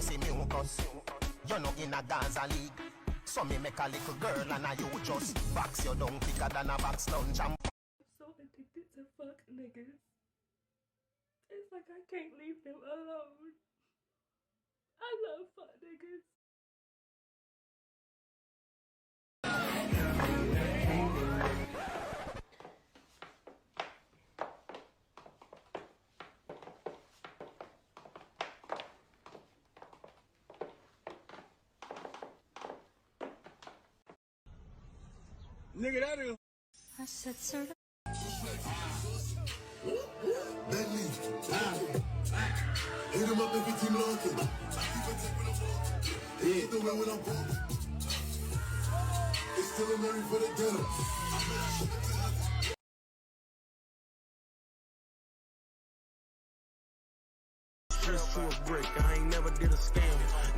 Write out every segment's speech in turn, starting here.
see mucus. You know in a Gaza league. So me make a little girl and you just box your down quicker than a box lunch. I'm so addicted to fuck niggas. It's like I can't leave them alone. I love fuck niggas. Nigga, that is. I said, sir. Bentley, hit him up if he keep knocking. Yeah, the way when I'm broke. It's still a Mary for the dinner. Just to a brick, I ain't never did a scam.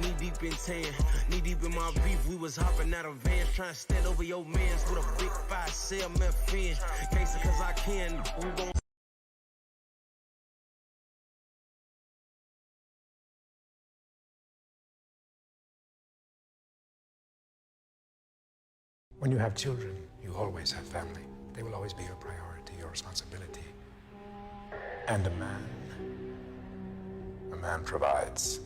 Knee deep in tan, knee deep in my beef. We was hopping out of vans, trying to stand over your mans with a big 5-cell meth in. Case it cause I can, who gon' When you have children, you always have family. They will always be your priority, your responsibility. And a man provides.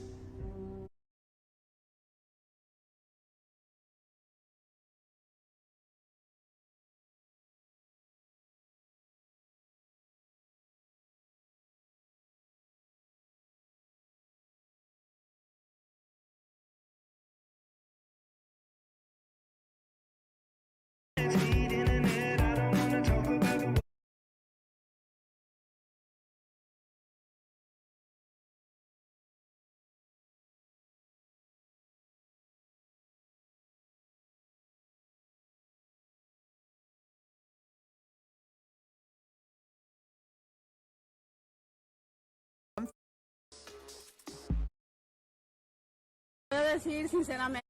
Puedo decir sinceramente.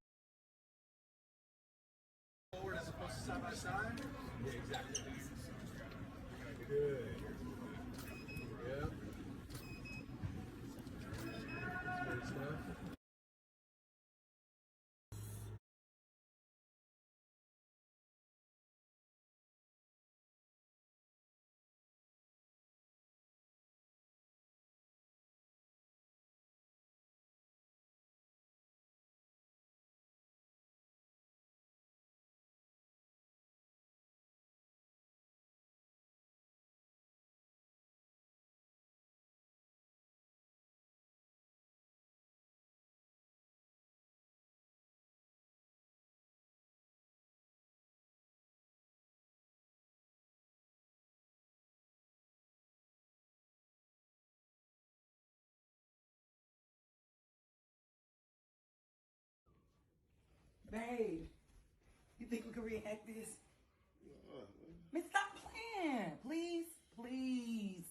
Babe, you think we can reenact this? Man, stop playing. Please, please.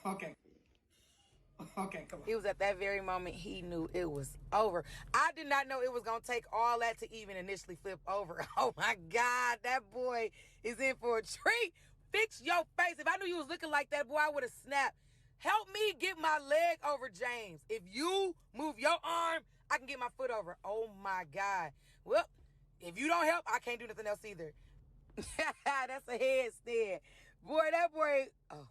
Okay. Okay, come on. It was at that very moment he knew it was over. I did not know it was going to take all that to even initially flip over. Oh, my God. That boy is in for a treat. Fix your face. If I knew you was looking like that, boy, I would have snapped. Help me get my leg over, James. If you move your arm, I can get my foot over. Oh, my God. Well, if you don't help, I can't do nothing else either. That's a headstand. Boy, that boy... Oh,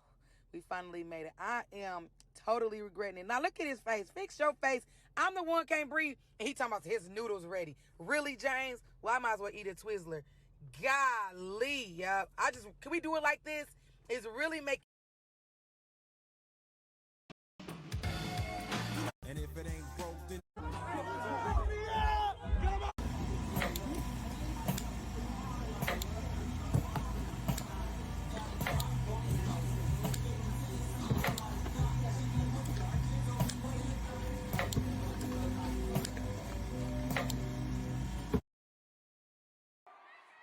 we finally made it. I am totally regretting it. Now, look at his face. Fix your face. I'm the one can't breathe, and he talking about his noodles ready. Really, James? Well, I might as well eat a Twizzler. Golly, can we do it like this? It's really making... And if it ain't broke, then I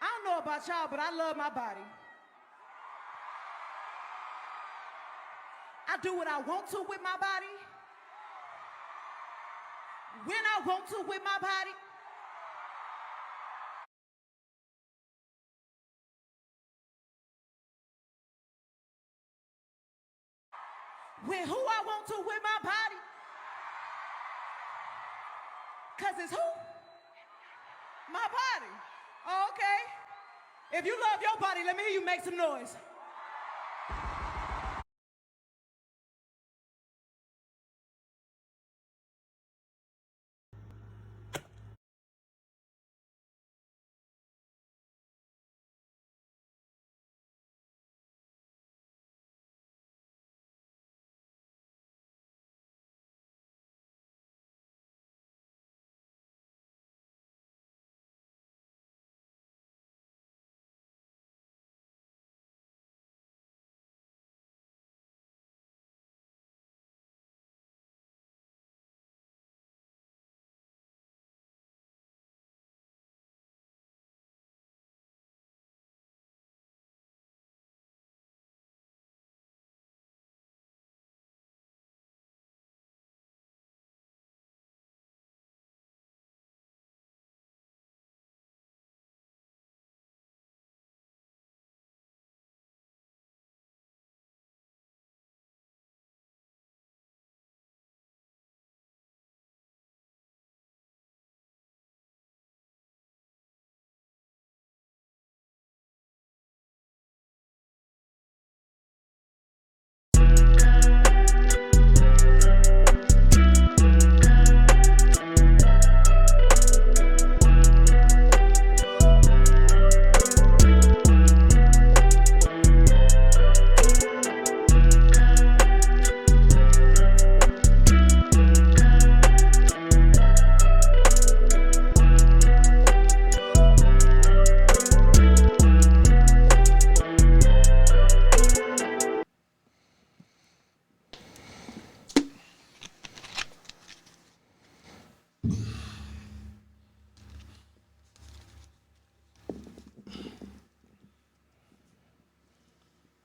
don't know about y'all, but I love my body. I do what I want to with my body. When I want to with my body. With who I want to with my body. Cause it's who? My body. Oh, okay. If you love your body, let me hear you make some noise.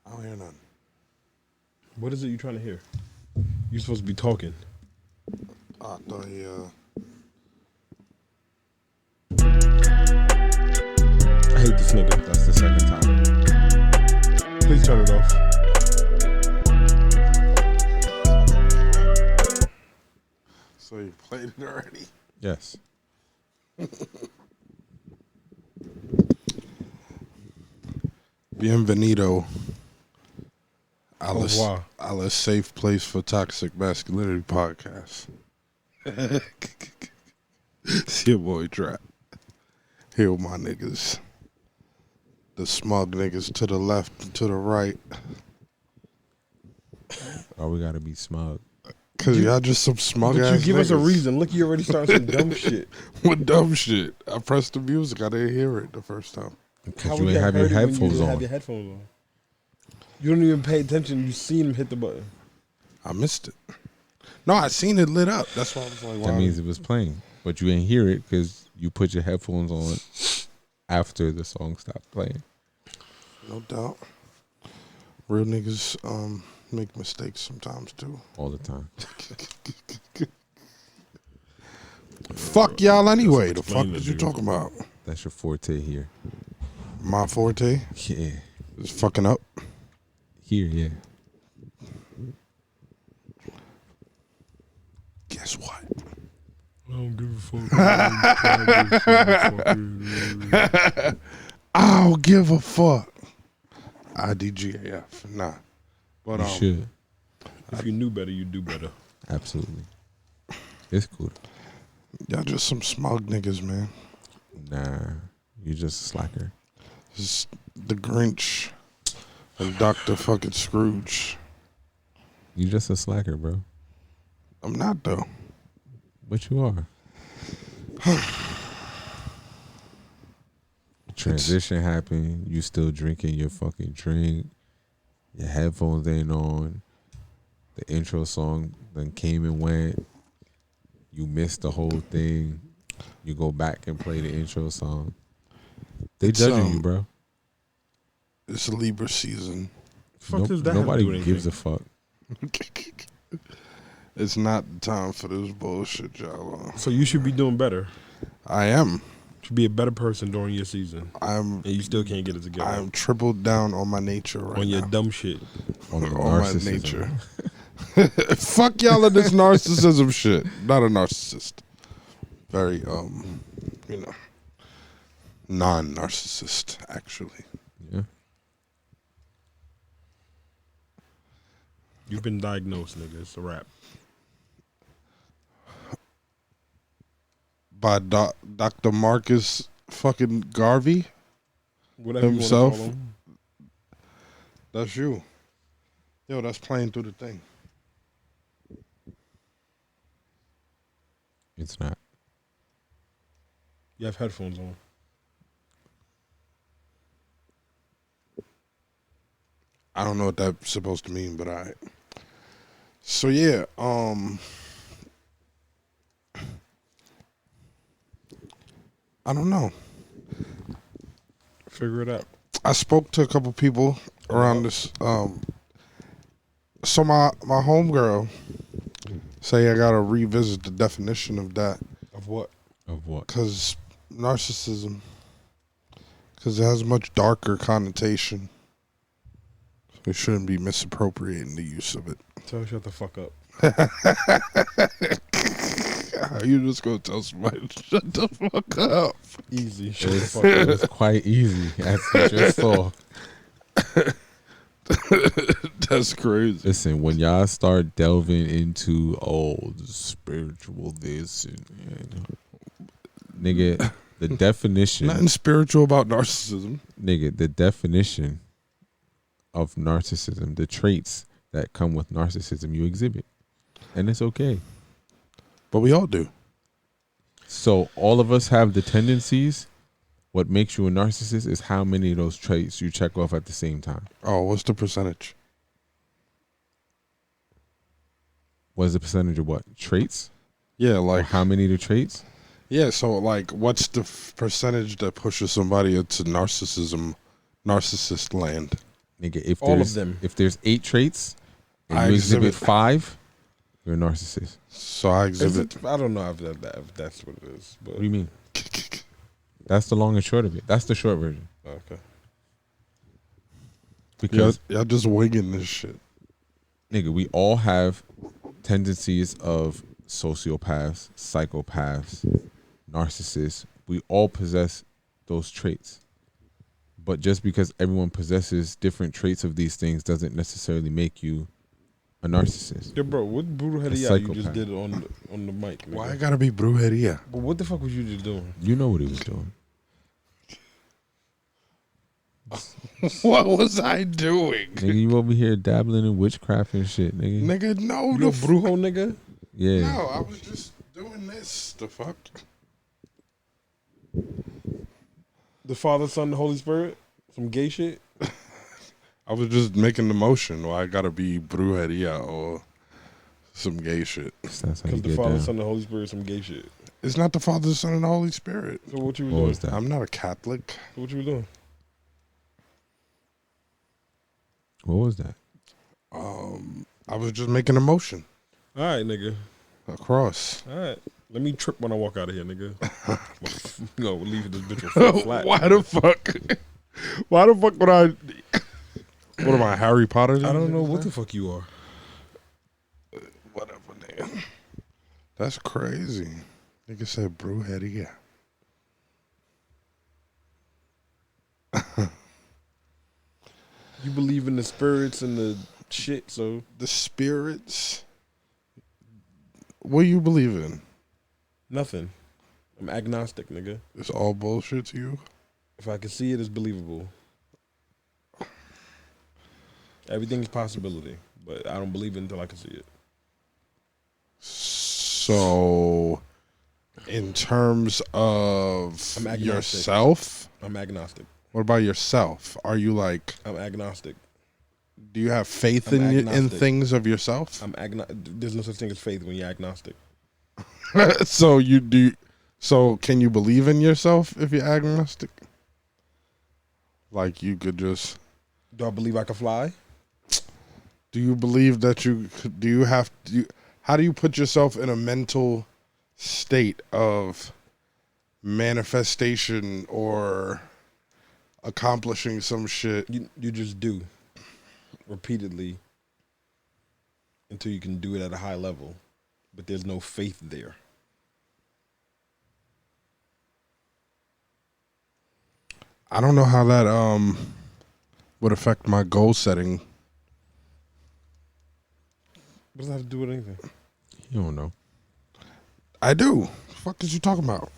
I don't hear nothing. What is it you trying to hear? You're supposed to be talking. I thought he, I hate this nigga. That's the second time. Please turn it off. so you played it already? Yes. Bienvenido a revoir. la safe place for Toxic Masculinity podcast. It's your boy Trap. Here with my niggas. The smug niggas to the left and to the right. Oh, we gotta be smug. Cause y'all just some smug But ass you give niggas. us a reason. Look, you already started some dumb shit. What dumb shit? I pressed the music. I didn't hear it the first time. Because you ain't have your headphones on. Have your headphones on. You don't even pay attention. You seen him hit the button. I missed it. No, I seen it lit up. That's why I was like, That means it was playing. But you ain't hear it because you put your headphones on after the song stopped playing. No doubt. Real niggas make mistakes sometimes too. All the time. Fuck y'all anyway. The fuck Explain is it, you dude. talking about? That's your forte here. My forte Yeah. is fucking up. Here, yeah. Guess what? I don't give a fuck. I don't give a fuck. IDGAF. Nah. But You should. If you knew better, you'd do better. Absolutely. It's cool. y'all just some smug niggas, man. Nah. You just a slacker. This is the Grinch and Dr. fucking Scrooge. You just a slacker, bro. I'm not though. But you are. Transition happened. You still drinking your fucking drink. Your headphones ain't on. The intro song then came and went. You missed the whole thing. You go back and play the intro song. They judging you, bro. It's Libra season. Fuck does that have to Nobody do with gives a anything? fuck. It's not the time for this bullshit, y'all. So you should be doing better. I am. You should be a better person during your season. I'm. And you still can't get it together. I'm tripled down on my nature right on your now. dumb shit. On your On my narcissism. nature. Fuck y'all of this narcissism shit. Not a narcissist. very you know, non-narcissist actually. Yeah. You've been diagnosed, nigga. It's a wrap. By Dr. Marcus fucking Garvey Whatever himself. you want to call him. That's you. Yo, that's playing through the thing. It's not. You have headphones on. I don't know what that's supposed to mean, but all right. So yeah, I don't know. Figure it out. I spoke to a couple people around this. So my homegirl say I gotta revisit the definition of that. Of what? Of what? Because narcissism, because it has a much darker connotation. We shouldn't be misappropriating the use of it. Tell her shut the fuck up. How you just gonna tell somebody to shut the fuck up? Easy. It Shut the was, fuck up. it was quite easy, as you just saw. That's crazy. Listen, when y'all start delving into the spiritual this and nigga, the definition, Nothing spiritual about narcissism. nigga, the definition of narcissism, the traits that come with narcissism, you exhibit, and it's okay. But we all do. So all of us have the tendencies. What makes you a narcissist is how many of those traits you check off at the same time. Oh, what's the percentage? What is the percentage of what? Traits? Yeah, Or like how many of the traits? yeah. So like, what's the percentage that pushes somebody into narcissist land? Nigga, if All of there's them. if there's 8 traits and I you exhibit exhibit- 5, you're a narcissist. So I Is exhibit. it, I don't know if that's what it is. But What do you mean? That's the long and short of it. That's the short version. okay. Because Y'all just winging this shit. nigga, we all have tendencies of sociopaths, psychopaths, narcissists. We all possess those traits. But just because everyone possesses different traits of these things doesn't necessarily make you a narcissist. Yo, bro, what brutal heady A out you just psychopath. did on the mic? Nigga? Why I gotta be brujeria? But what the fuck was you just doing? You know what he was doing. What was I doing? Nigga, you over here dabbling in witchcraft and shit, nigga. Nigga, no, You a brujo nigga? Yeah. No, I was just doing this. The fuck? The Father, Son, the Holy Spirit? Some gay shit? I was just making the motion. Why I gotta be brujeria or some gay shit? That's how you Because the get Father, down. Son, the Holy Spirit, some gay shit. It's not the Father, the Son, and the Holy Spirit. So what you was What doing? was that? I'm not a Catholic. So what you was doing? What was that? I was just making a motion All right, nigga. across. All right. Let me trip when I walk out of here, nigga. No, we'll leave this bitch on flat. Why the fuck? Why the fuck would I? What am I, Harry Potter? I don't know what the fuck you are. Whatever, nigga. That's crazy. Nigga said brujeria. You believe in the spirits and the shit, so The spirits. What do you believe in? nothing. I'm agnostic, nigga. It's all bullshit to you? If I can see it, it's believable. Everything's possibility, but I don't believe it until I can see it. So, in terms of I'm agnostic. yourself, I'm agnostic. what about yourself? Are you like, I'm agnostic. do you have faith I'm in agnostic. things of yourself? There's no such thing as faith when you're agnostic. So you do. So can you believe in yourself if you're agnostic? Like you could just. Do I believe I can fly? Do you believe that you? Do you have? How do you put yourself in a mental state of manifestation or accomplishing some shit? You just do repeatedly until you can do it at a high level, but there's no faith there. I don't know how that would affect my goal setting. What does that have to do with anything? You don't know. I do. The fuck is you talking about?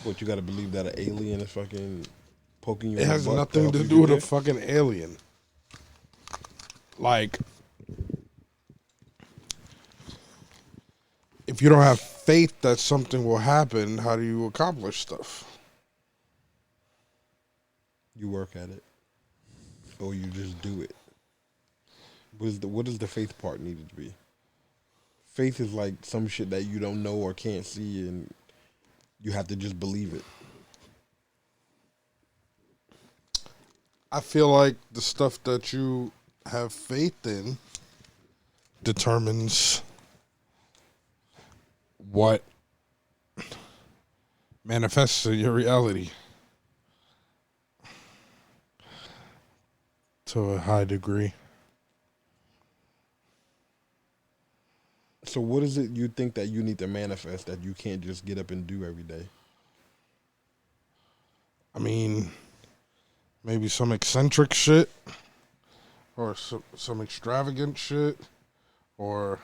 What, you got to believe that an alien is fucking poking you? It in the has butt nothing help to you do with get a fucking alien. Like, if you don't have faith that something will happen, how do you accomplish stuff? You work at it, or you just do it. What does the faith part need to be? Faith is like some shit that you don't know or can't see, and you have to just believe it. I feel like the stuff that you have faith in determines what manifests in your reality to a high degree. So what is it you think that you need to manifest that you can't just get up and do every day? I mean, maybe some eccentric shit, or some extravagant shit, or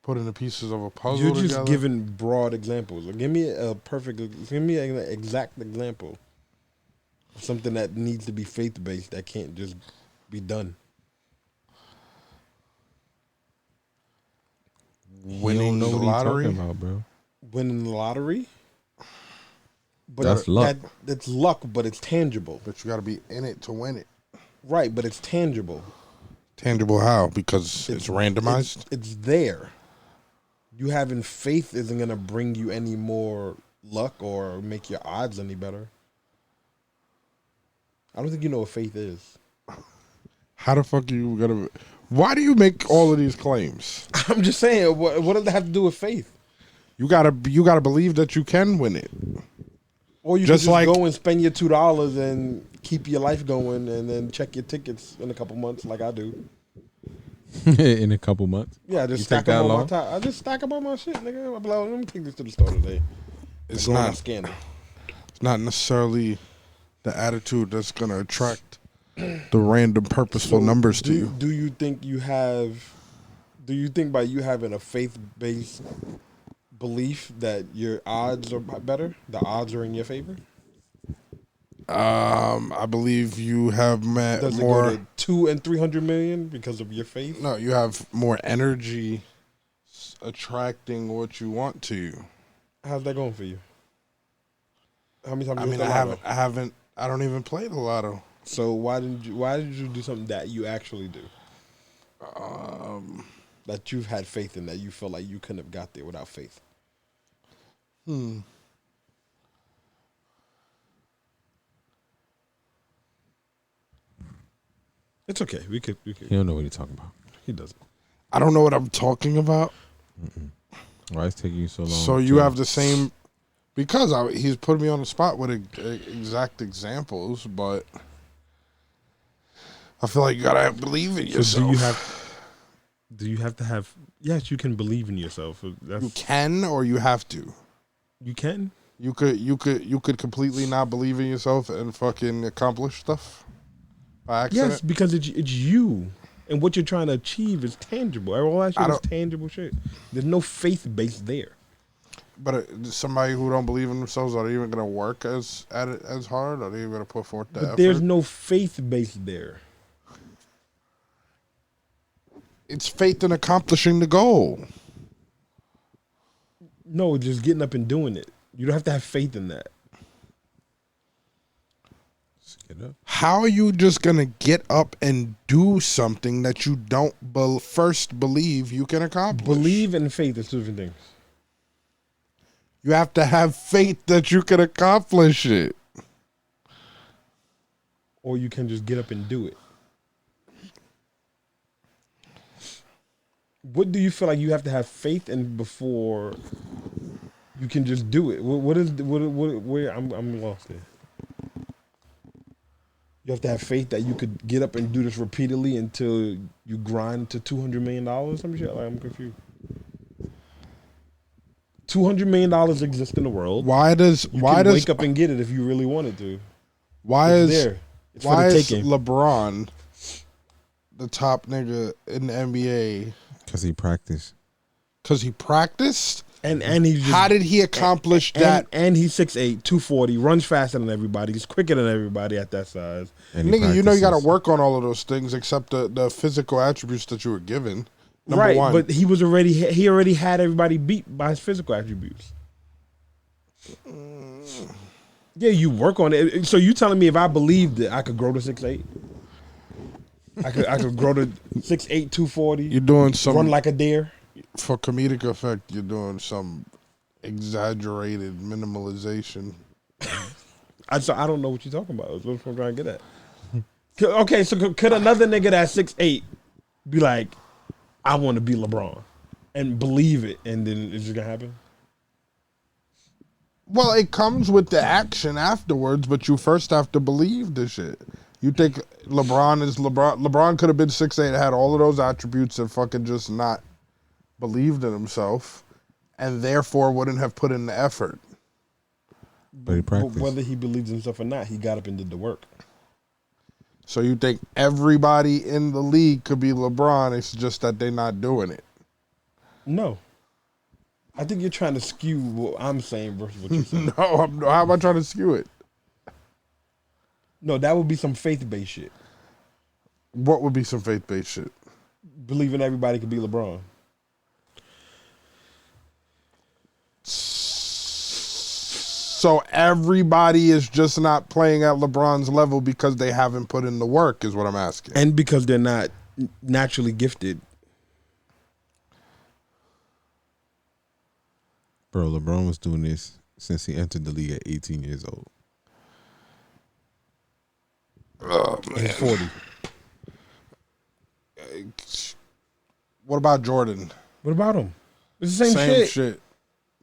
putting the pieces of a puzzle You're just together. giving broad examples. Give me an exact example of something that needs to be faith-based that can't just be done. Winning the what lottery. you talking about, bro. Winning the lottery? But That's luck. That's luck, but it's tangible. But you got to be in it to win it. Right, but it's tangible. Tangible how? Because it's randomized? It's there. You having faith isn't going to bring you any more luck or make your odds any better. I don't think you know what faith is. How the fuck are you going to... Why do you make all of these claims? I'm just saying, what does that have to do with faith? You gotta believe that you can win it. Or you Just can just like- go and spend your $2 and keep your life going and then check your tickets in a couple months like I do. In a couple months. Yeah, I just stack them on my top. I just stack them on my shit, nigga. I'm like, let me take this to the store today. It's Go on not and scan it. It's not necessarily the attitude that's gonna attract the random purposeful numbers to you. Do you think you have? Do you think by you having a faith-based belief that your odds are better? The odds are in your favor. I believe you have Does it more. go to 2 and 300 million because of your faith? No, you have more energy attracting what you want to you. How's that going for you? How many times? I you mean, hit the lotto? I don't even play the lotto. So why did you do something that you actually do? That you've had faith in, that you feel like you couldn't have got there without faith. It's okay. We could. He don't know what he's talking about. He doesn't. I don't know what I'm talking about. Why is it taking you so long? So you have the same, because he's putting me on the spot with exact examples, but I feel like you gotta believe in yourself. So do you have to have? Yes, you can believe in yourself. You can, or you have to. You can. You could completely not believe in yourself and fucking accomplish stuff by accident. Yes, because it's you, and what you're trying to achieve is tangible. All that shit is tangible shit. There's no faith base there. But somebody who don't believe in themselves, are they even gonna work at it as hard? Are they even gonna put forth the effort? There's no faith base there. It's faith in accomplishing the goal. No, just getting up and doing it. You don't have to have faith in that. Just get up. How are you just gonna get up and do something that you don't first believe you can accomplish? Believe and faith is two different things. You have to have faith that you can accomplish it. Or you can just get up and do it. What do you feel like you have to have faith in before you can just do it? Where I'm lost there. You have to have faith that you could get up and do this repeatedly until you grind to $200 million. Some shit. Like, I'm confused. $200 million exists in the world. Why does wake up and get it if you really wanted to? Why It's is there. It's why for the is taking. LeBron the top nigga in the NBA? Because he practiced. Because he practiced? And he's just, How did he accomplish that? And he's 6'8", 240, runs faster than everybody. He's quicker than everybody at that size. And he Nigga, you know you got to practices. work on all of those things except the physical attributes that you were given. Number Right, one. but he already had everybody beat by his physical attributes. Yeah, you work on it. So you telling me if I believed that I could grow to 6'8"? I could grow to 6'8", 240. You're doing some run like a deer. For comedic effect, you're doing some exaggerated minimalization. I don't know what you're talking about. That's what I'm trying to get at. Okay, so could another nigga that's 6'8" be like, I want to be LeBron and believe it, and then it's just gonna happen? Well, it comes with the action afterwards, but you first have to believe the shit. You think LeBron is LeBron? LeBron could have been 6'8", had all of those attributes, and fucking just not believed in himself, and therefore wouldn't have put in the effort. But he practiced. But whether he believes in himself or not, he got up and did the work. So you think everybody in the league could be LeBron? It's just that they're not doing it. No. I think you're trying to skew what I'm saying versus what you're saying. No, how am I trying to skew it? No, that would be some faith-based shit. What would be some faith-based shit? Believing everybody could be LeBron. So everybody is just not playing at LeBron's level because they haven't put in the work, is what I'm asking. And because they're not naturally gifted. Bro, LeBron was doing this since he entered the league at 18 years old. Oh, man. He's 40. What about Jordan? What about him? It's the same shit.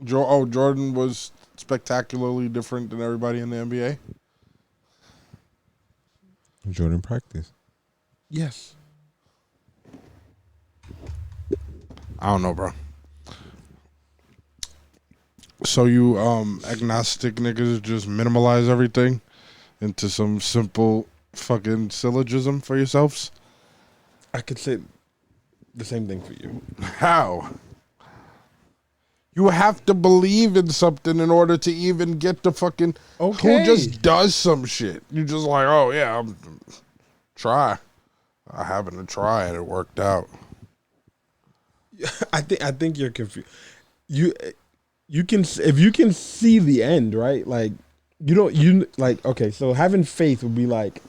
Jordan was spectacularly different than everybody in the NBA? Jordan practiced. Yes. I don't know, bro. So you agnostic niggas just minimalize everything into some simple fucking syllogism for yourselves? I could say the same thing for you. How? You have to believe in something in order to even get the fucking... Okay. Who just does some shit? You just like, oh yeah, try. I happened to try and it worked out. I think you're confused. You can, if you can see the end, right? Like okay, so having faith would be like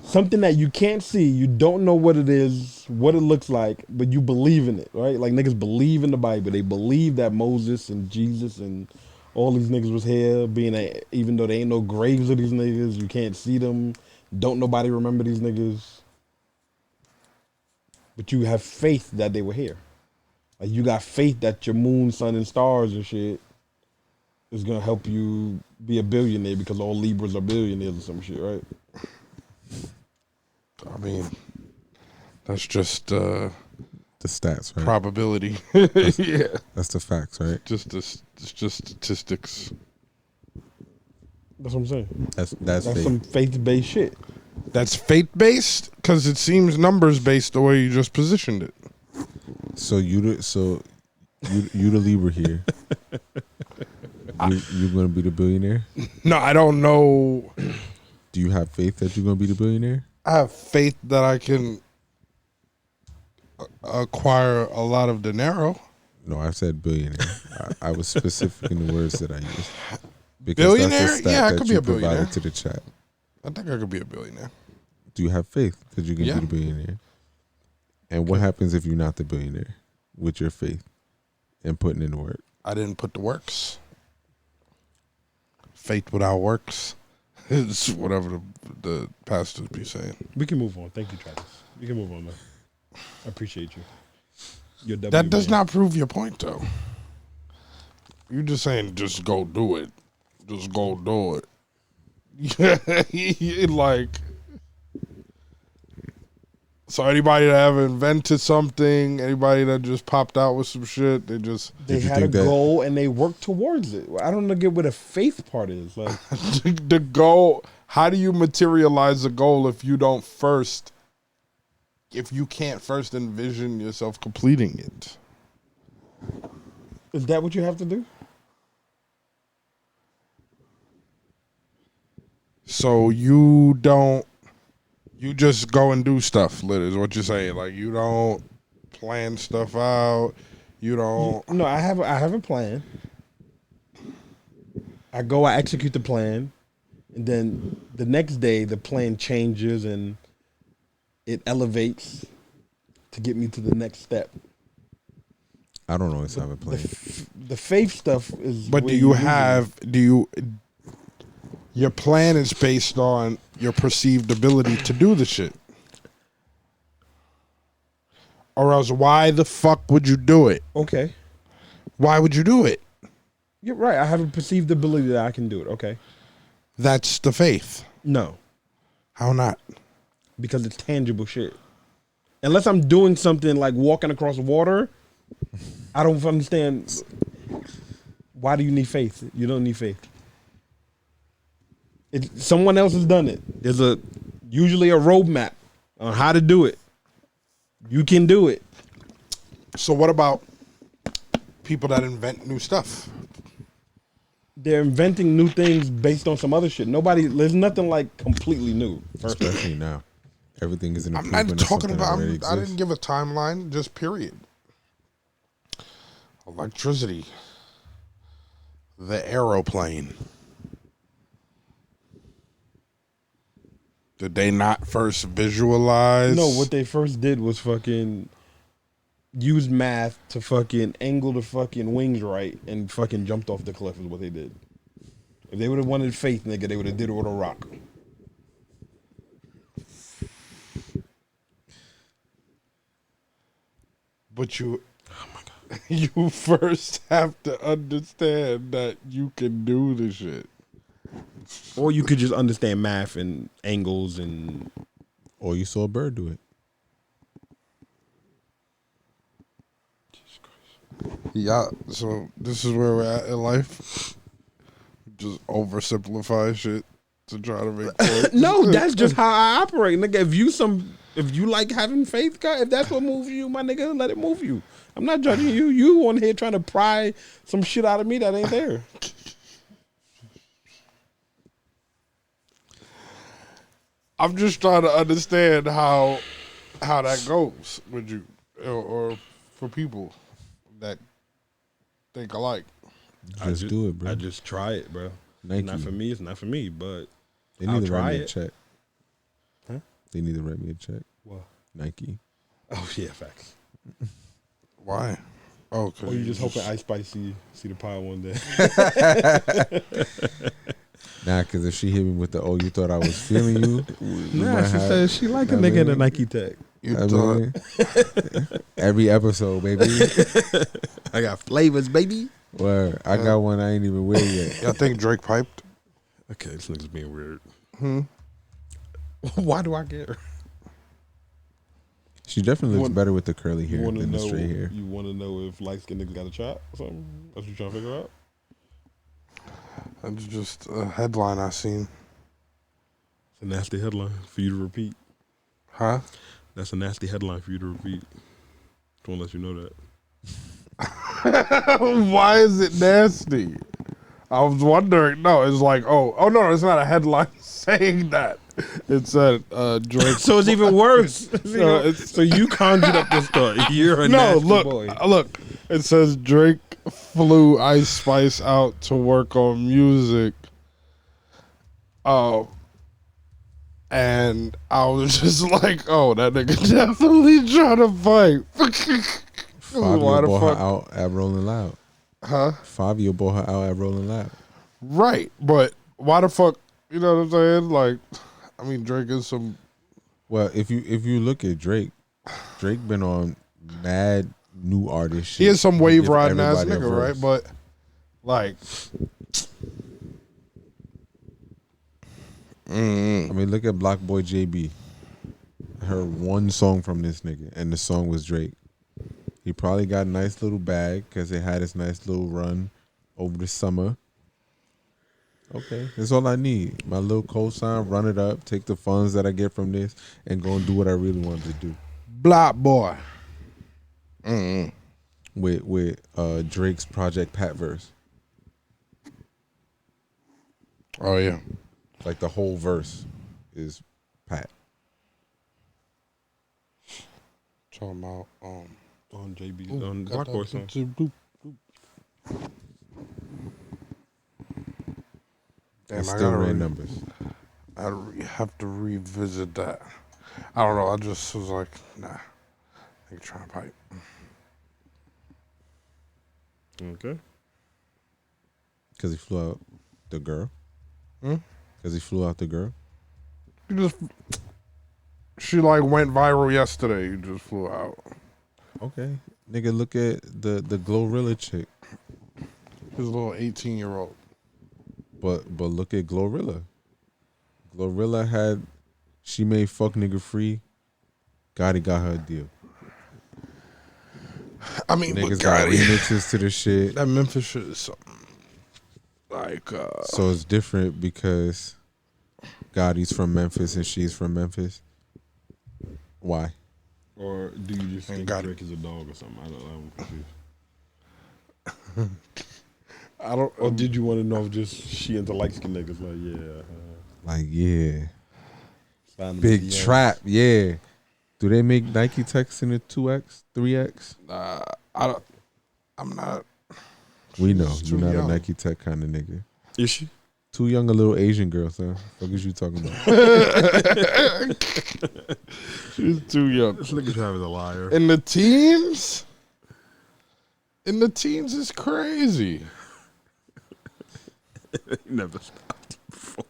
something that you can't see, you don't know what it is, what it looks like, but you believe in it, right? Like niggas believe in the Bible. They believe that Moses and Jesus and all these niggas was here, even though there ain't no graves of these niggas, you can't see them, don't nobody remember these niggas. But you have faith that they were here. Like you got faith that your moon, sun, and stars and shit is gonna help you be a billionaire because all Libras are billionaires or some shit, right? I mean, that's just the stats, right? Probability. Yeah, that's the facts, right? It's just statistics. That's what I'm saying. That's faith. Some faith-based shit. That's faith-based because it seems numbers-based the way you just positioned it. So you the Libra here. You're gonna be the billionaire? No, I don't know. Do you have faith that you're gonna be the billionaire? I have faith that I can acquire a lot of dinero. No, I said billionaire. I was specific in the words that I used. Billionaire? That's the stat Yeah, I that could be you a billionaire. provided to the chat. I think I could be a billionaire. Do you have faith that you can Yeah. be the billionaire? And what happens if you're not the billionaire with your faith and putting in the work? I didn't put the works. Faith without works is whatever the pastors be saying. We can move on. Thank you, Travis. We can move on, man. I appreciate you. You're That does not prove your point, though. You're just saying, just go do it. Just go do it. Like, so anybody that ever invented something, anybody that just popped out with some shit, they had a goal and they worked towards it. I don't know what a faith part is. Like the goal. How do you materialize a goal if you can't first envision yourself completing it? Is that what you have to do? So you just go and do stuff, Lit, is what you're saying. Like, you don't plan stuff out. You don't. No, I have a plan. I execute the plan, and then the next day the plan changes and it elevates to get me to the next step. I don't always have a plan. The faith stuff is. But your plan is based on your perceived ability to do the shit. Or else, why the fuck would you do it? Okay. Why would you do it? You're right. I have a perceived ability that I can do it. Okay. That's the faith. No. How not? Because it's tangible shit. Unless I'm doing something like walking across water, I don't understand. Why do you need faith? You don't need faith. Someone else has done it. There's usually a roadmap on how to do it. You can do it. So what about people that invent new stuff? They're inventing new things based on some other shit. There's nothing like completely new. Especially now. Everything is an I'm improvement. not talking about, I didn't give a timeline, just period. Electricity. The aeroplane. Did they not first visualize? No, what they first did was fucking use math to fucking angle the fucking wings right and fucking jumped off the cliff is what they did. If they would have wanted faith, nigga, they would have did it with a rock. But you first have to understand that you can do the shit. Or you could just understand math and angles and... Or you saw a bird do it. Jesus Christ. Yeah, so this is where we're at in life. Just oversimplify shit to try to make points. No, that's just how I operate, nigga. If you like having faith, God, if that's what moves you, my nigga, let it move you. I'm not judging you. You on here trying to pry some shit out of me that ain't there. I'm just trying to understand how that goes with you, or for people that think alike. Just do it, bro. I just try it, bro. Nike. Not for me. It's not for me, but They need I'll to try write me a it. check. Huh? They need to write me a check. What? Nike. Oh yeah, facts. Why? Oh, Or you just hoping Ice Spice see the pile one day. Nah, because if she hit me with the, oh, you thought I was feeling you? Nah, she said she like a nigga in a Nike tag. Every episode, baby. I got flavors, baby. Word. I got one I ain't even wear yet. Y'all think Drake piped? Okay, this nigga's being weird. Hmm. Why do I care? She definitely looks better with the curly hair wanna than the know, straight hair. You want to know if light skinned niggas got a chop or something? That's what you trying to figure out? That's just a headline I seen. It's a nasty headline for you to repeat. Huh? That's a nasty headline for you to repeat. Just want to let you know that. Why is it nasty? I was wondering. No, it's like, oh no, it's not a headline saying that. It said Drake. So it's even worse. No, so you conjured up this story. You're a nasty boy. Look. It says Drake flew Ice Spice out to work on music. And I was just like, oh, that nigga definitely trying to fight. Fabio bought her out at Rolling Loud. Huh? Fabio bought her out at Rolling Loud. Right, but why the fuck? You know what I'm saying? Like, I mean, Drake is some. Well, if you look at Drake been on mad new artist shit. He is some wave Give riding ass everybody a nigga, right? verse. But like, I mean, look at Block Boy JB. I heard one song from this nigga, and the song was Drake. He probably got a nice little bag because it had his nice little run over the summer. Okay, that's all I need. My little cosign, run it up, take the funds that I get from this, and go and do what I really wanted to do. Block boy. Mm-hmm. With Drake's Project Pat verse. Oh yeah. Like the whole verse is Pat. Talking about on JB on Black Boy song. Damn, It's I still gotta ran numbers. I have to revisit that. I don't know. I just was like, nah. They trying to pipe. Okay. Because he flew out the girl. Hmm? Because he flew out the girl. She like went viral yesterday. You just flew out. Okay, nigga, look at the Glorilla chick. His little 18-year-old. But look at Glorilla. Glorilla she made Fuck Nigga Free. Gotti got her a deal. I mean, niggas got remixes to the shit. That Memphis shit is something like. So it's different because Gotti's from Memphis and she's from Memphis. Why? Or do you just think Drake is a dog or something? I'm confused. I don't. Or did you want to know if just she into light skinned niggas? Like, yeah. Big Big trap, yeah. Do they make Nike Techs in a 2X, 3X? I'm not. We know She's you're too not young. a Nike Tech kind of nigga. Is she? Too young a little Asian girl, son. What is you talking about? She's too young. This nigga Travis a liar. In the teens? In the teens is crazy. Never stopped before.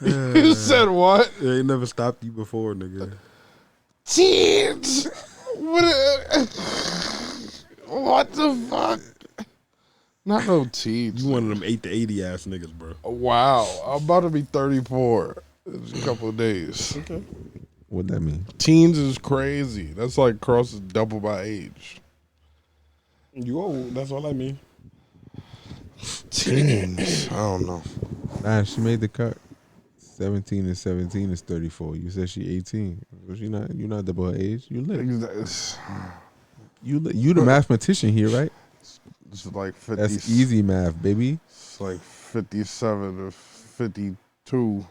You said what? Yeah, he never stopped you before, nigga. Teens? What the fuck? Not no teens. You one of them 8 to 80 ass niggas, bro. Wow. I'm about to be 34 in a couple of days. Okay. What that mean? Teens is crazy. That's like crosses double my age. You old. That's all I mean. Teens. I don't know. Nah, she made the cut. 17 and 17 is 34. You said she 18. Was you're not double her age. You lit. You the mathematician here, right? It's like 50. That's easy math, baby. It's like 57 to 52,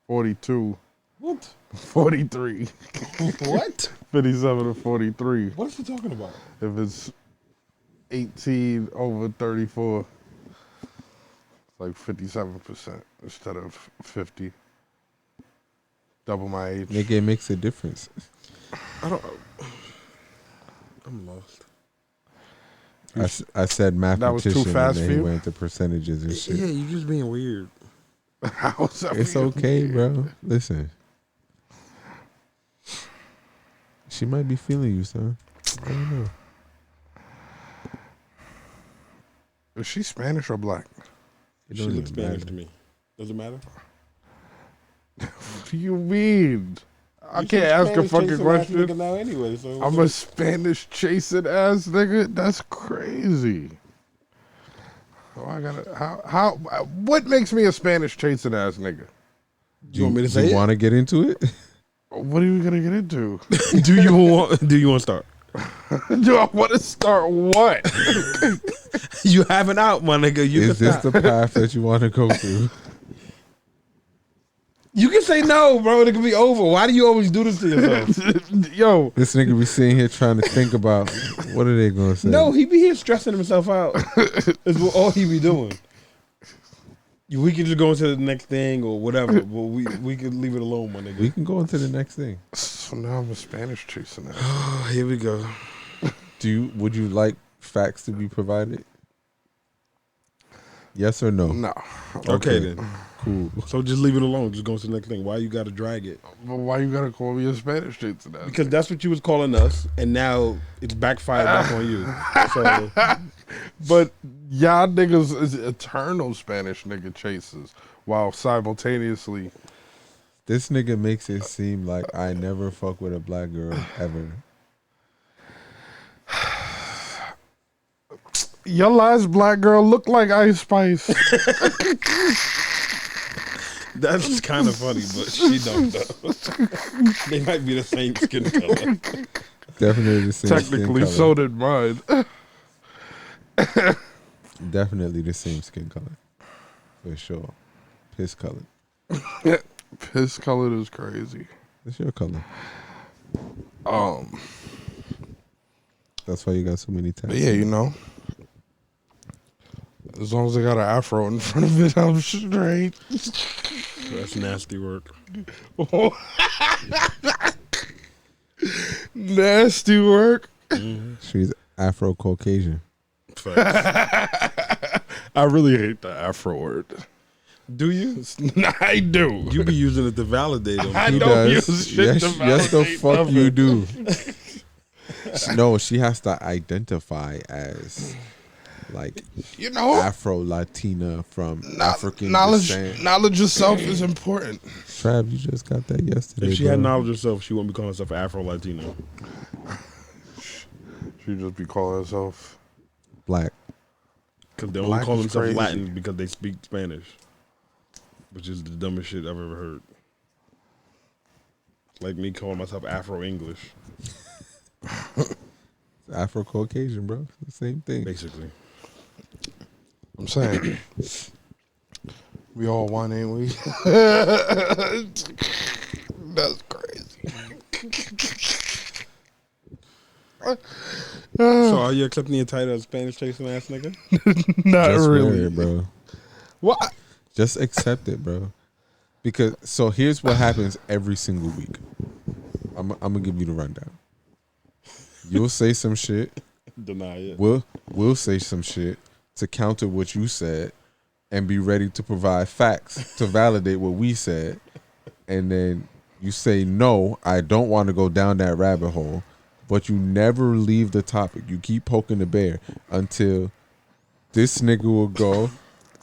42. What? 43. What? 57 to 43. What is he talking about? If it's 18 over 34, it's like 57% instead of 50. Double my age. Nigga, it makes a difference. I'm lost. I said mathematician too fast and for then he you? went into percentages and shit. Yeah, you just being weird. How's that It's for you? okay, bro. Listen. She might be feeling you, son. I don't know. Is she Spanish or black? It She don't looks even Spanish matter. to me. Does it matter? What do you mean? I You can't some ask a Spanish fucking chasing ass question. nigga now anyway, so I'm a Spanish chasing ass nigga. That's crazy. Oh, I gotta. How? What makes me a Spanish chasing ass nigga? You want me to say you it? want to get into it? What are we gonna get into? Do you want to start? Do I want to start what? You have an out, my nigga. You Is can this stop. the path that you want to go through? You can say no, bro. It can be over. Why do you always do this to yourself? Yo, This nigga be sitting here trying to think about what are they gonna say? No, he be here stressing himself out. Is what all he be doing. We could just go into the next thing or whatever, but we could leave it alone, my nigga. We can go into the next thing. so now I'm a Spanish chasing ass. Oh, here we go. Would you like facts to be provided? Yes or no? No. Okay then. Cool. So just leave it alone. Just go to the next thing. Why you got to drag it? But why you gotta call me a Spanish chasing ass? Because that's what you was calling us, and now it's backfired back on you. So But y'all niggas is eternal Spanish nigga chasers, while simultaneously This nigga makes it seem like I never fuck with a black girl ever. Your last black girl looked like Ice Spice. That's kind of funny, but she don't though. They might be the same skin color. Definitely the same Technically, skin so color. did mine. Definitely the same skin color. For sure. Piss color. Piss colored is crazy. What's your color? Um, That's why you got so many tattoos. yeah, you know. As long as I got an afro in front of it, I'm straight. That's nasty work. Nasty work. She's Afro-Caucasian. I really hate the afro word. Do you? I do. You be using it to validate them. I She don't does. use shit to Yes, the validate fuck nothing. you do. No, she has to identify as like You know, Afro-Latina from African knowledge descent. knowledge of self is important. Trav, you just got that yesterday. If she bro. had knowledge of herself, she wouldn't be calling herself Afro-Latino. She'd just be calling herself Black. Because they only Black call is themselves crazy. Latin because they speak Spanish. Which is the dumbest shit I've ever heard. Like me calling myself Afro-English, Afro-Caucasian, bro. It's the same thing. basically. I'm saying. We all one, ain't we? That's crazy. So are you accepting your title as Spanish chasing ass nigga? Not Just wear really. it, bro. What? Just accept it, bro. Because so here's what happens every single week. I'm gonna give you the rundown. You'll say some shit. Deny it. We'll say some shit to counter what you said, and be ready to provide facts to validate what we said. And then you say, no, I don't want to go down that rabbit hole, but you never leave the topic. You keep poking the bear until this nigga will go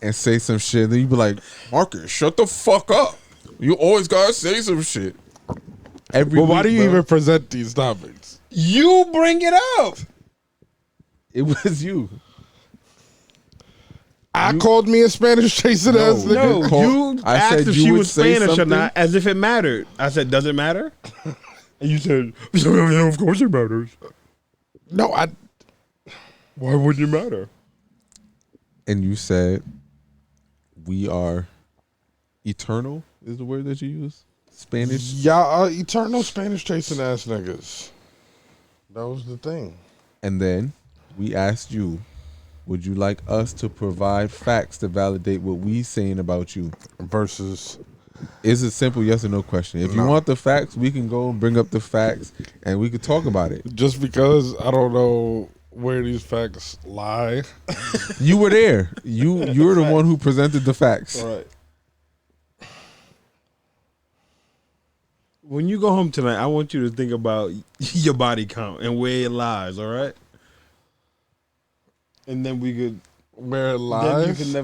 and say some shit. Then you be like, Marcus, shut the fuck up. You always gotta say some shit. Every Well, why do week, you bro. even present these topics? You bring it up. It was you. I called me a Spanish chasing ass nigga. No, Call- you I asked said if you she would was say Spanish or something. not, as if it mattered. I said, does it matter? And you said, yeah, of course it matters. No, Why wouldn't it matter? And you said we are eternal is the word that you use? Spanish? y'all are eternal Spanish chasing ass niggas. That was the thing. And then we asked you, would you like us to provide facts to validate what we saying about you? Versus, It's a simple yes or no question. If you No. want the facts, we can go and bring up the facts and we could talk about it. just because I don't know where these facts lie. You were there. You're the one who presented the facts. All right. When you go home tonight, I want you to think about your body count and where it lies, all right? And then we could Where it then lies.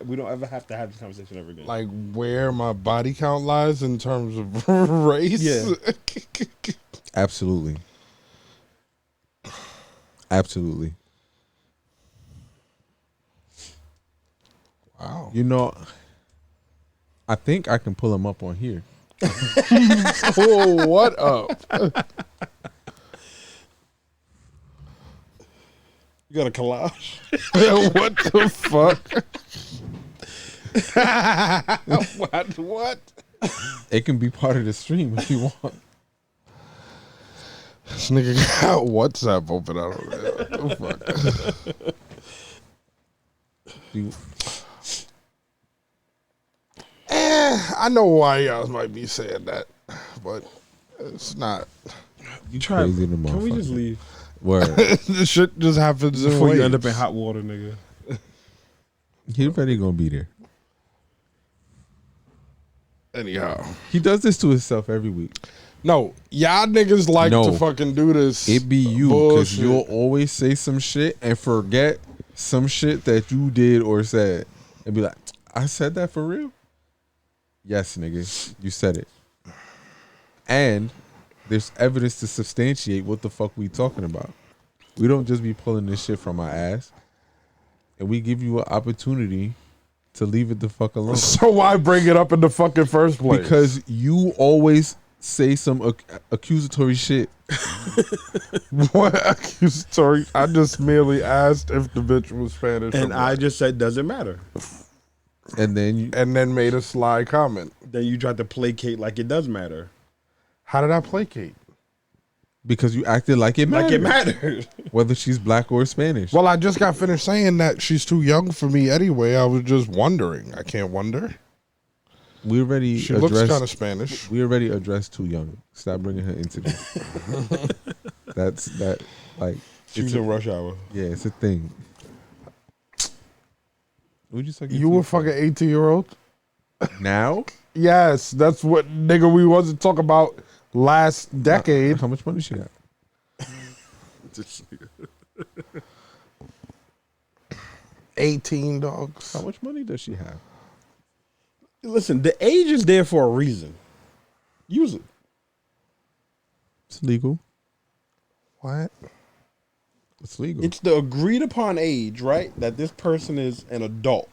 we don't ever have to have this conversation ever again. Like where my body count lies in terms of race. Yeah. Absolutely. Absolutely. Wow. You know, I think I can pull them up on here. Oh, what up? You got a collage? What the fuck? What? It can be part of the stream if you want. This nigga got WhatsApp open. I don't know. What the fuck? You- I know why y'all might be saying that, but it's not. You try. Crazy the Can we just motherfucker. leave Word. This shit just happens in before you end waves. up in hot water, nigga? He already gonna be there. Anyhow, He does this to himself every week. no, y'all niggas like No. to fucking do this. It be you because bullshit. you'll always say some shit and forget some shit that you did or said and be like, I said that for real? Yes, nigga, you said it. And there's evidence to substantiate what the fuck we talking about. We don't just be pulling this shit from our ass, and we give you an opportunity to leave it the fuck alone. So why bring it up in the fucking first place? Because you always say some accusatory shit. What accusatory? I just merely asked if the bitch was Spanish, And I just said doesn't matter. And then made a sly comment. Then you tried to placate like it does matter. How did I placate? Because you acted like it mattered. Like it mattered. Whether she's black or Spanish. Well, I just got finished saying that she's too young for me anyway. I was just wondering. I can't wonder. We already She looks kind of Spanish. We already addressed too young. Stop bringing her into this. She was in rush hour. Yeah, it's a thing. Would you suck? You were fucking 18-year-old? Now? Yes, that's what nigga we wasn't talking about last decade. How much money she got? 18 dogs. How much money does she have? Listen, the age is there for a reason. Use it. It's legal. What? It's legal. It's the agreed upon age, right? That this person is an adult.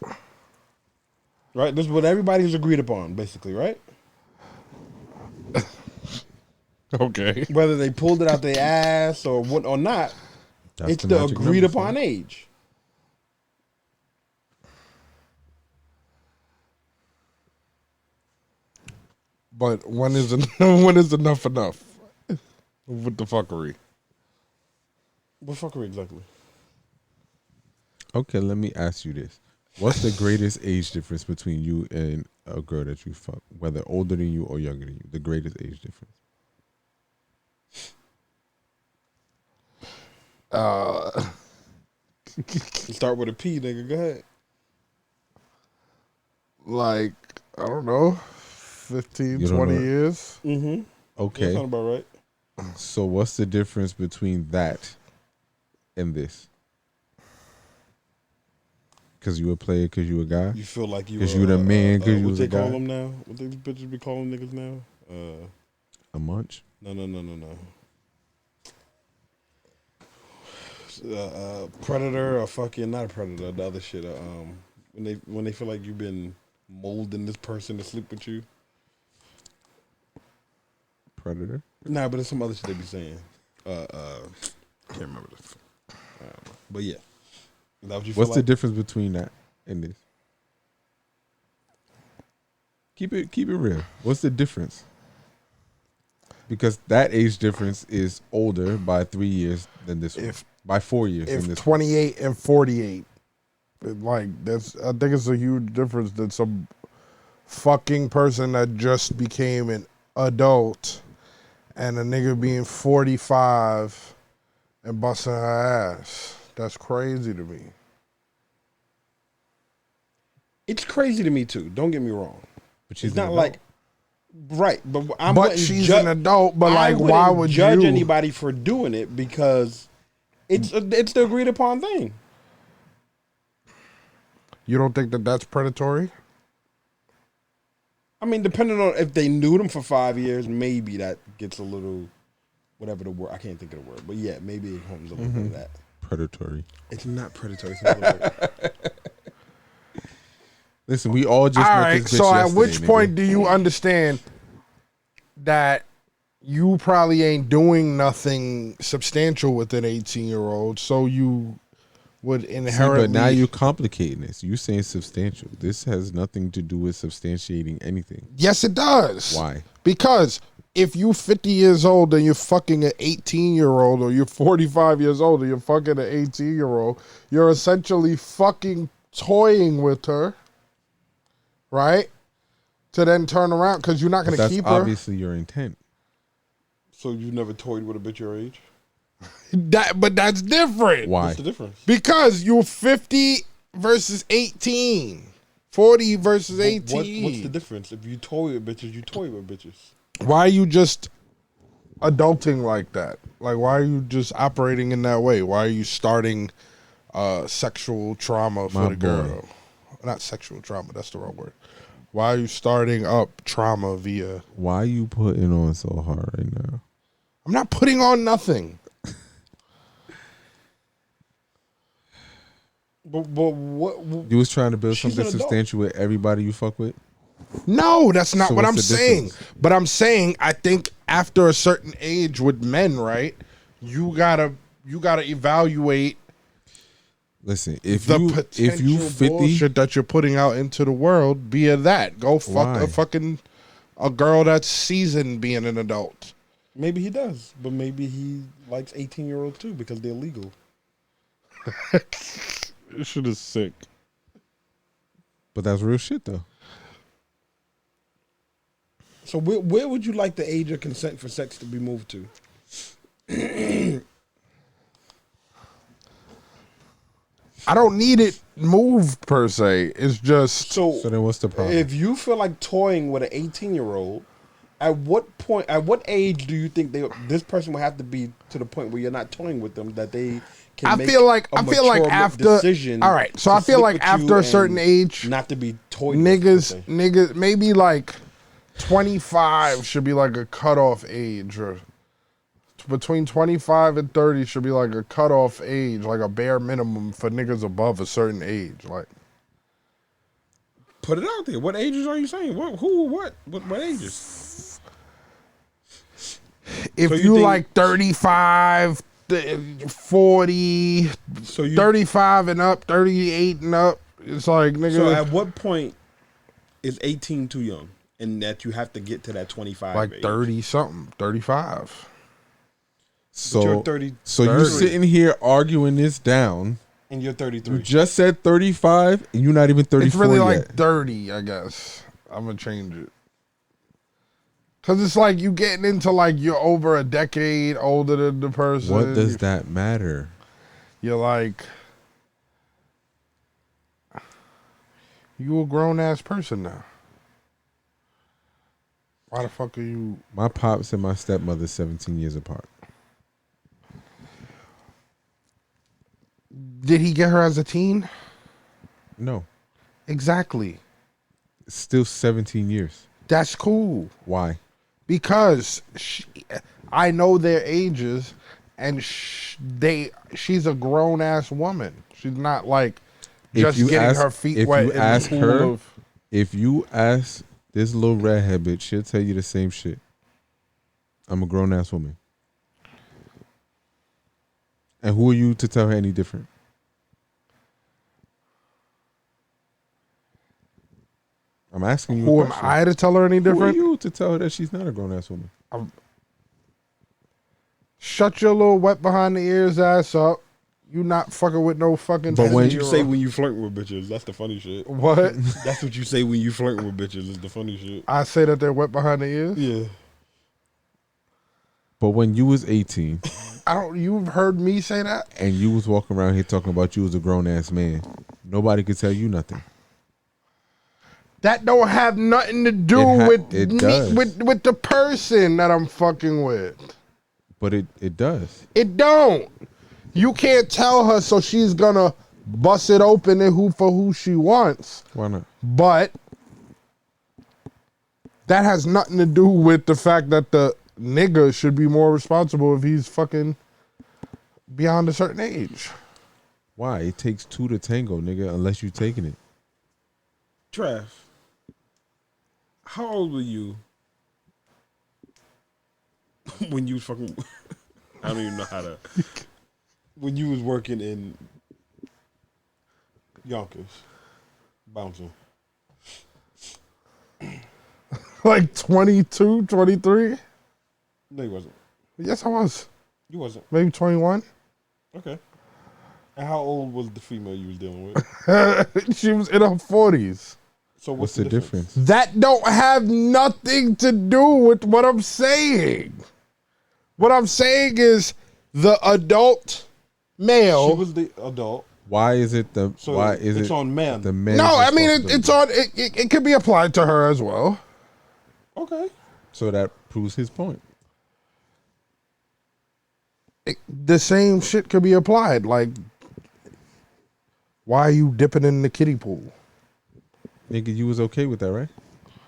Right? This is what everybody's agreed upon, basically, right? Okay. Whether they pulled it out their ass or what or not, That's it's the the magic agreed number, upon son. age. But when is enough enough? With the fuckery. What fuckery exactly? Okay, let me ask you this. What's the greatest age difference between you and a girl that you fuck? Whether older than you or younger than you. The greatest age difference. Start with a P, nigga. Go ahead. Like, I don't know, 15, You don't 20 know. years. Mm-hmm. Okay. That sound about right. So what's the difference between that and this? Because you a player, because you a guy? You feel like you Because you the man, because you what was they a call guy? them now? What these bitches be calling niggas now? A munch? No. Predator or fucking not a predator. The other shit. When they feel like you've been molding this person to sleep with you. Predator? Nah, but there's some other shit they be saying. Can't remember this. I don't know. But yeah. Is that what you feel What's the like? difference between that and this? Keep it real. What's the difference? Because that age difference is older by 3 years than this one. By 4 years than If this 28 and 48, like I think it's a huge difference than some fucking person that just became an adult and a nigga being 45 and busting her ass. That's crazy to me. It's crazy to me too. Don't get me wrong. But she's it's not an like right, but I But wouldn't she's an adult, but I like, why wouldn't would judge you? anybody for doing it because it's the agreed upon thing. You don't think that that's predatory? I mean, depending on if they knew them for 5 years, maybe that gets a little whatever the word. I can't think of the word, but yeah, maybe it comes a little bit of that. predatory. It's not predatory. It's not like, Listen, we all just All met right. this bitch So at yesterday, which nigga. point do you understand that you probably ain't doing nothing substantial with an 18-year-old? So you would inherently. See, but now you're complicating this. You saying substantial. This has nothing to do with substantiating anything. Yes, it does. Why? Because if you 50 years old and you're fucking an 18-year-old, or you're 45 years old and you're fucking an 18-year-old, you're essentially fucking toying with her, right? To then turn around because you're not going to keep her. That's obviously your intent. so you never toyed with a bitch your age? But that's different. Why? What's the difference? Because you're 50 versus 18. 40 versus 18. What's the difference? If you toy with bitches, you toy with bitches. Why are you just adulting like that? Like, why are you just operating in that way? Why are you starting sexual trauma for My the girl? boy. Not sexual trauma, that's the wrong word. Why are you starting up trauma via... Why are you putting on so hard right now? I'm not putting on nothing. But what? You was trying to build She's something an adult. substantial with everybody you fuck with. No, that's not So what what's I'm the saying. difference? But I'm saying I think after a certain age with men, right? You gotta evaluate Listen, if the you potential 50, bullshit that you're putting out into the world via that. Go fuck Why? a girl that's seasoned being an adult. Maybe he does, but maybe he likes 18-year-olds too because they're legal. This shit is sick. but that's real shit though. So where would you like the age of consent for sex to be moved to? I don't need it moved per se. It's just So then what's the problem? if you feel like toying with an 18-year-old, at what age do you think this person will have to be to the point where you're not toying with them that they can I make feel like a mature after decision? all right, so to I feel sleep like with after you a certain and age, not to be toyed with, per se. niggas, maybe like 25 should be like a cutoff age, or between 25 and 30 should be like a cutoff age, like a bare minimum for niggas above a certain age. Like, Put it out there. What ages are you saying? What ages? if So you you think- like 35, 40, So you 35 and up, 38 and up, it's like, nigga. So at what point is 18 too young, and that you have to get to that 25? like age? 30 something, 35. So you're 30. So you sitting here arguing this down. And you're 33. You just said 35, and you're not even 34 It's really yet. like 30, I guess. I'm gonna change it. Cause it's like you getting into like you're over a decade older than the person. What does that matter? You're like, you a grown ass person now. Why the fuck are you? My pops and my stepmother 17 years apart. Did he get her as a teen? No. Exactly. Still 17 years. That's cool. Why? Because I know their ages, and she's a grown ass woman. She's not like just getting her feet wet in the pool of. If you ask this little redhead bitch, she'll tell you the same shit. I'm a grown ass woman. And who are you to tell her any different? I'm asking you. Who am I to tell her any different? Who are you to tell her that she's not a grown ass woman? Shut your little wet behind the ears ass up. You not fucking with no fucking. But when you say when you flirting with bitches, that's the funny shit. What? That's what you say when you flirting with bitches. Is the funny shit. I say that they're wet behind the ears. Yeah. But when you was 18, you've heard me say that, and you was walking around here talking about you as a grown ass man, nobody could tell you nothing. That don't have nothing to do with with the person that I'm fucking with. But it does. It don't. You can't tell her, so she's gonna bust it open and who she wants. Why not? But that has nothing to do with the fact that the nigga should be more responsible if he's fucking beyond a certain age. Why? It takes two to tango, nigga, unless you taking it. Trav, how old were you when you was fucking? I don't even know how to. When you was working in Yonkers, bouncing. Like 22, 23? No, you wasn't. Yes, I was. You wasn't. Maybe 21. Okay. And how old was the female you was dealing with? She was in her 40s. So what's the difference? That don't have nothing to do with what I'm saying. What I'm saying is the adult male. She was the adult. Why is it the? So why is it's it on men? The men. No, I mean it's on. It could be applied to her as well. Okay. So that proves his point. The same shit could be applied. Like, why are you dipping in the kiddie pool? Nigga, you was okay with that, right?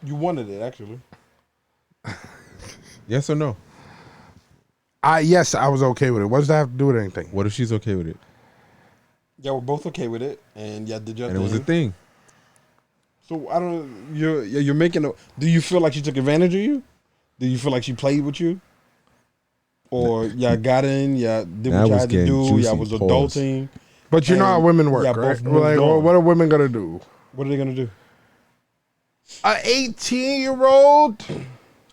You wanted it, actually. Yes or no? Yes, I was okay with it. What does that have to do with anything? What if she's okay with it? Y'all were both okay with it, and y'all did your And thing. it was a thing. So I don't. You're making a. Do you feel like she took advantage of you? Do you feel like she played with you? Or y'all got in, y'all did That what y'all was had to getting do, juicy. y'all was Pause. adulting. But you know how and women work, y'all right? both moved Like, on. what are women gonna do? What are they gonna do? A 18-year-old.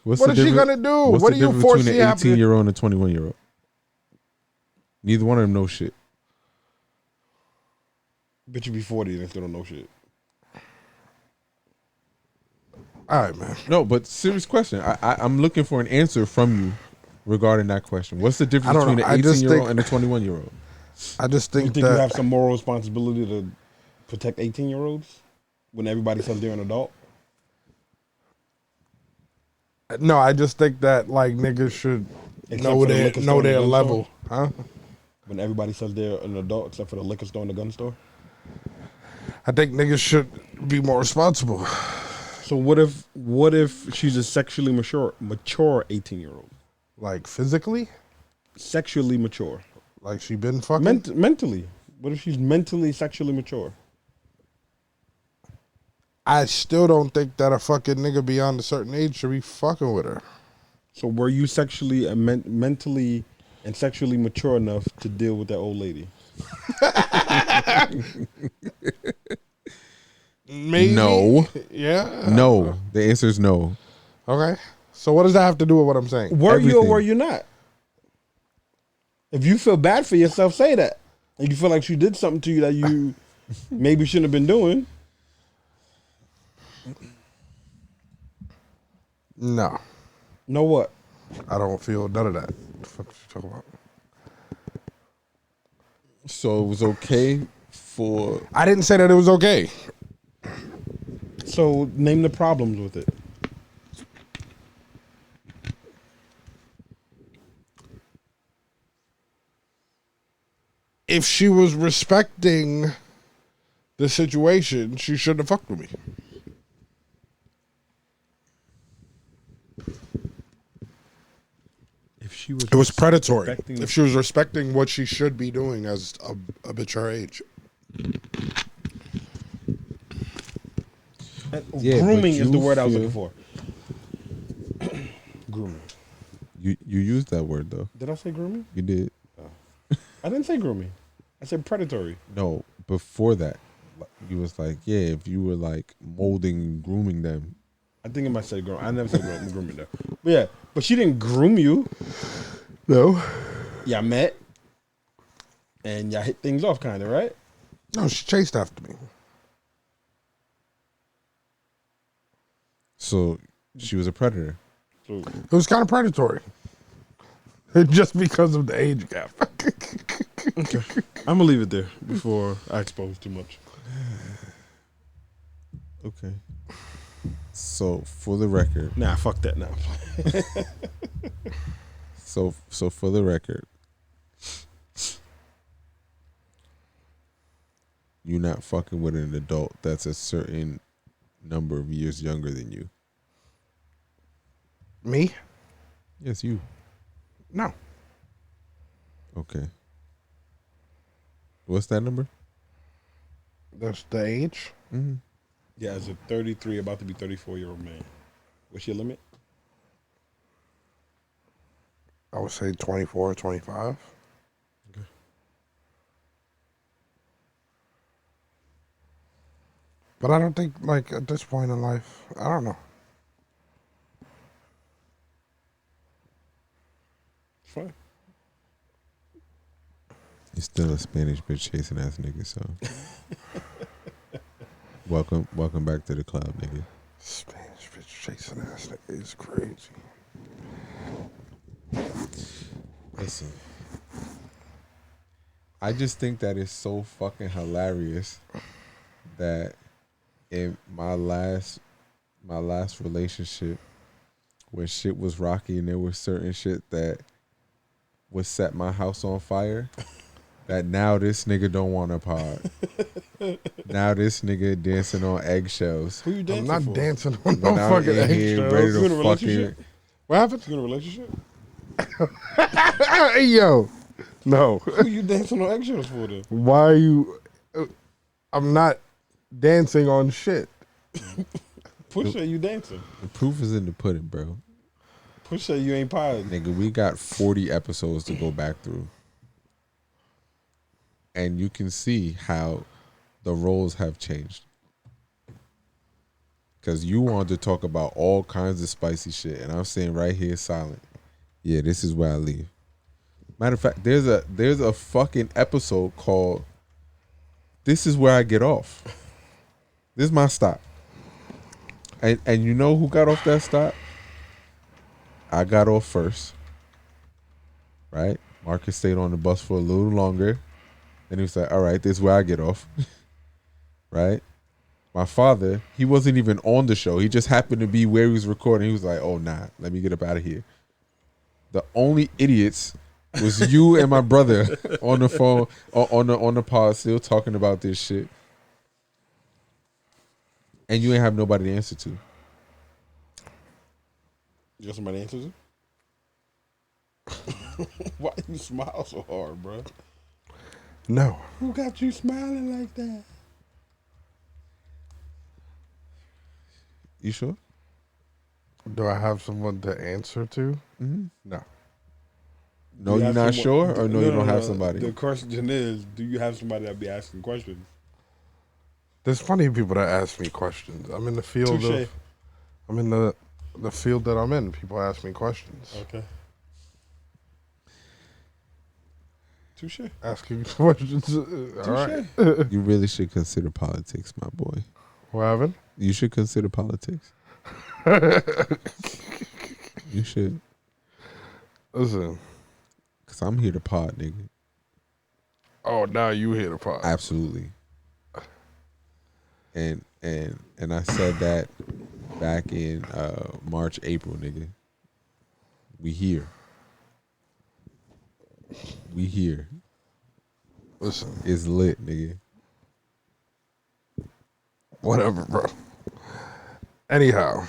What's What the is she difference- gonna do? What's What the do you difference foresee between an happening? 18-year-old and a 21-year-old? Neither one of them know shit. Bet you be 40 and still don't know shit. All right, man. No, but serious question. I'm looking for an answer from you regarding that question. What's the difference I don't between know. an I just 18-year-old think- and a 21-year-old? I just You think think that you have some moral responsibility to protect 18-year-olds when everybody says they're an adult? no. I just think that like niggas should Except know for the their liquor store and the gun level, store? huh? When everybody says they're an adult except for the liquor store and the gun store? I think niggas should be more responsible. So what if she's a sexually mature 18-year-old? Like physically, Sexually mature. like she been fucking. Mentally. What if she's mentally sexually mature? I still don't think that a fucking nigga beyond a certain age should be fucking with her. So were you sexually and mentally and sexually mature enough to deal with that old lady? Maybe. No. Yeah. No. The answer is no. Okay. So what does that have to do with what I'm saying? Were you or Everything. were you not? If you feel bad for yourself, say that. And you feel like she did something to you that you maybe shouldn't have been doing. No, Know what? I don't feel none of that. What the fuck you talking about? So it was okay for... I didn't say that it was okay. So name the problems with it. If she was respecting the situation, she shouldn't have fucked with me. If she was It was predatory. respecting- If she was respecting what she should be doing as a bitch her age. Yeah, grooming but is the you word I was feel- looking for. Grooming. You used that word, though. Did I say grooming? You did. I didn't say grooming. I said predatory. No, before that, you was like, yeah, if you were like molding, grooming them. I think I might say grooming. I never said grooming though. But yeah, but she didn't groom you. No. Y'all met. And y'all hit things off kind of, right? No, she chased after me. So she was a predator. So, It was kind of predatory. Just because of the age gap. okay. I'm going to leave it there before I expose too much. Okay. So for the record. Nah, fuck that now. So for the record, you're not fucking with an adult that's a certain number of years younger than you. Me? Yes, you. No. Okay. What's that number? That's the age? Mm-hmm. Yeah, as a 33, about to be 34-year-old man. What's your limit? I would say 24, 25. Okay. But I don't think, like, at this point in life, I don't know. It's fine. You're still a Spanish bitch chasing ass nigga, so welcome back to the club, nigga. Spanish bitch chasing ass nigga is crazy. Listen, I just think that it's so fucking hilarious that in my last relationship, when shit was rocky and there was certain shit that would set my house on fire, that now this nigga don't want a pod. Now this nigga dancing on eggshells. Who you dancing I'm not for? dancing on When no I'm fucking in here eggshells. ready You in a to fucking... relationship? What happened? You in a relationship? Hey, yo. No. Who you dancing on eggshells for then? Why are you? I'm not dancing on shit. Pusha, you dancing. The proof is in the pudding, bro. Pusha, you ain't pied. Nigga, we got 40 episodes to go back through. And you can see how the roles have changed. Because you wanted to talk about all kinds of spicy shit, and I'm sitting right here silent. Yeah, this is where I leave. Matter of fact, there's a fucking episode called "This Is Where I Get Off." This is my stop. And you know who got off that stop? I got off first. Right? Marcus stayed on the bus for a little longer. Then he was like, all right, this is where I get off. Right? My father, he wasn't even on the show. He just happened to be where he was recording. He was like, oh, nah, let me get up out of here. The only idiots was you and my brother on the phone, on the pod, still talking about this shit. And you ain't have nobody to answer to. You got somebody to answer to? Why you smile so hard, bro? No. Who got you smiling like that? You sure? Do I have someone to answer to? Mm-hmm. No. No, you're not sure? Or no, you don't have somebody? The question is, do you have somebody that be asking questions? There's plenty of people that ask me questions. I'm in the field Touché. I'm in the field that I'm in. People ask me questions. Okay. Touche. Asking questions. All right. You really should consider politics, my boy. What happened? You should consider politics. You should. Listen. Because I'm here to pod, nigga. Oh, now you here to pod. Absolutely. And I said that back in March, April, nigga. We here. We here. Listen. It's lit, nigga. Whatever, bro. Anyhow.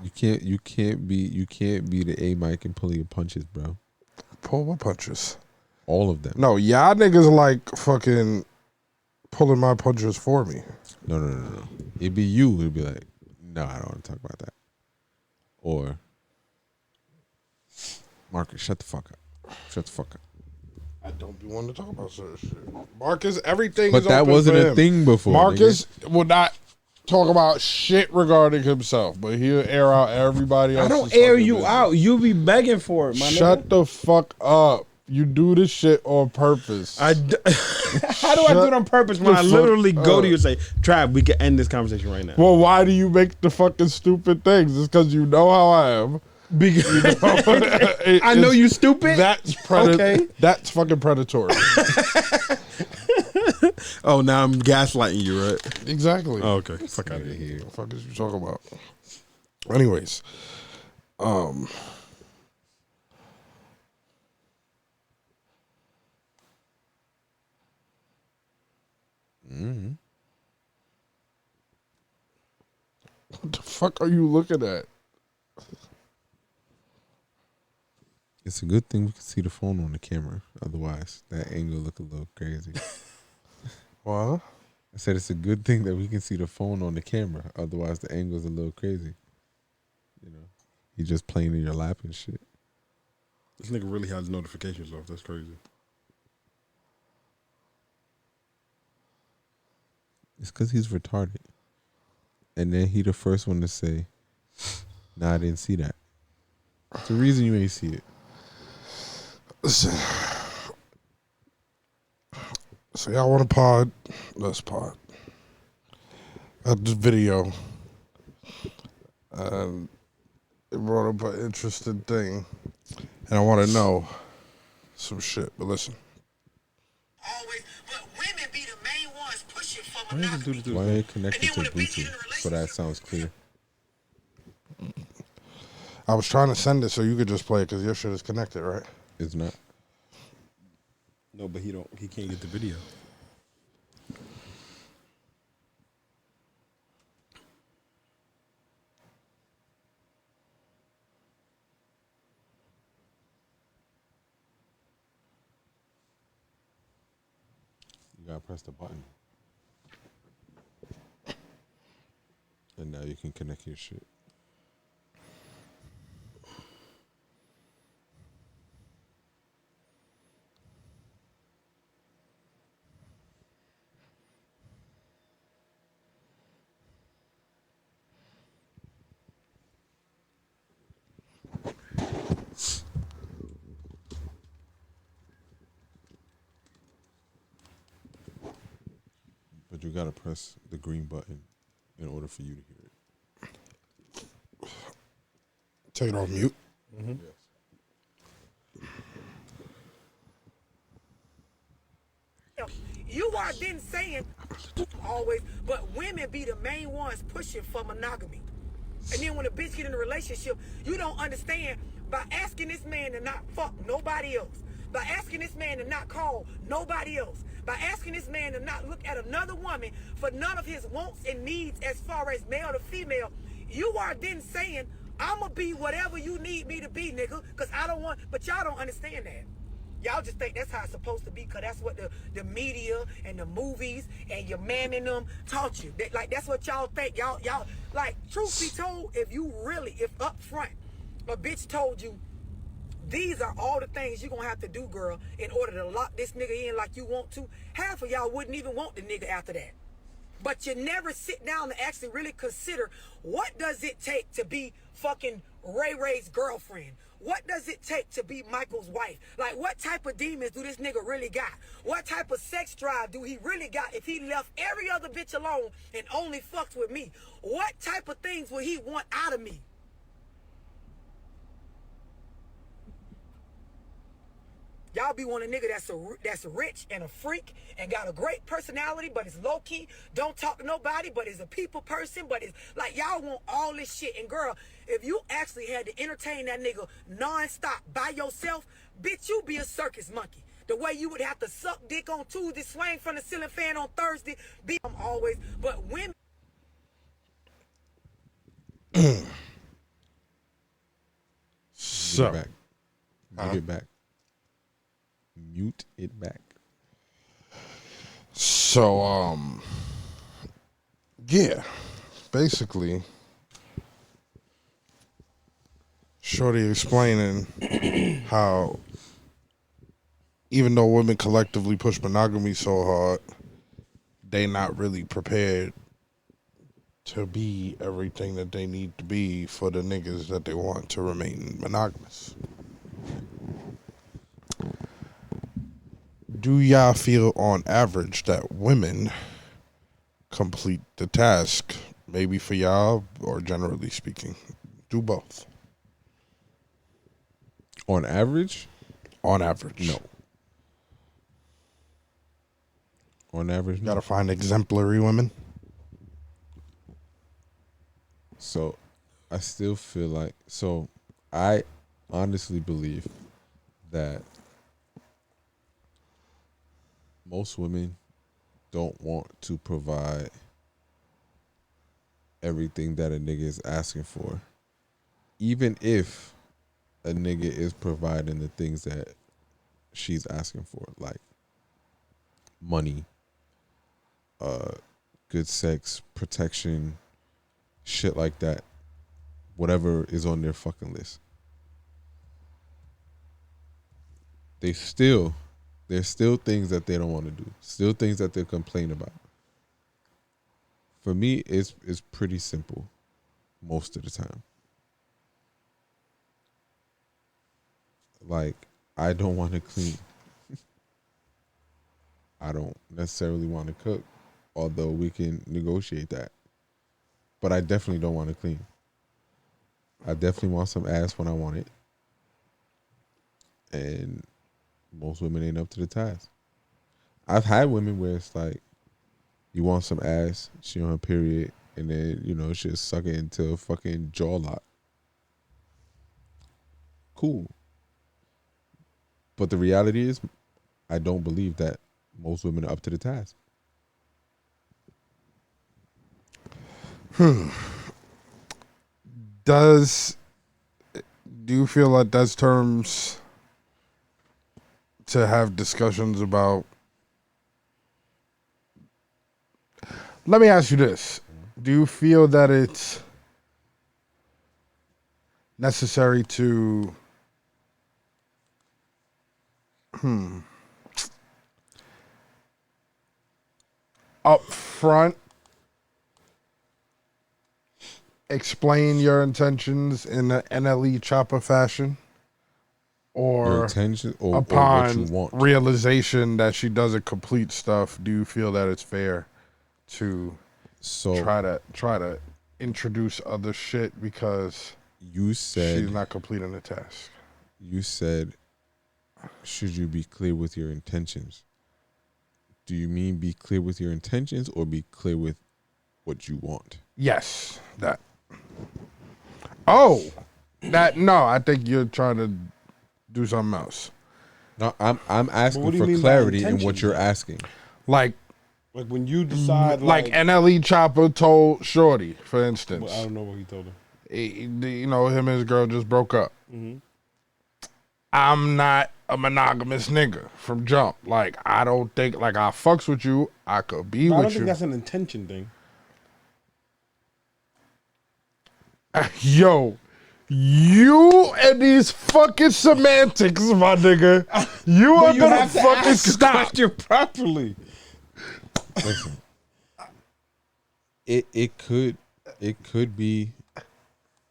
You can't be the A Mike and pull your punches, bro. Pull what punches? All of them. No, y'all niggas like fucking pulling my punches for me. No. It'd be you. It'd be like, no, I don't want to talk about that. Or, Marcus, shut the fuck up. Shut the fuck up. I don't be wanting to talk about certain shit. Marcus, everything But is that open wasn't for a him. thing before. Marcus will not talk about shit regarding himself, but he'll air out everybody else. I don't air you out. You be begging for it, my Shut nigga. the fuck up. You do this shit on purpose. How do I do it on purpose when I literally go to you and say, Trav, we can end this conversation right now? Well, why do you make the fucking stupid things? It's because you know how I am. Because you know, I know you stupid? That's Okay. That's fucking predatory. Oh, now I'm gaslighting you, right? Exactly. Oh, okay. Fuck out of here. What the fuck is you talking about? Anyways, What the fuck are you looking at? It's a good thing we can see the phone on the camera. Otherwise, that angle look a little crazy. What? I said it's a good thing that we can see the phone on the camera. Otherwise, the angle's a little crazy. You know, you just playing in your lap and shit. This nigga really has notifications off. That's crazy. It's because he's retarded. And then he the first one to say, nah, I didn't see that. It's the reason you ain't see it. Listen. So y'all want to pod? Let's pod. Got this video. And it brought up an interesting thing. And I want to know some shit. But listen. Why are you connected to Bluetooth so that sounds clear? I was trying to send it so you could just play it because your shit is connected, right? It's not. No, but he can't get the video. gotta press the button. And now you can connect your shit. But you gotta press the green button in order for you to hear it. Take it off mute. Yes. You are then saying always, but women be the main ones pushing for monogamy. And then when a bitch get in a relationship, you don't understand by asking this man to not fuck nobody else, by asking this man to not call nobody else, by asking this man to not look at another woman for none of his wants and needs as far as male to female, you are then saying, I'ma be whatever you need me to be, nigga, because I don't want, but y'all don't understand that. Y'all just think that's how it's supposed to be because that's what the media and the movies and your man and them taught you. That's what y'all think. Y'all, like, truth be told, if up front, a bitch told you, these are all the things you're going to have to do, girl, in order to lock this nigga in like you want to, half of y'all wouldn't even want the nigga after that. But you never sit down to actually really consider, what does it take to be fucking Ray Ray's girlfriend? What does it take to be Michael's wife? Like, what type of demons do this nigga really got? What type of sex drive do he really got if he left every other bitch alone and only fucks with me? What type of things will he want out of me? Y'all be one a nigga that's rich and a freak and got a great personality, but is low key, don't talk to nobody, but is a people person, but is like, y'all want all this shit. And girl, if you actually had to entertain that nigga nonstop by yourself, bitch, you be a circus monkey. The way you would have to suck dick on Tuesday, swing from the ceiling fan on Thursday, be always, but women. So, Get it back. Mute it back. So, yeah, basically, Shorty explaining how even though women collectively push monogamy so hard, they not really prepared to be everything that they need to be for the niggas that they want to remain monogamous. Do y'all feel on average that women complete the task? Maybe for y'all, or generally speaking, do both? On average? On average. No. On average, Gotta find exemplary women. So I still feel like, so I honestly believe that most women don't want to provide everything that a nigga is asking for. Even if a nigga is providing the things that she's asking for, like money, good sex, protection, shit like that. Whatever is on their fucking list. There's still things that they don't want to do. Still things that they complain about. For me, it's pretty simple most of the time. Like, I don't want to clean. I don't necessarily want to cook, although we can negotiate that. But I definitely don't want to clean. I definitely want some ass when I want it. And most women ain't up to the task. I've had women where it's like, you want some ass, she on her period, and then, you know, she'll suck it into a fucking jaw lock. Cool. But the reality is, I don't believe that most women are up to the task. Do you feel like that's terms to have discussions about Let me ask you this. Do you feel that it's necessary to up front explain your intentions in an NLE chopper fashion? Your Or intention or upon what you want. realization that she doesn't complete stuff, do you feel that it's fair to try to introduce other shit because you said she's not completing the task? You said, should you be clear with your intentions? Do you mean be clear with your intentions or be clear with what you want? Yes, that. Oh, that no, I think you're trying to do something else. No, I'm what asking do you for mean by clarity in what intentions, you're though? asking. Like when you decide, like NLE Chopper told Shorty, for instance. Well, I don't know what he told her. You know, him and his girl just broke up. Mhm. I'm not a monogamous nigga from jump. Like, I don't think, like, I fucks with you. I could be No, I with don't think you. that's an intention thing. Yo, you and these fucking semantics, my nigga. You are you gonna have to fucking ask the stop. question properly. Listen, it could be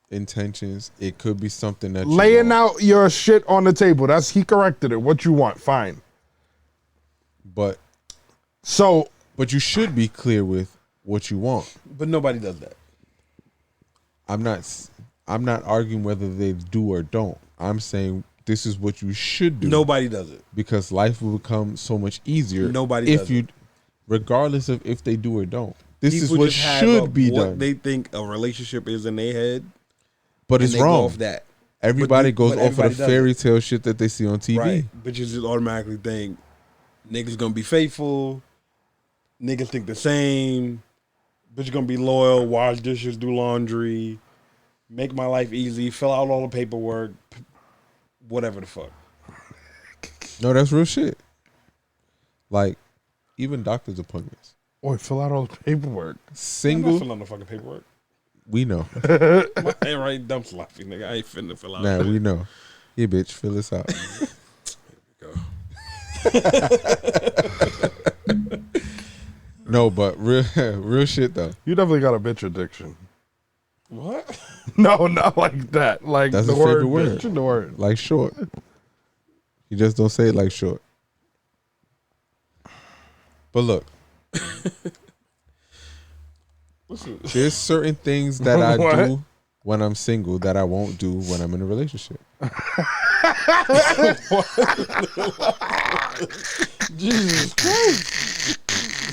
intentions. It could be something that Laying out your shit on the table. That's he corrected it. What you want, fine. But you should be clear with what you want. But nobody does that. I'm not arguing whether they do or don't. I'm saying this is what you should do. Nobody does it. Because life will become so much easier. Nobody if does you regardless of if they do or don't. This is People what just have should be what done. they think a relationship is in their head. But and it's they go wrong. off that. Everybody goes but off of everybody the does fairy it. tale shit that they see on TV. Right. But you just automatically think niggas gonna be faithful. Niggas think the same. Bitch gonna be loyal, wash dishes, do laundry, make my life easy, fill out all the paperwork, whatever the fuck. No, that's real shit. Like, even doctor's appointments. Boy, fill out all the paperwork. I'm Single. not filling out no fucking paperwork. We know. I ain't right dumb sloppy, nigga. I ain't finna fill out. Nah, we know. Yeah, bitch, fill this out. No, but real shit though. You definitely got a bitch addiction. What? No, not like that. Like That's the his word, favorite word. bitch, the word. Like short. You just don't say it like short. But look, there's certain things that I do when I'm single that I won't do when I'm in a relationship. Jesus Christ.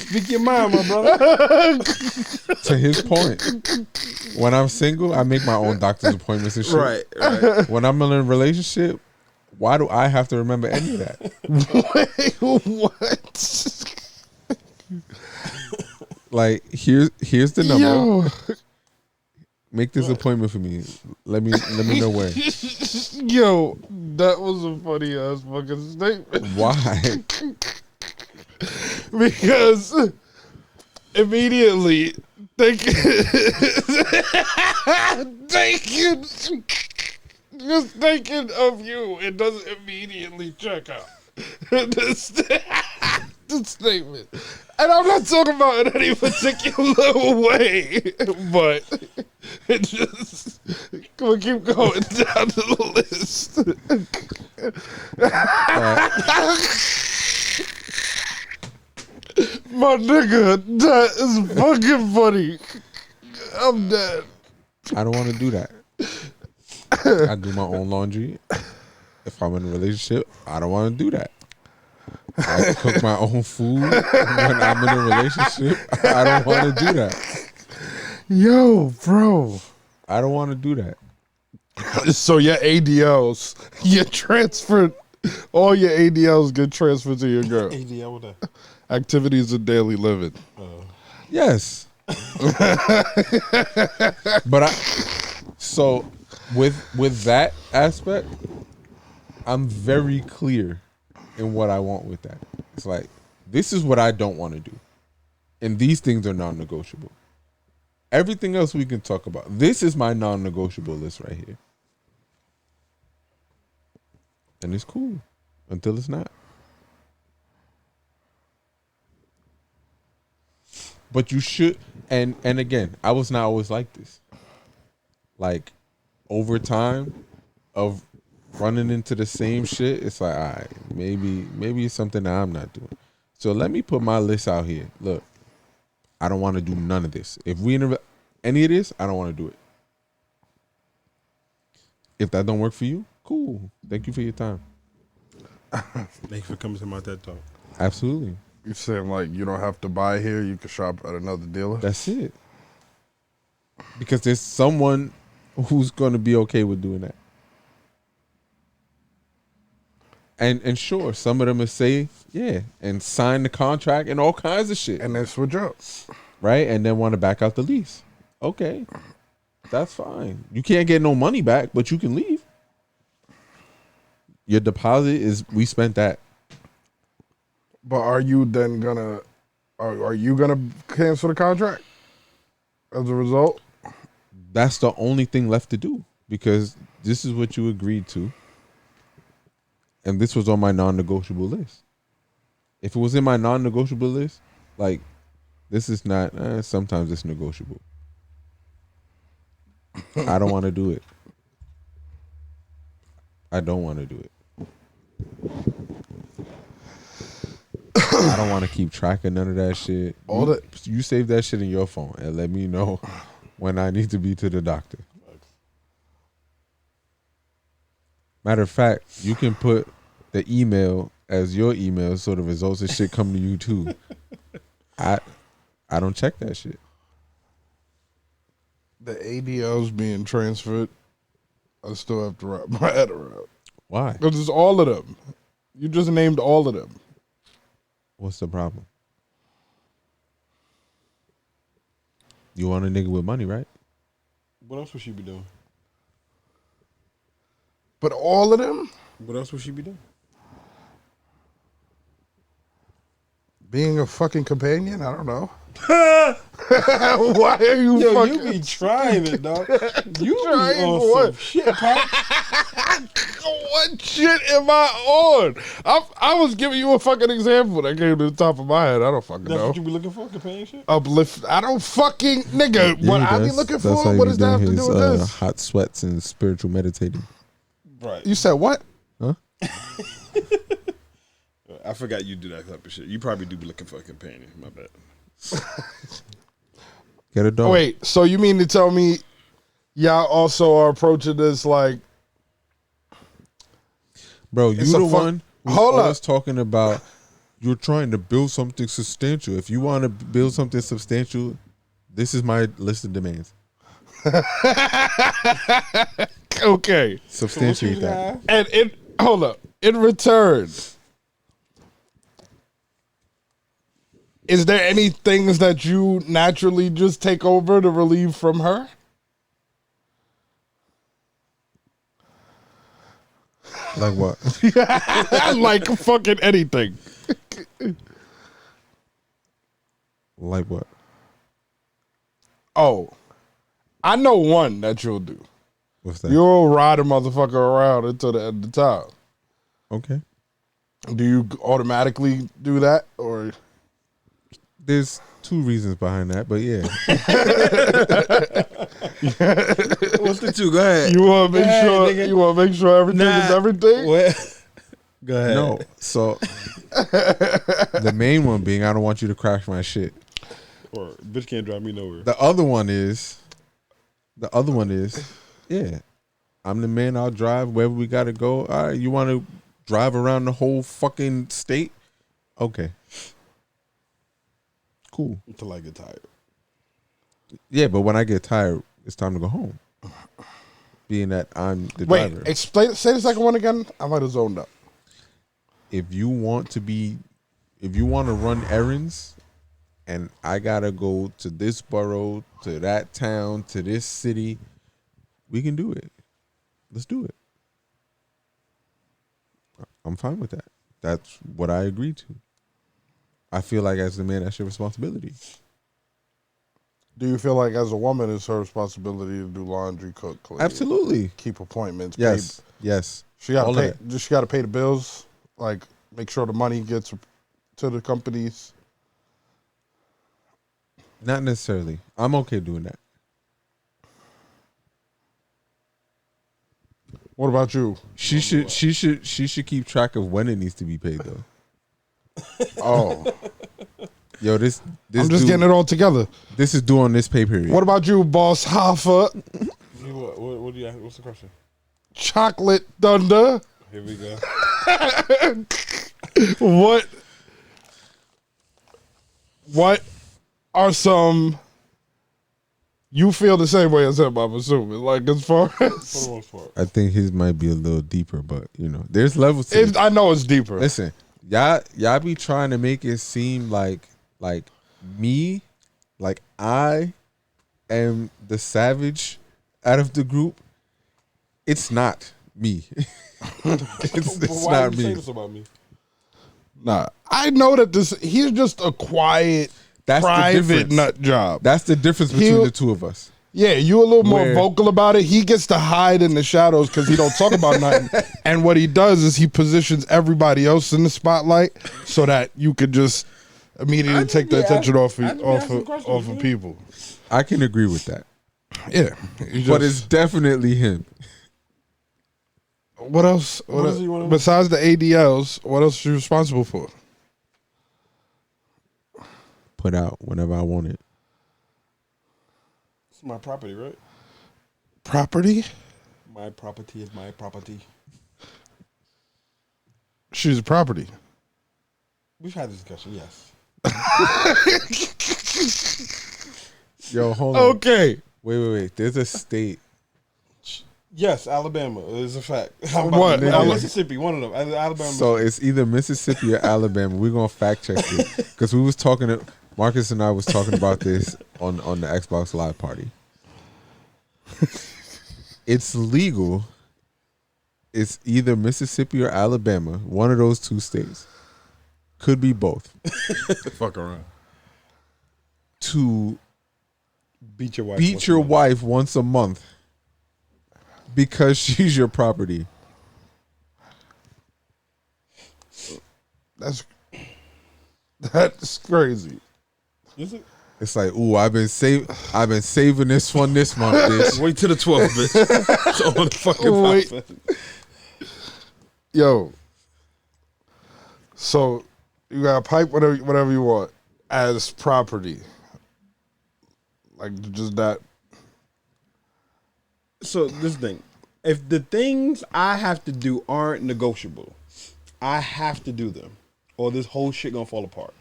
Speak your mind, my brother. To his point, when I'm single, I make my own doctor's appointments and shit. Right. When I'm in a relationship, why do I have to remember any of that? Wait, what? Like, here's the number. Yo. Make this appointment for me. Let me know when. Yo, that was a funny ass fucking statement. Why? Because immediately just thinking of you, it doesn't immediately check out the statement. And I'm not talking about in any particular way, but it just we'll keep going down the list. My nigga, that is fucking funny. I'm dead. I don't want to do that. I do my own laundry. If I'm in a relationship, I don't want to do that. I cook my own food when I'm in a relationship. I don't want to do that. Yo, bro. I don't want to do that. So your ADLs, you transferred, all your ADLs get transferred to your girl. ADL, what that? Activities of daily living. Yes. But so with that aspect, I'm very clear in what I want with that. It's like, this is what I don't want to do. And these things are non-negotiable. Everything else we can talk about. This is my non-negotiable list right here. And it's cool until it's not. But you should, and again, I was not always like this. Like, over time of running into the same shit, it's like, all right, maybe it's something that I'm not doing. So let me put my list out here. Look, I don't want to do none of this. If we any of this, I don't want to do it. If that don't work for you, cool. Thank you for your time. Thank you for coming to my TED Talk. Absolutely. You're saying like you don't have to buy here, you can shop at another dealer? That's it. Because there's someone who's going to be okay with doing that. And sure, some of them will say, yeah, and sign the contract and all kinds of shit. And then switch up. Right? And then want to back out the lease. Okay. That's fine. You can't get no money back, but you can leave. Your deposit is, we spent that. But are you then gonna, are you gonna cancel the contract as a result? That's the only thing left to do, because this is what you agreed to. And this was on my non-negotiable list. If it was in my non-negotiable list, like, this is not, sometimes it's negotiable. I don't want to do it. I don't want to do it. I don't want to keep track of none of that shit. You save that shit in your phone and let me know when I need to be to the doctor. Matter of fact, you can put the email as your email so the results and shit come to you too. I don't check that shit. The ADLs being transferred, I still have to wrap my head around. Why? Because it's all of them. You just named all of them. What's the problem? You want a nigga with money, right? What else would she be doing? But all of them? What else would she be doing? Being a fucking companion? I don't know. Why are you fucking... You be trying it, dog. You trying be on what? some shit, Pop. What shit am I on? I was giving you a fucking example that came to the top of my head. I don't fucking That's know. what you be looking for, companionship? Uplift. I don't fucking... Nigga, what I be looking for? how What he does that have doing to do his, with this? hot sweats and spiritual meditating. Right. You said what? Huh? I forgot you do that type of shit. You probably do be looking for a companion. My bad. Get a dog. Wait, so you mean to tell me y'all also are approaching this like... Bro, you It's the a fuck- one who's Hold always up. talking about you're trying to build something substantial. If you want to build something substantial, this is my list of demands. Okay. Substantiate that. And hold up. In return, is there any things that you naturally just take over to relieve from her? Like what? Like fucking anything. Like what? Oh, I know one that you'll do. What's that? You'll ride a motherfucker around until the end of time. Okay. Do you automatically do that, or There's two reasons behind that, but yeah. What's the two? Go ahead. you want to make Go ahead, sure nigga. you want to make sure everything is Nah. everything? What? Go ahead. No. So the main one being I don't want you to crash my shit. Or bitch can't drive me nowhere. The other one is, yeah, I'm the man. I'll drive wherever we got to go. All right, you want to drive around the whole fucking state? Okay. Cool. Until I get tired. Yeah, but when I get tired, it's time to go home. Being that I'm the Wait, driver. say the second one again. I might have zoned up. If you want to run errands, and I gotta go to this borough, to that town, to this city, we can do it. Let's do it. I'm fine with that. That's what I agreed to. I feel like as the man, that's your responsibility. Do you feel like as a woman, it's her responsibility to do laundry, cook, clean, Absolutely. keep appointments? Yes. Yes. She got All to of pay. She got to pay the bills. Like make sure the money gets to the companies. Not necessarily. I'm okay doing that. What about you? She should keep track of when it needs to be paid though. Oh, Yo, this I'm just getting it all together. This is due on this pay period. What about you, Boss Hoffa? What do you? What's the question? Chocolate Thunder. Here we go. What are some? You feel the same way as him, I'm assuming. Like as far as I think his might be a little deeper, but you know, there's levels to it. I know it's deeper. Listen, y'all be trying to make it seem like me, like I am the savage out of the group. It's not me. it's Why not do you say me. this about me? Nah, I know that he's just a quiet, private nut job. That's the difference between the two of us. Yeah, you a little more Where- vocal about it. He gets to hide in the shadows because he don't talk about nothing. And what he does is he positions everybody else in the spotlight so that you could just immediately take the attention off of people. I can agree with that. Yeah, But it's definitely him. What else? What does he wanna- Besides the ADLs, what else are you responsible for? Put out whenever I want it. It's my property, right? Property? My property is my property. She's a property. We've had this discussion, yes. Yo, hold on. Okay. Wait. There's a state. Yes, Alabama is a fact. What? Mississippi, one of them. Alabama. So it's either Mississippi or Alabama. We're gonna fact check it because we was talking to Marcus and I was talking about this on the Xbox Live party. It's legal. It's either Mississippi or Alabama. One of those two states. Could be both. Fuck around. To beat your wife. beat your wife once a month because she's your property. That's crazy. Is it? It's like, ooh, I've been saving this one this month, bitch. Wait till the 12th, bitch. It's on the fucking Wait. podcast. Yo. So you got to pipe whatever you want as property. Like just that. So this thing, if the things I have to do aren't negotiable, I have to do them, or this whole shit gonna fall apart.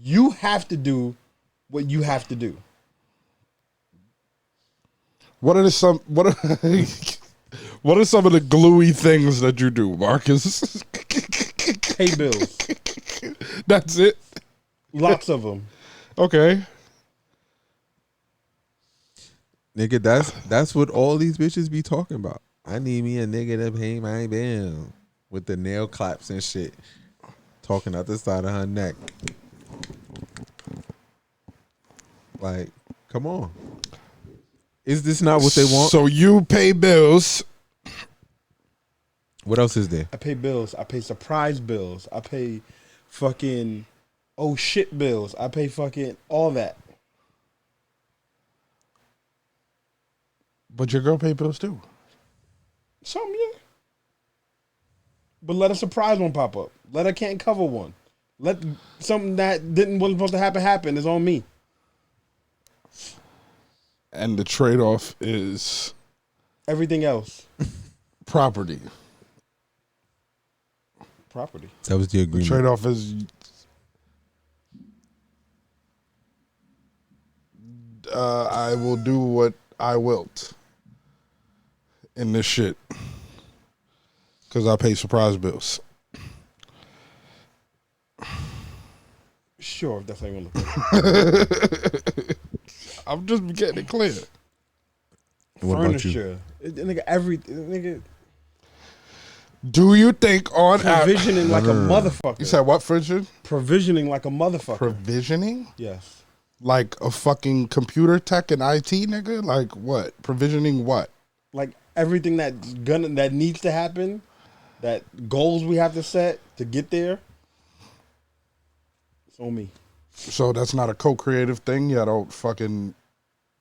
You have to do what you have to do. What are some what are some of the gluey things that you do, Marcus? Pay bills. That's it. Lots of them. Okay. Nigga, that's what all these bitches be talking about. I need me a nigga to pay my bill with the nail claps and shit. Talking out the side of her neck. Like, come on. Is this not what they want? So you pay bills. What else is there? I pay bills. I pay surprise bills. I pay fucking oh shit bills. I pay fucking all that. But your girl pay bills too. Some, yeah. But let a surprise one pop up. Let her can't cover one. Let something that wasn't supposed to happen is on me. And the trade-off is everything else. Property. Property. That was the agreement. The trade-off is I will do what I wilt in this shit because I pay surprise bills. Sure, if that's how you want to look at it. I'm just getting it clear. What about you? Furniture. Nigga, everything. Nigga. Do you think on provisioning like a motherfucker? You said what, Frigid? Provisioning like a motherfucker. Provisioning? Yes. Like a fucking computer tech and IT nigga? Like what? Provisioning what? Like everything that needs to happen, that goals we have to set to get there. It's on me. So that's not a co-creative thing? You don't fucking...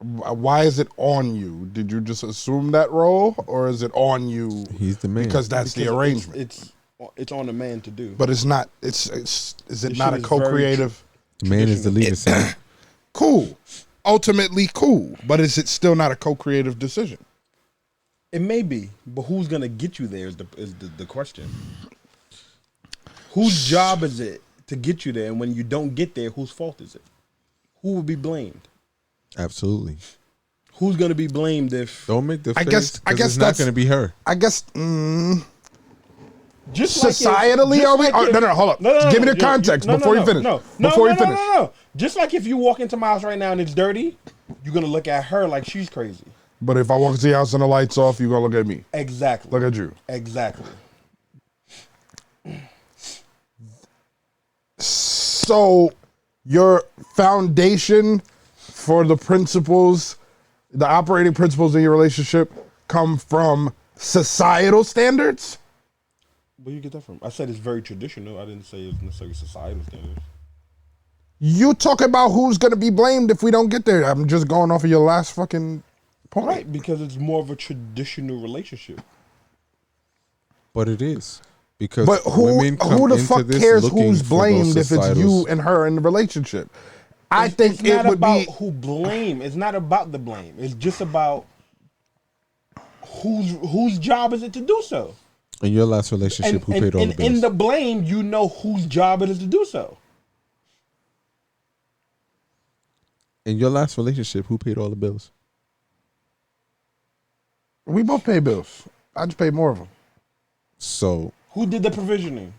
Why is it on you? Did you just assume that role, or is it on you? He's the man because that's the arrangement. It's on the man to do. But it's not. Is it not a co-creative? The man is the leader. Son. Cool. Ultimately, cool. But is it still not a co-creative decision? It may be, but who's gonna get you there is the question. Whose job is it to get you there? And when you don't get there, whose fault is it? Who will be blamed? Absolutely. Who's gonna be blamed if? Don't make the face. I guess it's not gonna be her. I guess. Just societally, are we? No, hold up. Give me the context before you finish. Before you finish. No. Just like if you walk into my house right now and it's dirty, you're gonna look at her like she's crazy. But if I walk into the house and the lights off, you're gonna look at me. Exactly. Look at you. Exactly. So your foundation for the principles, the operating principles in your relationship come from societal standards? Where you get that from? I said it's very traditional. I didn't say it's necessarily societal standards. You talk about who's going to be blamed if we don't get there. I'm just going off of your last fucking point. Right, because it's more of a traditional relationship. But it is. Because but who the fuck cares who's blamed if it's you and her in the relationship? I think it would be who blame. It's not about the blame. It's just about whose job is it to do so. In your last relationship, who paid all the bills? In the blame, you know whose job it is to do so. In your last relationship, who paid all the bills? We both pay bills. I just paid more of them. So who did the provisioning?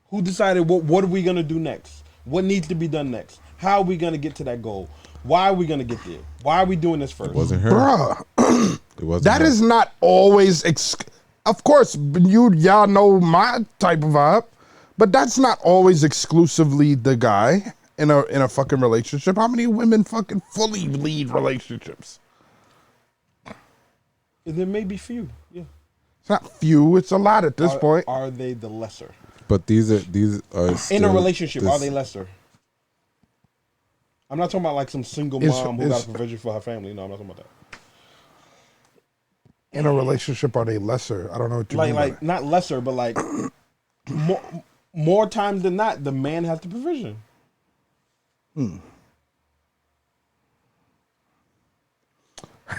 Who decided what are we gonna do next? What needs to be done next? How are we gonna get to that goal? Why are we gonna get there? Why are we doing this first? It wasn't her. Bruh. It wasn't that her. is not always of course y'all know my type of vibe, but that's not always exclusively the guy in a fucking relationship. How many women fucking fully lead relationships? There may be few, yeah. It's not few, it's a lot at this point. Are they the lesser? But these are in a relationship, are they lesser? I'm not talking about like some single mom who got a provision for her family. No, I'm not talking about that. In a relationship, are they lesser? I don't know what you mean. Like not lesser, but like more times than not, the man has the provision.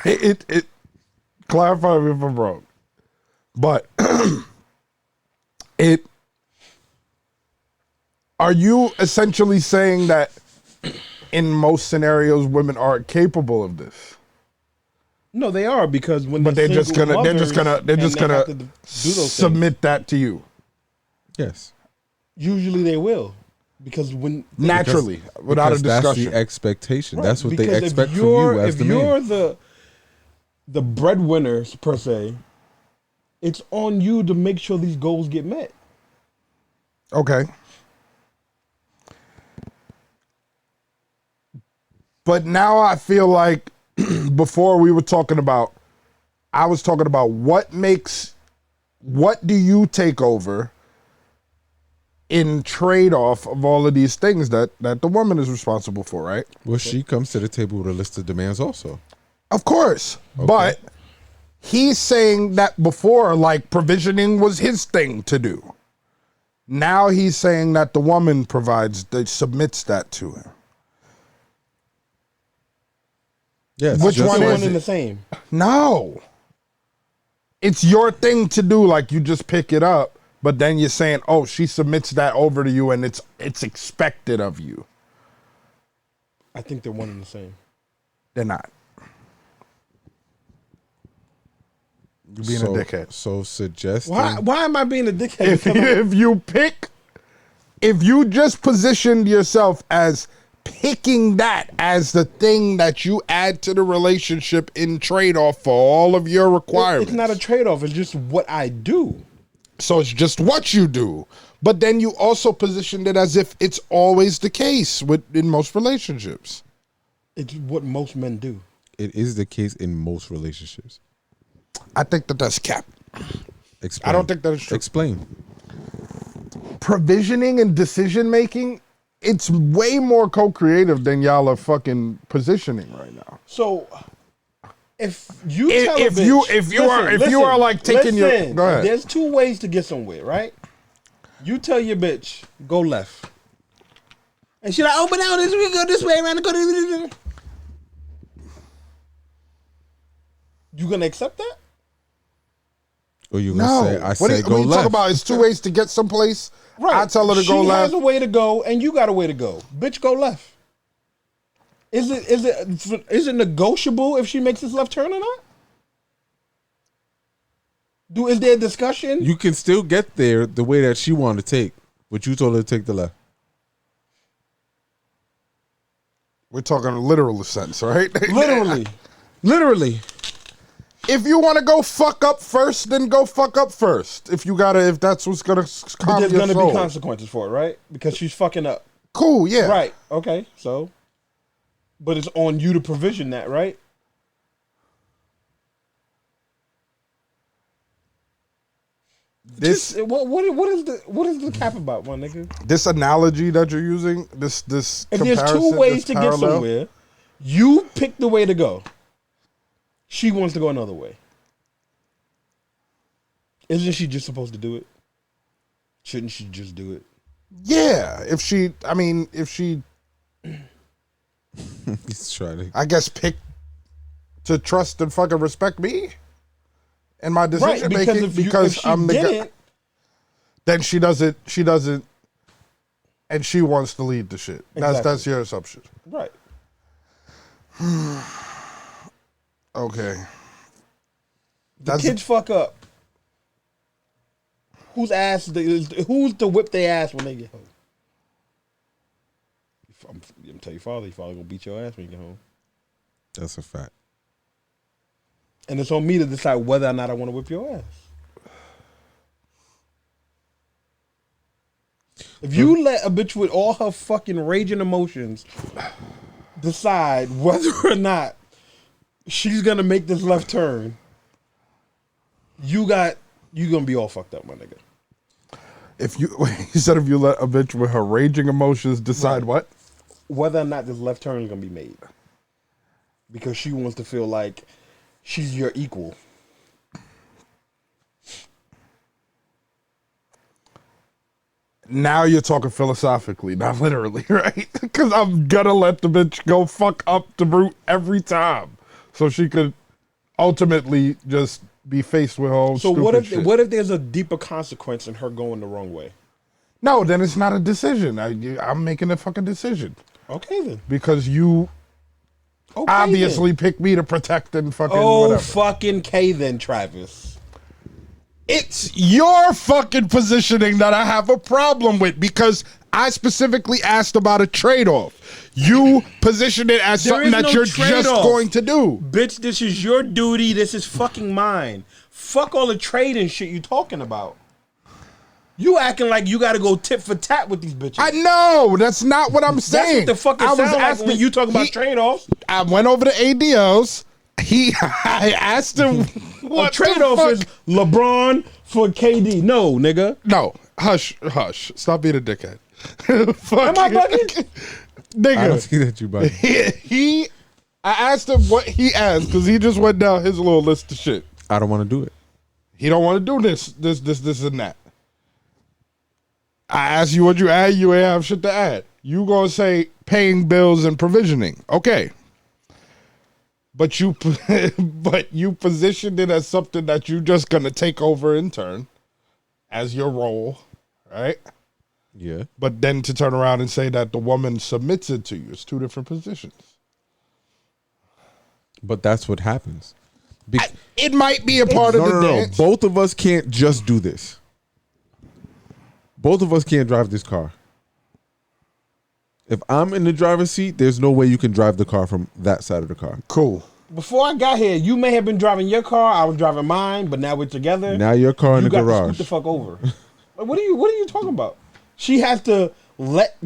It clarify me if I'm wrong, but are you essentially saying that in most scenarios women aren't capable of this? No, they are, because when they're just gonna submit that to you. Yes. Usually they will, because without a discussion. That's the expectation. Right. That's what they expect from you as the man. If you're the breadwinner per se, it's on you to make sure these goals get met. Okay. But now I feel like before I was talking about what do you take over in trade-off of all of these things that the woman is responsible for, right? Well, she comes to the table with a list of demands also. Of course. Okay. But he's saying that before, like, provisioning was his thing to do. Now he's saying that the woman submits that to him. Yes. Which one is in the same? No. It's your thing to do, like you just pick it up, but then you're saying, oh, she submits that over to you and it's expected of you. I think they're one and the same. They're not. You're being a dickhead. So suggesting... Why am I being a dickhead? If you just positioned yourself as picking that as the thing that you add to the relationship in trade-off for all of your requirements. It's not a trade-off. It's just what I do. So it's just what you do. But then you also positioned it as if it's always the case in most relationships. It's what most men do. It is the case in most relationships. I think that's cap. Explain. I don't think that is true. Explain. Provisioning and decision making, it's way more co-creative than y'all are fucking positioning right now. So if you tell if a bitch, you are like taking your go ahead. There's two ways to get somewhere, right? You tell your bitch, go left. And she's like, oh, but now we go this way, man. Go this. You gonna accept that? Or you gonna say, I said go what you left. talk about? It's two ways to get someplace. Right. I tell her to go left. She has a way to go, and you got a way to go. Bitch, go left. Is it negotiable if she makes this left turn or not? Is there a discussion? You can still get there the way that she wanted to take, but you told her to take the left. We're talking a literal sense, right? Literally. If you want to go fuck up first, then go fuck up first. If that's what's gonna calm But there's your gonna soul. be consequences for it, right? Because she's fucking up. Cool, yeah. Right. Okay. So, but it's on you to provision that, right? This what is the cap about, my nigga? This analogy that you're using, this If there's two ways to get somewhere, you pick the way to go. She wants to go another way. Isn't she just supposed to do it? Shouldn't she just do it? Yeah, if she He's trying to, I guess, pick to trust and fucking respect me and my decision making because I'm the guy. Then she doesn't, and she wants to lead the shit. That's your assumption, right? Okay. The kids fuck up. Who's to whip their ass when they get home? I'm gonna tell your father gonna beat your ass when you get home. That's a fact. And it's on me to decide whether or not I want to whip your ass. If you let a bitch with all her fucking raging emotions decide whether or not she's gonna make this left turn, you gonna be all fucked up, my nigga. If you let a bitch with her raging emotions decide what? Whether or not this left turn is gonna be made. Because she wants to feel like she's your equal. Now you're talking philosophically, not literally, right? Because I'm gonna let the bitch go fuck up the route every time, so she could ultimately just be faced with her own stupid shit. What if there's a deeper consequence in her going the wrong way? No, then it's not a decision. I'm making a fucking decision. Okay then. Because you obviously picked me to protect and fucking whatever. Fucking K then, Travis. It's your fucking positioning that I have a problem with because I specifically asked about a trade-off. You positioned it as something that you're just going to do. Bitch, this is your duty. This is fucking mine. Fuck all the trading shit you talking about. You acting like you got to go tit for tat with these bitches. I know. That's not what I'm saying. That's what the fuck it sounds like when you talk about trade-offs. I went over the ADLs. I asked him what trade-off is LeBron for KD. No, nigga. No. Hush. Stop being a dickhead. Am I bugging? Nigga. I don't see that you bugging. I asked him what he asked because he just went down his little list of shit. I don't want to do it. He don't want to do this, and that. I asked you what you add. You ain't have shit to add. You gonna say paying bills and provisioning. Okay. But you positioned it as something that you just gonna take over in turn as your role, right? Yeah. But then to turn around and say that the woman submits it to you, it's two different positions. But that's what happens. It might be a part of the dance. Both of us can't just do this. Both of us can't drive this car. If I'm in the driver's seat, there's no way you can drive the car from that side of the car. Cool. before I got here, you may have been driving your car, I was driving mine, but now we're together. Now your car in you the got garage. to scoot the fuck over. Like, what are you talking about? She has to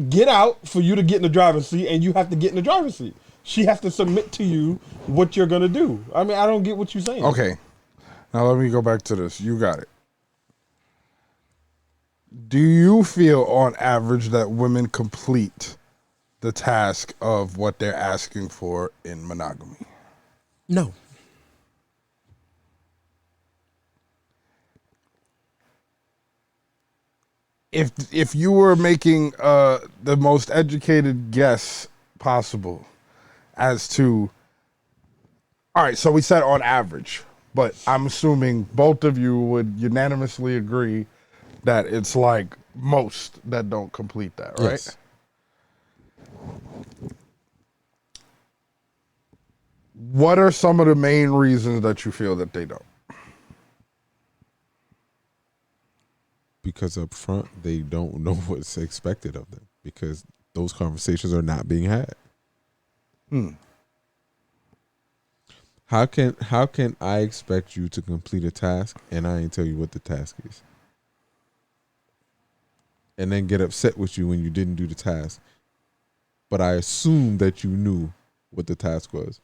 get out for you to get in the driver's seat, and you have to get in the driver's seat. She has to submit to you what you're gonna do. I mean, I don't get what you're saying. Okay. Now let me go back to this. You got it. Do you feel on average that women complete the task of what they're asking for in monogamy? No. If you were making the most educated guess possible as to, all right, so we said on average, but I'm assuming both of you would unanimously agree that it's like most that don't complete that, right? Yes. What are some of the main reasons that you feel that they don't? Because up front, they don't know what's expected of them because those conversations are not being had. How can I expect you to complete a task and I ain't tell you what the task is? And then get upset with you when you didn't do the task. But I assume that you knew what the task was.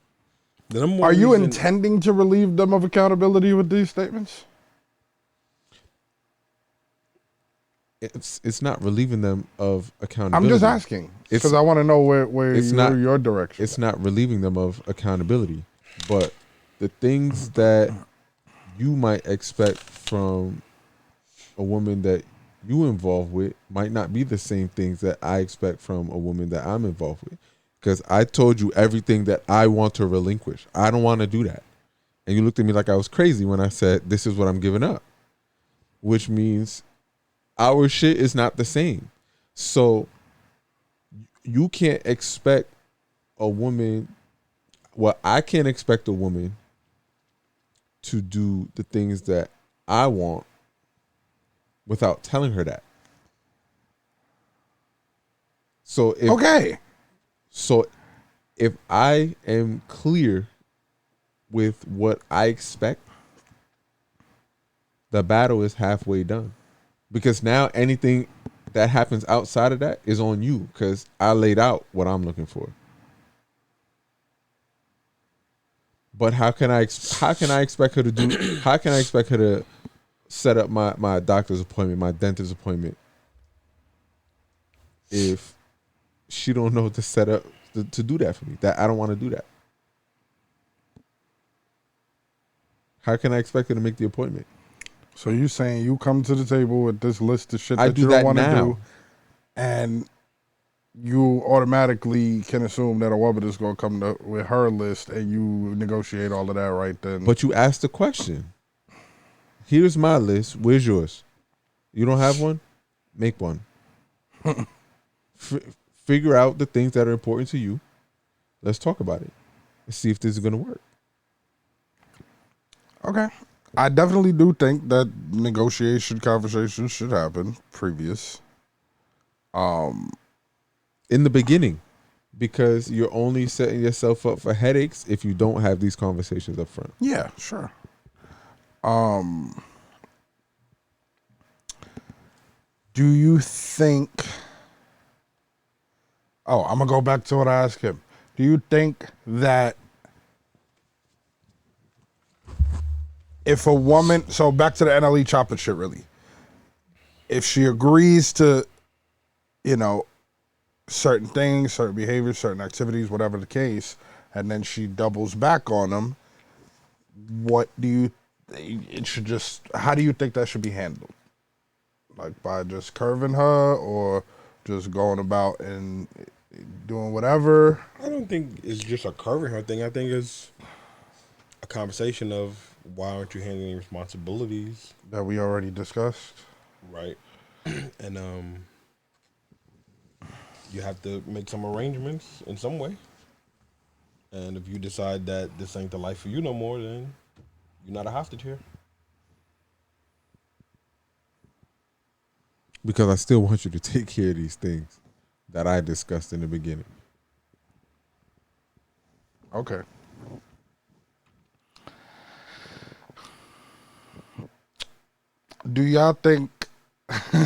Are you intending to relieve them of accountability with these statements? It's not relieving them of accountability. I'm just asking because I want to know where your direction. It's not relieving them of accountability, but the things that you might expect from a woman that you involved with might not be the same things that I expect from a woman that I'm involved with. Because I told you everything that I want to relinquish. I don't want to do that. And you looked at me like I was crazy when I said, this is what I'm giving up. Which means our shit is not the same. So you can't expect a woman, well, I can't expect a woman to do the things that I want without telling her that. So if I am clear with what I expect, the battle is halfway done. Because now anything that happens outside of that is on you because I laid out what I'm looking for. But how can I expect her to do? How can I expect her to set up my doctor's appointment, my dentist appointment, if she don't know to set up to do that for me? That I don't want to do that. How can I expect her to make the appointment? So you saying you come to the table with this list of shit that you don't want to do, and you automatically can assume that a woman is going to come with her list, and you negotiate all of that right then. But you asked the question. Here's my list. Where's yours? You don't have one? Make one. Figure out the things that are important to you. Let's talk about it. Let's see if this is going to work. Okay. I definitely do think that negotiation conversations should happen previous. In the beginning, because you're only setting yourself up for headaches if you don't have these conversations up front. Yeah, sure. Do you think... Oh, I'm going to go back to what I asked him. Do you think that if a woman... So back to the NLE chopping shit, really. If she agrees to, certain things, certain behaviors, certain activities, whatever the case, and then she doubles back on them, how do you think that should be handled? Like by just curving her or just going about and doing whatever? I don't think it's just a curving her thing. I think it's a conversation of why aren't you handling responsibilities that we already discussed, right? And you have to make some arrangements in some way. And if you decide that this ain't the life for you no more, then you're not a hostage here. Because I still want you to take care of these things that I discussed in the beginning. Okay. Do y'all think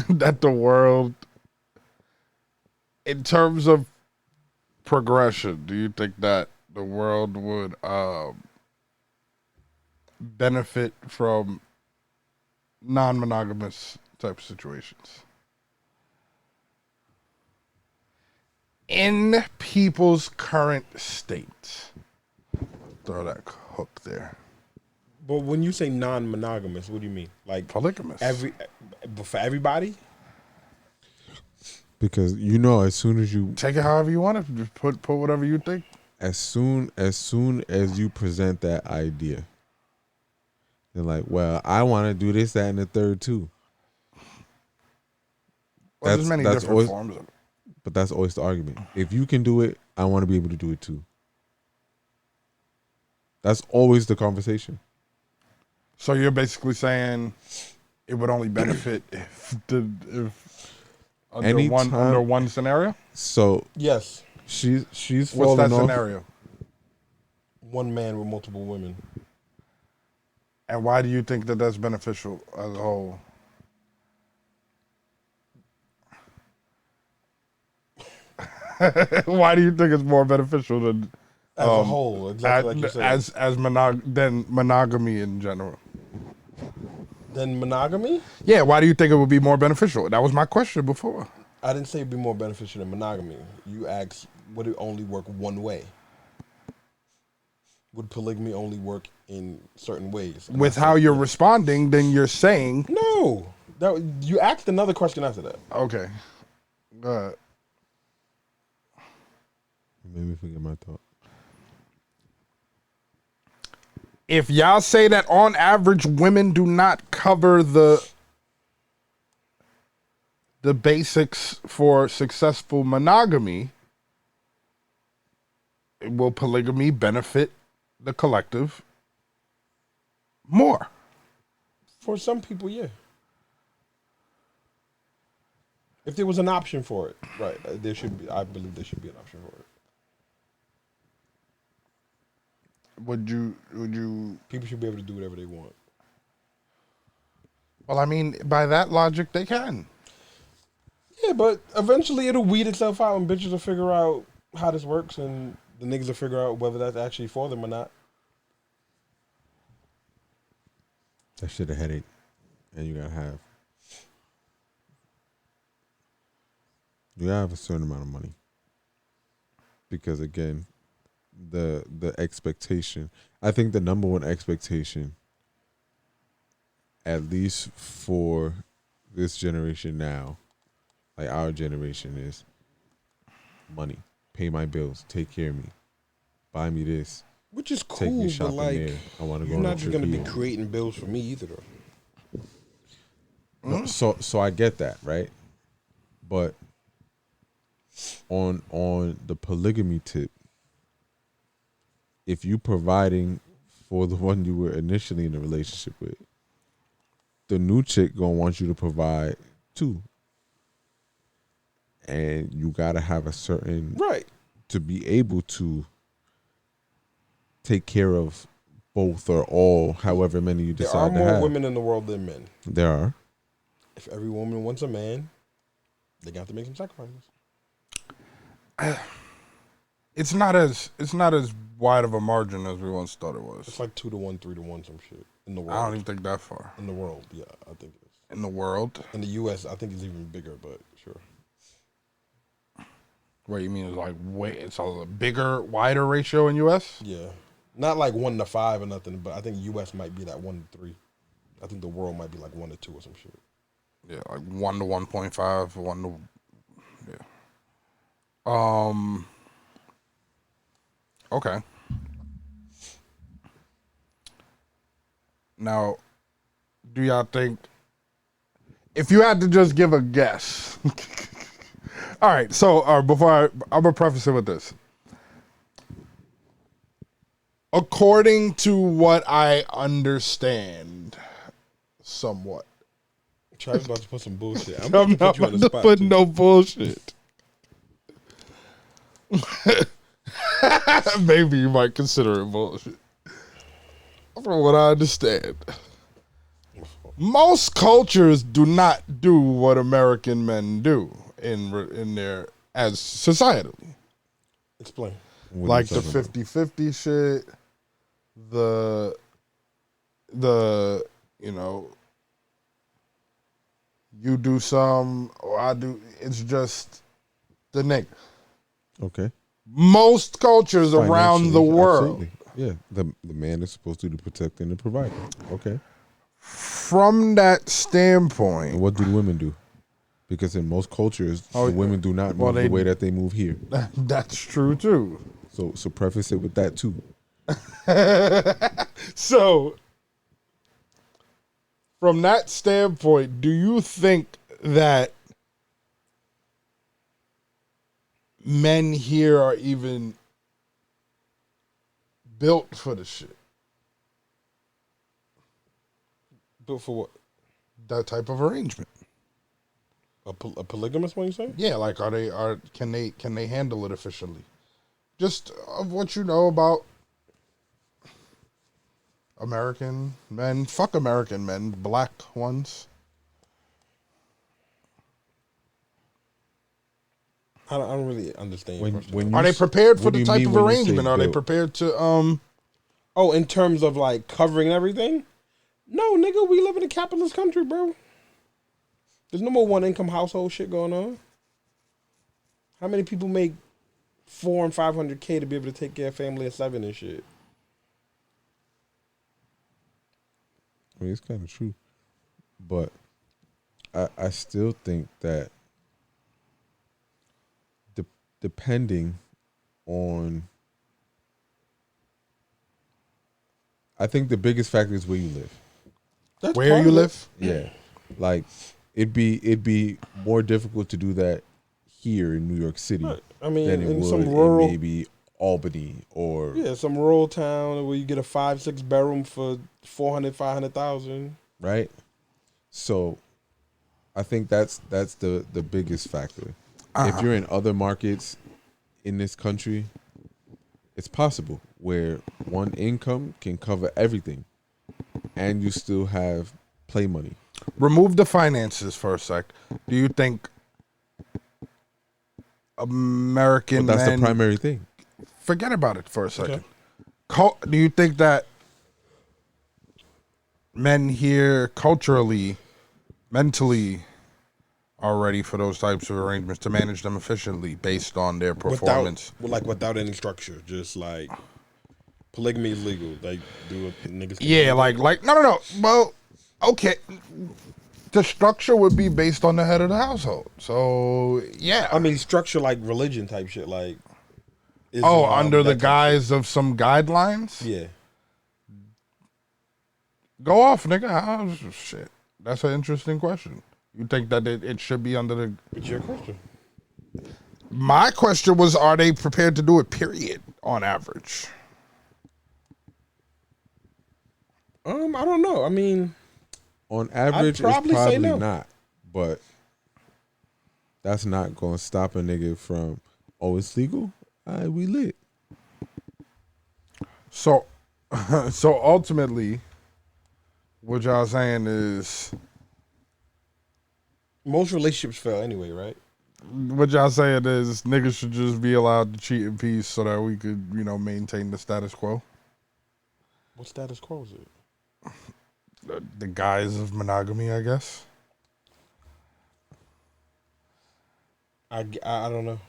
that the world, in terms of progression, do you think that the world would benefit from non-monogamous type of situations? In people's current state. Throw that hook there. But when you say non-monogamous, what do you mean? Like polygamous? For everybody? Because you know, as soon as you take it however you want it, just put whatever you think. As soon as you present that idea, they're like, "Well, I want to do this, that, and the third too." Well, there's many different always, forms of it. But that's always the argument. If you can do it, I want to be able to do it too. That's always the conversation. So you're basically saying it would only benefit if under one scenario? So yes, she's what's that falling off. scenario? One man with multiple women. And why do you think that that's beneficial as a whole? Why do you think it's more beneficial than as a whole, exactly like you said, than monogamy in general? Than monogamy? Yeah, why do you think it would be more beneficial? That was my question before. I didn't say it'd be more beneficial than monogamy. You asked, would it only work one way? Would polygamy only work in certain ways? With how you're responding, then you're saying no. You asked another question after that. Okay. Go ahead. Made me forget my thought. If y'all say that on average women do not cover the basics for successful monogamy, will polygamy benefit the collective more? For some people, yeah. If there was an option for it, right? There should be. I believe there should be an option for it. Would you? People should be able to do whatever they want. Well, I mean, by that logic, they can. Yeah, but eventually it'll weed itself out, and bitches will figure out how this works, and the niggas will figure out whether that's actually for them or not. That shit a headache, and you gotta have a certain amount of money, because again, the expectation. I think the number one expectation, at least for this generation now, like our generation, is money. Pay my bills. Take care of me. Buy me this. Which is Take me cool, but shopping like, there. I want to go you're on a not just trip gonna be here. creating bills for me either, though. No, so I get that, right? But on the polygamy tip, if you providing for the one you were initially in a relationship with, the new chick gonna want you to provide too. And you gotta have a certain right to be able to take care of both or all, however many you There decide are to more have. women in the world than men. There are. If every woman wants a man, they got to make some sacrifices. It's not as wide of a margin as we once thought it was. It's like 2-1, 3-1, some shit in the world. I don't even think that far. In the world, yeah, I think it is. In the world? In the U.S., I think it's even bigger, but sure. What you mean is like it's a bigger, wider ratio in U.S.? Yeah, not like 1-5 or nothing, but I think U.S. might be like 1-3. I think the world might be like 1-2 or some shit. Yeah, like 1 to 1.5, 1 to yeah. Okay. Now, do y'all think, if you had to just give a guess, all right, so before I'm gonna preface it with this. According to what I understand, somewhat. Travis about to put some bullshit. I'm not about to put you on the about to spot. put too. no bullshit. Maybe you might consider it bullshit. From what I understand. most cultures do not do what American men do in their as societally. Explain. Like the 50-50 shit, the you know, you do some or I do. It's just the nigga. Okay. Most cultures around the world. Absolutely. Yeah, the man is supposed to be the protector and the provider. Okay. From that standpoint, and what do the women do? Because in most cultures, the women do not move the way that they move here. That's true too. So preface it with that too. So, from that standpoint, do you think that men here are even built for the shit? Built for what? That type of arrangement. A polygamous one, you say? Yeah, like can they handle it efficiently? Just of what you know about American men. Fuck American men, black ones. I don't really understand. Are they prepared for the type of arrangement? Are they prepared to Oh, in terms of like covering everything? No, nigga, we live in a capitalist country, bro. There's no more one income household shit going on. How many people make $400,000 and $500K to be able to take care of family of 7 and shit? I mean, it's kind of true, but I still think that depending on, I think the biggest factor is where you live. That's where you live? Yeah, like it'd be more difficult to do that here in New York City. I mean, than it in would some rural, in maybe Albany or some rural town where you get a 5-6 bedroom for $400,000-$500,000. right. So, I think that's the biggest factor. If you're in other markets in this country, it's possible where one income can cover everything, and you still have play money. Remove the finances for a sec. Do you think American But that's men, the primary thing. Forget about it for a second. Do you think that men here culturally, mentally, are ready for those types of arrangements to manage them efficiently based on their performance? Without any structure, just like polygamy is legal. Like do a niggas. Yeah, like no. Well, okay. The structure would be based on the head of the household. So yeah, I mean structure like religion type shit. Like under the guise of some guidelines. Yeah. Go off, nigga. Shit, that's an interesting question. You think that it should be under the? It's your question. My question was, are they prepared to do it? Period. On average. I don't know. I mean, on average, it's probably not. But that's not gonna stop a nigga from. Oh, it's legal. We lit. So ultimately, what y'all saying is. Most relationships fail anyway, right? What y'all saying is niggas should just be allowed to cheat in peace so that we could, maintain the status quo. What status quo is it? The guise of monogamy, I guess. I don't know.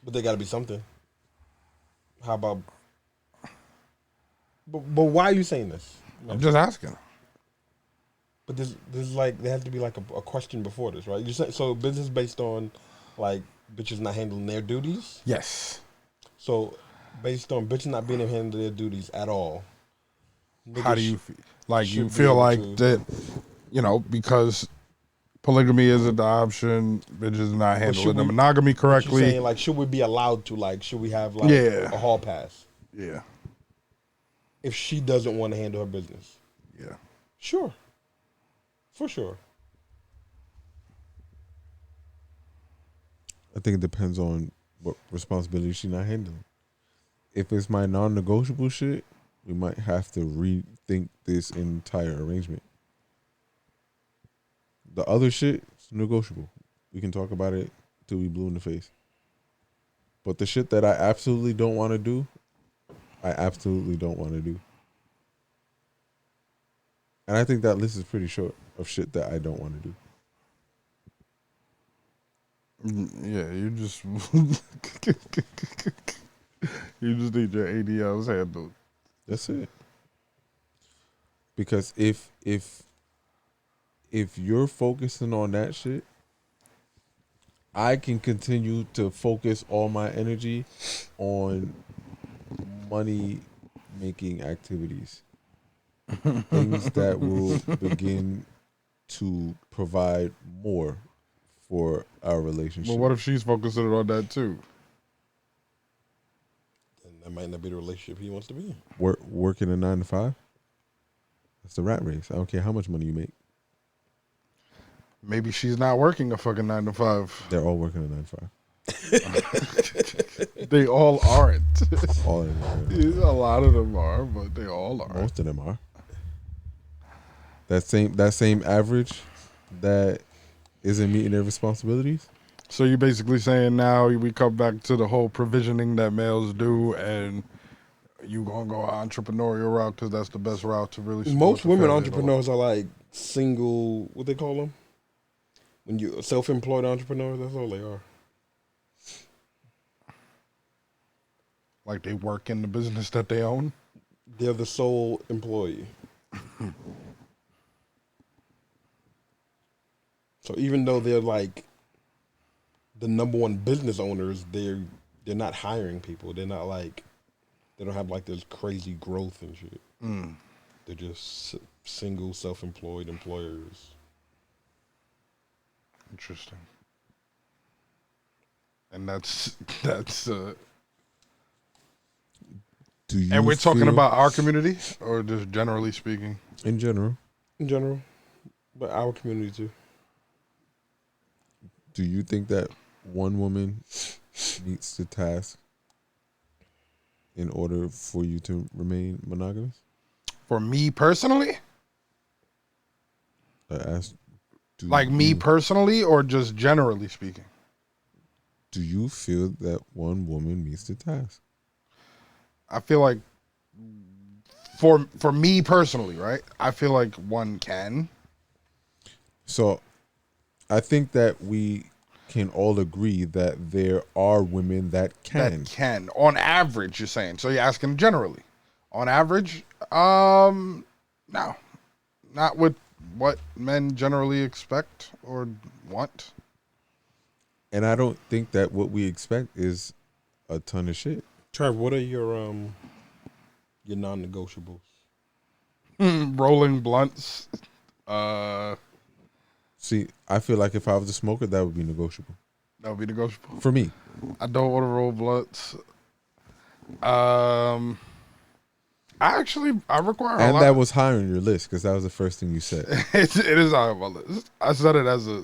But they got to be something. How about... But why are you saying this? I'm just asking. But there's like there has to be like a question before this, right? You say so business based on like bitches not handling their duties? Yes. So based on bitches not being able to handle their duties at all. How do you feel? Like you feel like that, because polygamy isn't the option, bitches not handling the monogamy correctly. You're saying like should we be allowed to should we have like a hall pass? Yeah. If she doesn't want to handle her business. Yeah. Sure. For sure. I think it depends on what responsibility she's not handling. If it's my non-negotiable shit, we might have to rethink this entire arrangement. The other shit is negotiable. We can talk about it till we blue in the face. But the shit that I absolutely don't want to do, I absolutely don't want to do. And I think that list is pretty short of shit that I don't want to do. Yeah, you just you just need your ADLs handled. That's it. Because if you're focusing on that shit, I can continue to focus all my energy on money making activities. Things that will begin to provide more for our relationship. Well, what if she's focusing on that too? And that might not be the relationship he wants to be in. Working a 9 to 5? That's the rat race. I don't care how much money you make. Maybe she's not working a fucking 9 to 5. They're all working a 9 to 5. They all aren't. All of them. A lot of them are, but they all are. Most of them are. That same average that isn't meeting their responsibilities. So you're basically saying now we come back to the whole provisioning that males do, and you gonna go entrepreneurial route because that's the best route to really. Most women entrepreneurs are like single. What they call them? When you self-employed entrepreneurs, that's all they are. Like they work in the business that they own. They're the sole employee. So even though they're like the number one business owners, they're not hiring people. They're not like, they don't have like this crazy growth and shit. They're just single self-employed employers. Interesting. And that's Do you and we're talking feel- about our community or just generally speaking? in general. In general, but our community too. Do you think that one woman meets the task in order for you to remain monogamous? For me personally? I asked, Like me personally or just generally speaking? do you feel that one woman meets the task? I feel like for me personally, right? I feel like one can. So I think that we can all agree that there are women that can. That can. On average, you're saying. So you're asking generally. On average, no. Not with what men generally expect or want. And I don't think that what we expect is a ton of shit. Trev, what are your non-negotiables? Rolling blunts. See, I feel like if I was a smoker, that would be negotiable. That would be negotiable. For me. I don't want to roll blunts. I require a And lot. that was high on your list because that was the first thing you said. It is high on my list. I said it as a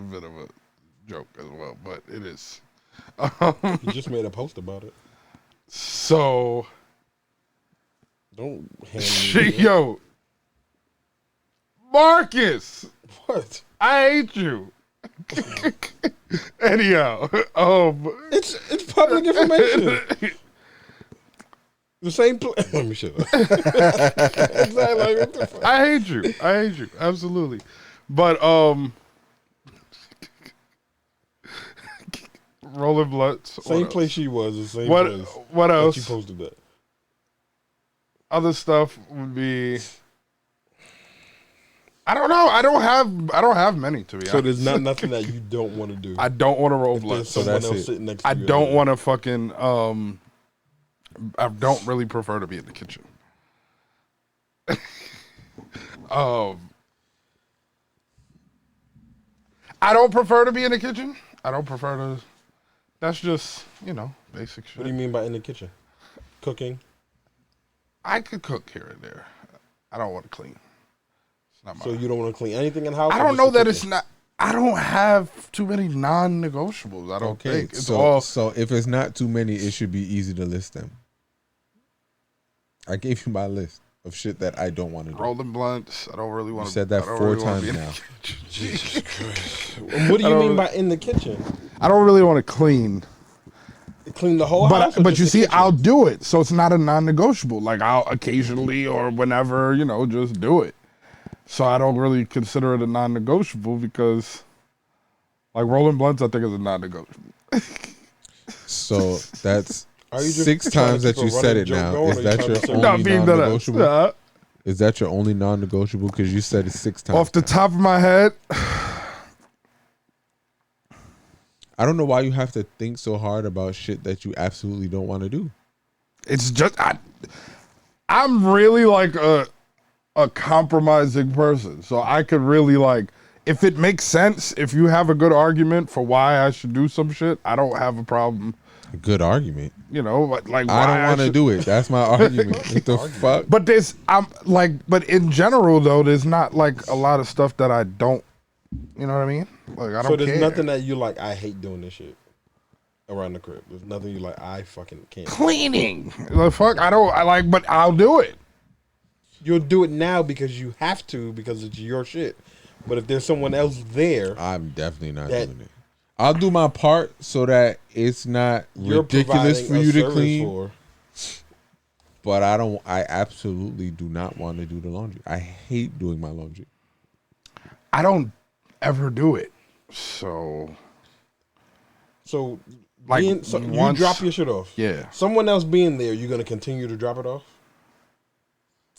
bit of a joke as well, but it is. You just made a post about it. So, don't hand me yo, Marcus, what? I hate you. Anyhow, it's public information. The same place. Let me shut up. Exactly. What the fuck? I hate you. Absolutely. But rolling blunts. Same place she was. The same what, place. What else? She posted that. Other stuff would be. I don't know. I don't have many, to be honest. So there's nothing that you don't want to do. I don't want to roll If blunts. there's someone else sitting next to I you. don't want to fucking I don't really prefer to be in the kitchen. I don't prefer to be in the kitchen. I don't prefer to. That's just, basic shit. What do you mean by in the kitchen? Cooking? I could cook here and there. I don't want to clean. It's not my. So you don't want to clean anything in the house? I don't know that it's not. I don't have too many non-negotiables. I don't think it's all. So if it's not too many, it should be easy to list them. I gave you my list. of shit that I don't want to do. Rolling blunts. I don't really want to. You said that 4 times now. Jesus Christ. What do you mean by in the kitchen? I don't really want to clean. Clean the whole house? But you see, I'll do it. So it's not a non-negotiable. Like, I'll occasionally or whenever, just do it. So I don't really consider it a non-negotiable because, like, rolling blunts, I think is a non-negotiable. So that's Are you just 6 trying to times that keep a you said running it joke now. going, Is or that you your trying to only Not being that non-negotiable? Is that your only non-negotiable? Because you said it 6 times. Off the top of my head, I don't know why you have to think so hard about shit that you absolutely don't want to do. it's just I'm really like a compromising person. So I could really like, if it makes sense, if you have a good argument for why I should do some shit, I don't have a problem. Good argument. Like I why don't want to should- do it. That's my argument. What the fuck? But but in general though, there's not like a lot of stuff that I don't, you know what I mean? Like I don't So there's care. nothing that you like, I hate doing this shit around the crib. There's nothing you like, I fucking can't. Cleaning. The fuck? But I'll do it. You'll do it now because you have to, because it's your shit. But if there's someone else there, I'm definitely not doing it. I'll do my part so that it's not you're ridiculous providing for a you to service clean. for. But I absolutely do not want to do the laundry. I hate doing my laundry. I don't ever do it. So like you once- drop your shit off. Yeah. Someone else being there, you're gonna continue to drop it off?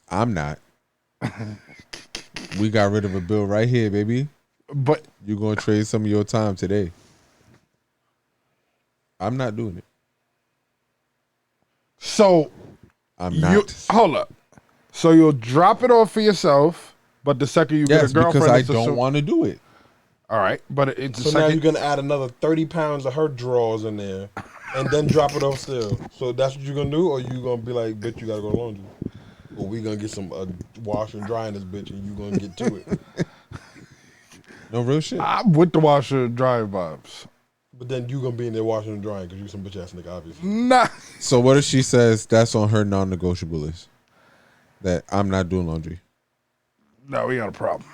I'm not. We got rid of a bill right here, baby. But you're gonna trade some of your time today. I'm not doing it. So I'm not. Hold up. So you'll drop it off for yourself, but the second you get a girlfriend, because I it's don't want to do it. All right, but it's the So now second. you're gonna add another 30 pounds of her drawers in there, and then drop it off still. So that's what you're gonna do, or you gonna be like, "Bitch, you gotta go to laundry," or we gonna get some wash and dry in this bitch, and you gonna get to it. No real shit. I'm with the washer and dryer vibes. But then you gonna be in there washing and drying because you some bitch ass nigga, obviously. Nah. So what if she says that's on her non-negotiable list? That I'm not doing laundry. No, we got a problem.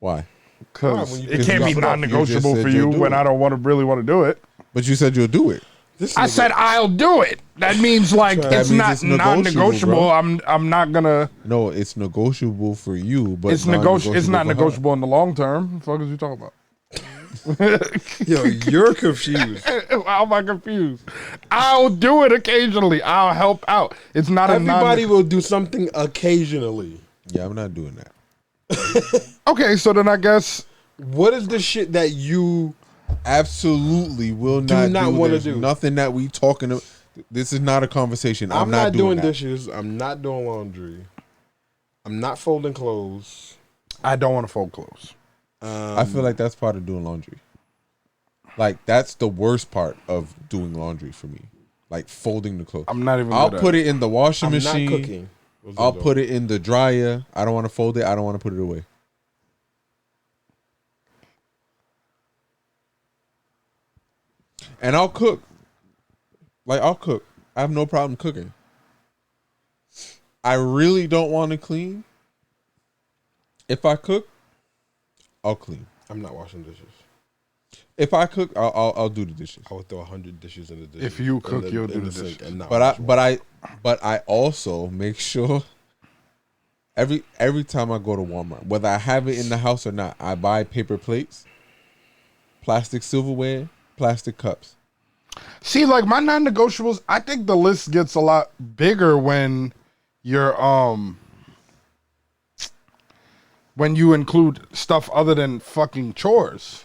Why? Because it can't be non-negotiable for you when I don't really want to do it. But you said you'll do it. I said I'll do it. That means like That it's means not it's negotiable, non-negotiable. bro. I'm not gonna. No, it's negotiable for you, but It's negotiable. It's not for her. negotiable in the long term. What the fuck is you talking about? Yo, you're confused. How am I confused? I'll do it occasionally. I'll help out. It's not Everybody will do something occasionally. Yeah, I'm not doing that. Okay, so then I guess what is the shit that you absolutely will do not not do? want to There's do? Nothing that we talking about. This is not a conversation. I'm not doing that. dishes. I'm not doing laundry. I'm not folding clothes. I don't want to fold clothes. I feel like that's part of doing laundry. Like that's the worst part of doing laundry for me. Like folding the clothes. I'm not even. I'll good at put it in the washing I'm machine. not cooking. I'll put it in the dryer. I don't want to fold it. I don't want to put it away. And I'll cook. Like I'll cook. I have no problem cooking. I really don't want to clean. If I cook, I'll clean. I'm not washing dishes. If I cook, I'll do the dishes. I would throw 100 dishes in the dishes. If you cook, you'll do the sink dishes. and not But wash one. but I also make sure every time I go to Walmart, whether I have it in the house or not, I buy paper plates, plastic silverware, plastic cups. See, like my non-negotiables, I think the list gets a lot bigger when you're when you include stuff other than fucking chores.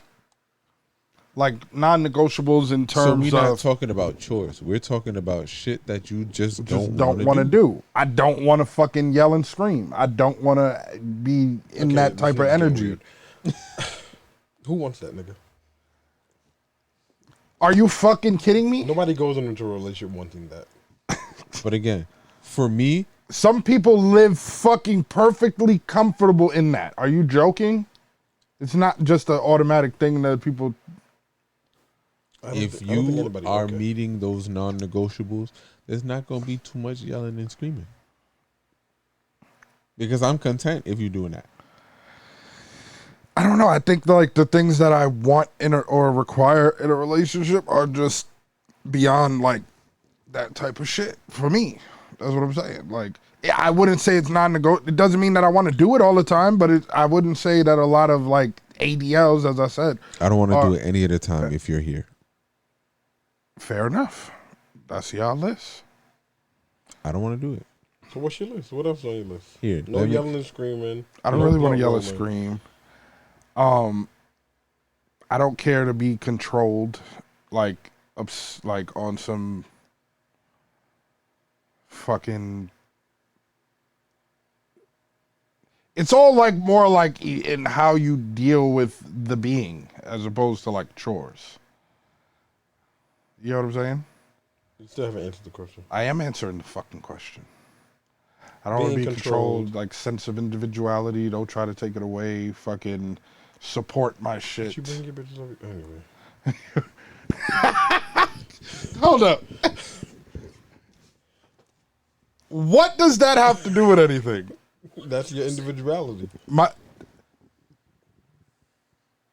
Like non-negotiables in So terms we're not of talking about chores. We're talking about shit that you just don't don't want to do. do. I don't want to fucking yell and scream. I don't want to be in Okay, that this type of nigga's energy. weird. Who wants that, nigga? Are you fucking kidding me? Nobody goes into a relationship wanting that. But again, for me, some people live fucking perfectly comfortable in that. Are you joking? It's not just an automatic thing that people. if you are meeting those non-negotiables, there's not going to be too much yelling and screaming. Because I'm content if you're doing that. I don't know. I think like the things that I want or require in a relationship are just beyond like that type of shit for me. That's what I'm saying. Like, I wouldn't say it's non-negotiable. It doesn't mean that I want to do it all the time, but I wouldn't say that a lot of like ADLs, as I said, I don't want to do it any of the time if you're here. Fair enough. That's y'all list. I don't want to do it. So what's your list? What else on your list? Here, no yelling and screaming. I don't really want to yell and scream. I don't care to be controlled, like on some fucking. It's all like more like in how you deal with the being as opposed to like chores. You know what I'm saying? You still haven't answered the question. I am answering the fucking question. I don't want to be controlled, like sense of individuality. Don't try to take it away. Fucking support my shit. You bring your bitches over anyway. Hold up. What does that have to do with anything? That's your individuality.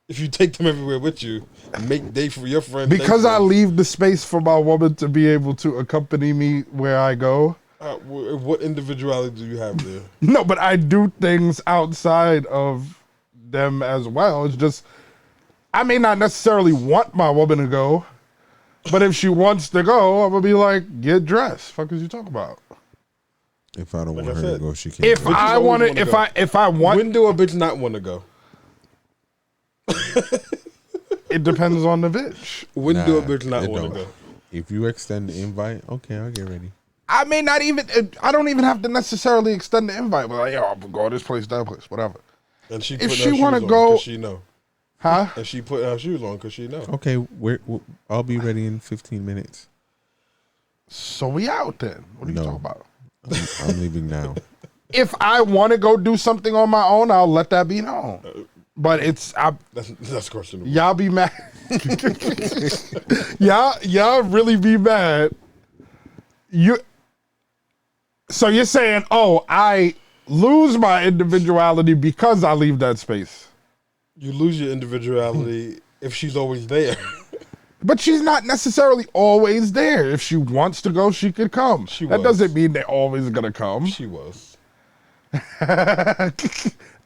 If you take them everywhere with you, make day for your friends. Because I leave the space for my woman to be able to accompany me where I go. What individuality do you have there? No, but I do things outside of them as well. It's just, I may not necessarily want my woman to go, but if she wants to go, I'm gonna be like, get dressed. Fuck is you talking about? If I don't want her to go, she can't. If I want to, if I want, when do a bitch not want to go? It depends on the bitch. When do a bitch not want to go? If you extend the invite, okay, I'll get ready. I may not even. I don't even have to necessarily extend the invite. But like, yo, I'm gonna go to this place, that place, whatever. And she, if she want to go, she know, huh? And she put her shoes on because she know. Okay, I'll be ready in 15 minutes. So we out then. What are you talking about? I'm leaving now. If I want to go do something on my own, I'll let that be known. But it's that's questionable. Y'all be mad. y'all really be mad. So you're saying, oh, I lose my individuality because I leave that space. You lose your individuality if she's always there. But she's not necessarily always there. If she wants to go, she could come. That doesn't mean they're always gonna come. She was.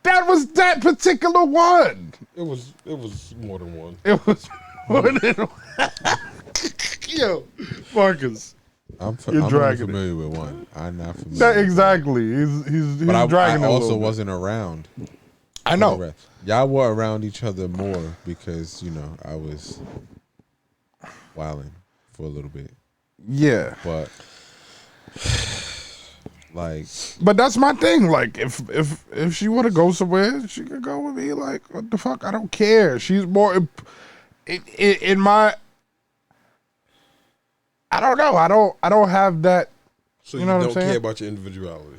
That was that particular one. It was more than one. It was more than one. Yo, Marcus. I'm dragging familiar with one. I'm not familiar. Exactly. He's but dragging I it a also little bit. wasn't around. I know. Y'all were around each other more because, I was wilding for a little bit. Yeah. But But that's my thing. Like, if she want to go somewhere, she could go with me. Like, what the fuck? I don't care. She's more in my. I don't know. I don't have that. So you know what I'm don't saying? care about your individuality.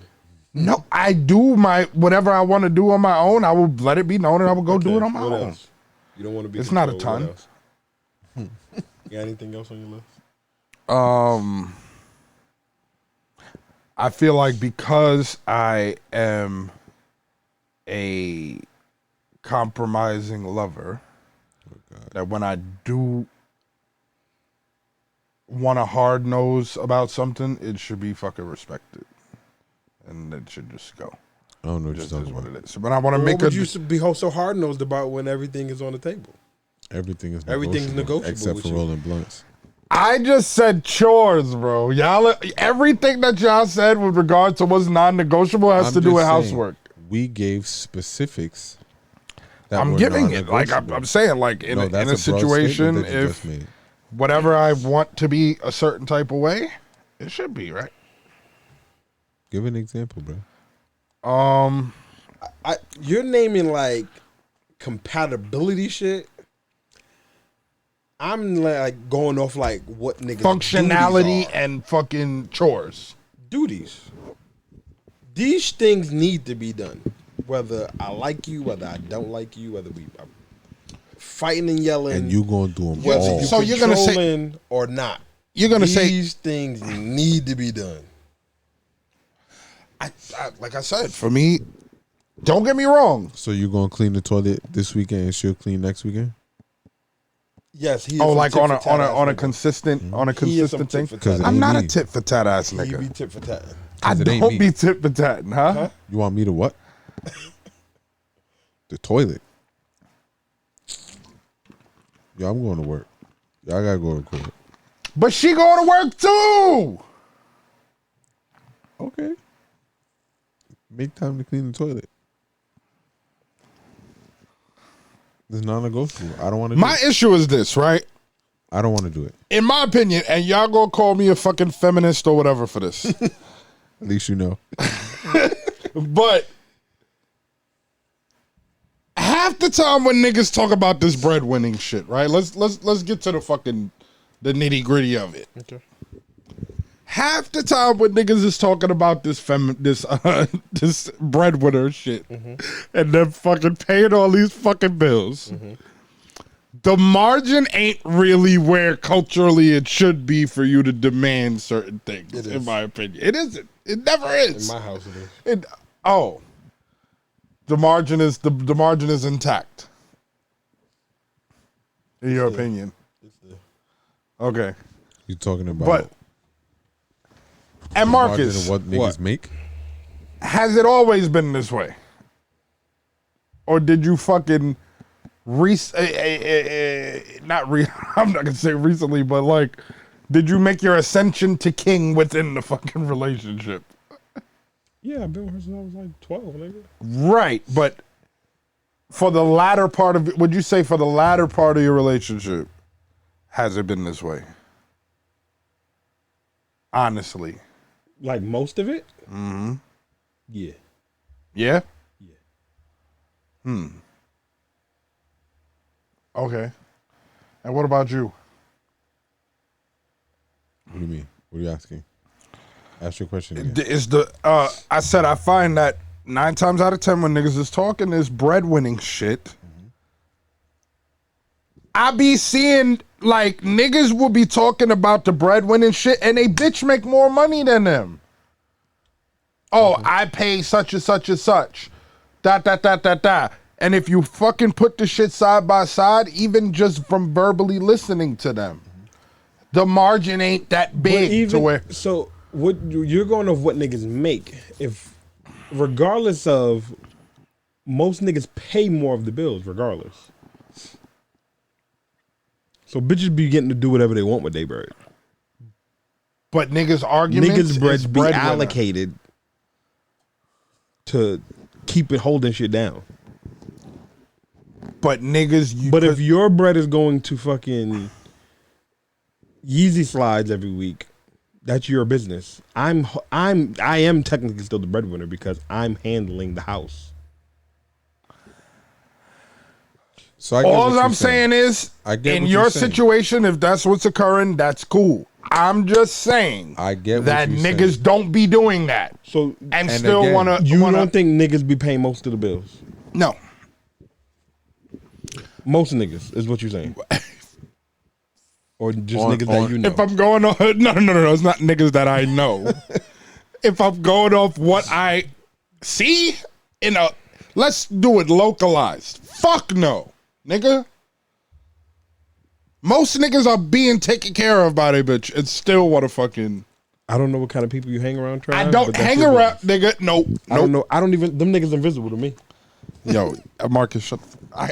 No, I do my whatever I want to do on my own. I will let it be known, and I will go do it on my what own. Else? You don't want to be. It's not a controlled. ton. What else? You got anything else on your list? I feel like because I am a compromising lover, that when I do want a hard nose about something, it should be fucking respected, and it should just go. I don't know what just you're is talking what about. it is. But I want to make What would you be so hard nosed about when everything is on the table? Everything's negotiable except with for you. rolling blunts. I just said chores, bro. Y'all, everything that y'all said with regard to what's non-negotiable has to do with housework. We gave specifics. That I'm were giving it. Like I'm saying, like in a that's a broad situation, statement that you just if made. whatever I want to be a certain type of way, it should be right. Give an example, bro. You're naming like compatibility shit. I'm like going off like what niggas Functionality and fucking chores. Duties. These things need to be done. Whether I like you, whether I don't like you, whether we are fighting and yelling, And you gonna do them whether all. you So you're gonna say- controlling or not. You're gonna say these things need to be done. like I said, for me, don't get me wrong. So you gonna clean the toilet this weekend and she'll clean next weekend? Yes, he is. Oh, some like tit on for tat ass a nigga. consistent He is some thing. tit for tat. I'm not me. a tit for tat ass He nigga. be tit for tat. I it ain't don't me. be tit for tat, huh? You want me to what? The toilet. Yeah, I'm going to work. Y'all gotta go to court. But she going to work too. Okay. Make time to clean the toilet. It's non-negotiable. I don't want to do My it. issue is this, right? I don't want to do it. In my opinion, and y'all gonna call me a fucking feminist or whatever for this, At least you know. but half the time when niggas talk about this breadwinning shit, right? Let's get to the fucking the nitty gritty of it. Okay. Half the time when niggas is talking about this this breadwinner shit, and them fucking paying all these fucking bills, the margin ain't really where culturally it should be for you to demand certain things. In my opinion, it isn't. It never is. In my house, it is. The margin is the margin is intact. In your opinion, okay. You talking about? But and margin Marcus, of what niggas make? has it always been this way, or did you fucking I'm not gonna say recently, but like, did you make your ascension to king within the fucking relationship? Yeah, I've been with her since I was like 12, nigga. Right, but for the latter part of it, would you say for the latter part of your relationship, has it been this way? Honestly. Like most of it? Mm-hmm. Yeah. Yeah? Yeah. Okay. And what about you? What do you mean? What are you asking? Ask your question again. Is I said I find that 9 times out of 10 when niggas is talking this breadwinning shit, I be seeing like niggas will be talking about the breadwinning shit and they bitch make more money than them. Oh, I pay such and such and such. Da. And if you fucking put the shit side by side, even just from verbally listening to them, the margin ain't that big to where. So what you're going off what niggas make. If regardless of most niggas pay more of the bills, regardless. So bitches be getting to do whatever they want with their bread. But niggas' arguments Niggas' bread is be breadwinner. allocated to keep it holding shit down. But niggas, but if your bread is going to fucking Yeezy slides every week, that's your business. I am technically still the breadwinner because I'm handling the house. So I get what all you're I'm saying is, I get in what your you're saying. situation, if that's what's occurring, that's cool. I'm just saying I get what that you're niggas saying. don't be doing that. So and still again, wanna don't think niggas be paying most of the bills? No. Most niggas is what you're saying. Or just niggas that you know. If I'm going on, no, it's not niggas that I know. If I'm going off what I see let's do it localized. Fuck no, nigga. Most niggas are being taken care of by their bitch and still want to fucking. I don't know what kind of people you hang around. Trav, I don't hang around, nigga. Nope. I don't know. I don't even. Them niggas invisible to me. Yo, Marcus, shut. I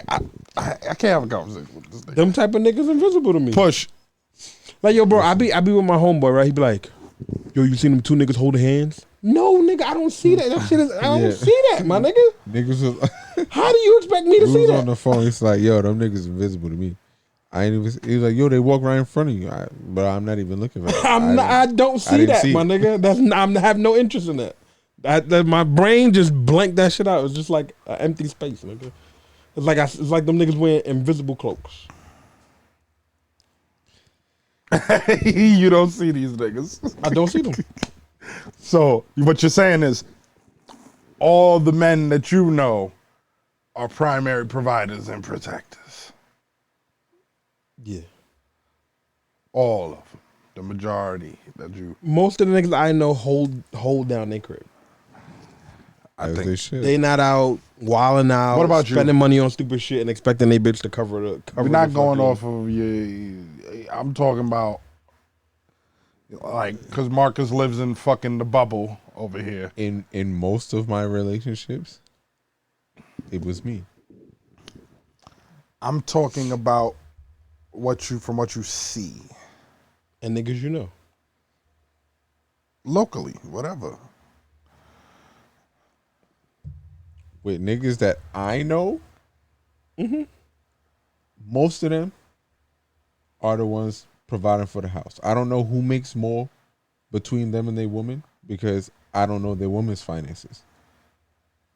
can't have a conversation with this nigga. Them type of niggas invisible to me. Push. Like, yo, bro, I be with my homeboy, right? He be like, yo, you seen them 2 niggas holding hands? No, nigga, I don't see that. That shit is. I don't see that, my nigga. Niggas was, How do you expect me to see that? on the phone. It's like, yo, them niggas invisible to me. I ain't even. He was like, yo, they walk right in front of you, but I'm not even looking for that. I don't see that, my nigga. I have no interest in that. My brain just blanked that shit out. It's just like an empty space, nigga. It's like them niggas wearing invisible cloaks. You don't see these niggas. I don't see them. So what you're saying is, all the men that you know are primary providers and protectors. Yeah. All of them. The majority that you. Most of the niggas I know hold down their crib. I As think they should. They not out wilding out. What about you? spending money on stupid shit and expecting they bitch to cover the. we're not going off of your. I'm talking about like because Marcus lives in fucking the bubble over here. In most of my relationships, it was me. I'm talking about from what you see and niggas you know locally, whatever. With niggas that I know, most of them are the ones providing for the house. I don't know who makes more between them and their woman because I don't know their woman's finances.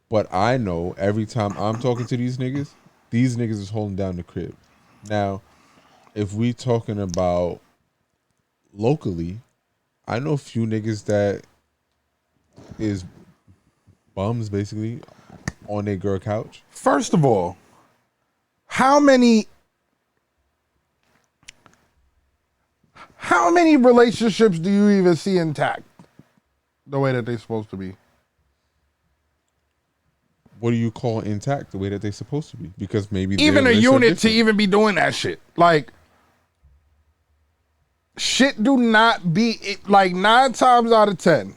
But I know every time I'm talking to these niggas is holding down the crib. Now, if we talking about locally, I know a few niggas that is bums basically on their girl couch. First of all, how many relationships do you even see intact the way that they're supposed to be? What do you call intact the way that they're supposed to be? Because maybe Even a their lists are unit to different. even be doing that shit. Like, shit do not be, like 9 times out of 10.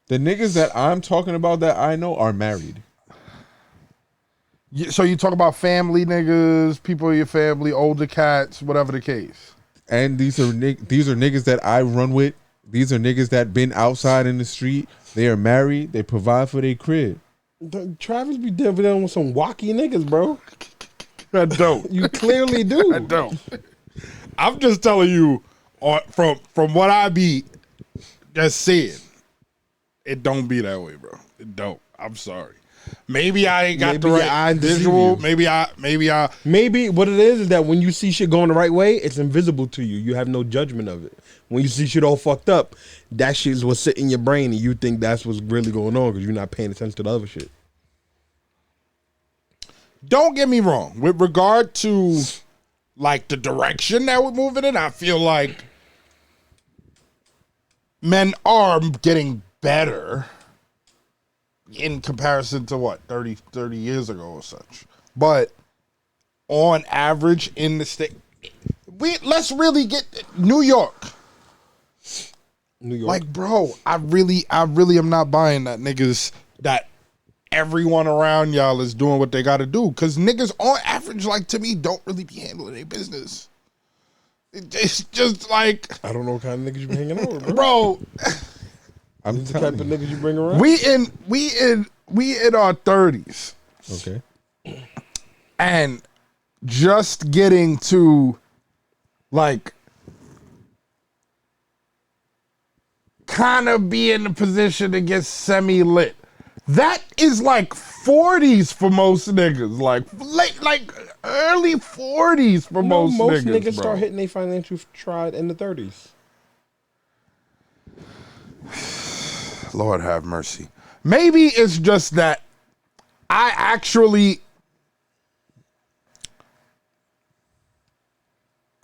The niggas that I'm talking about that I know are married. So you talk about family niggas, people in your family, older cats, whatever the case. And these are niggas that I run with. These are niggas that been outside in the street. They are married. They provide for their crib. Travis be dealing with some wacky niggas, bro. I don't. You clearly do. I don't. I'm just telling you from what I be just saying. It don't be that way, bro. It don't. I'm sorry. Maybe I ain't got the right visual. Maybe what it is that when you see shit going the right way, it's invisible to you. You have no judgment of it. When you see shit all fucked up, that shit is what's sitting in your brain, and you think that's what's really going on because you're not paying attention to the other shit. Don't get me wrong. With regard to like the direction that we're moving in, I feel like men are getting better in comparison to what 30 years ago or such. But on average in the state, let's really get New York. Like, bro, I really am not buying that niggas that everyone around y'all is doing what they got to do, because niggas on average, like, to me, don't really be handling their business. It's just like, I don't know what kind of niggas you be hanging out with, bro. Bro, I'm the type of niggas you bring around. we in our 30s. Okay. And just getting to like kind of be in the position to get semi-lit. That is like 40s for most niggas. Like late, like early 40s for most niggas. Niggas start hitting their financial stride in the 30s. Lord have mercy. Maybe it's just that I actually...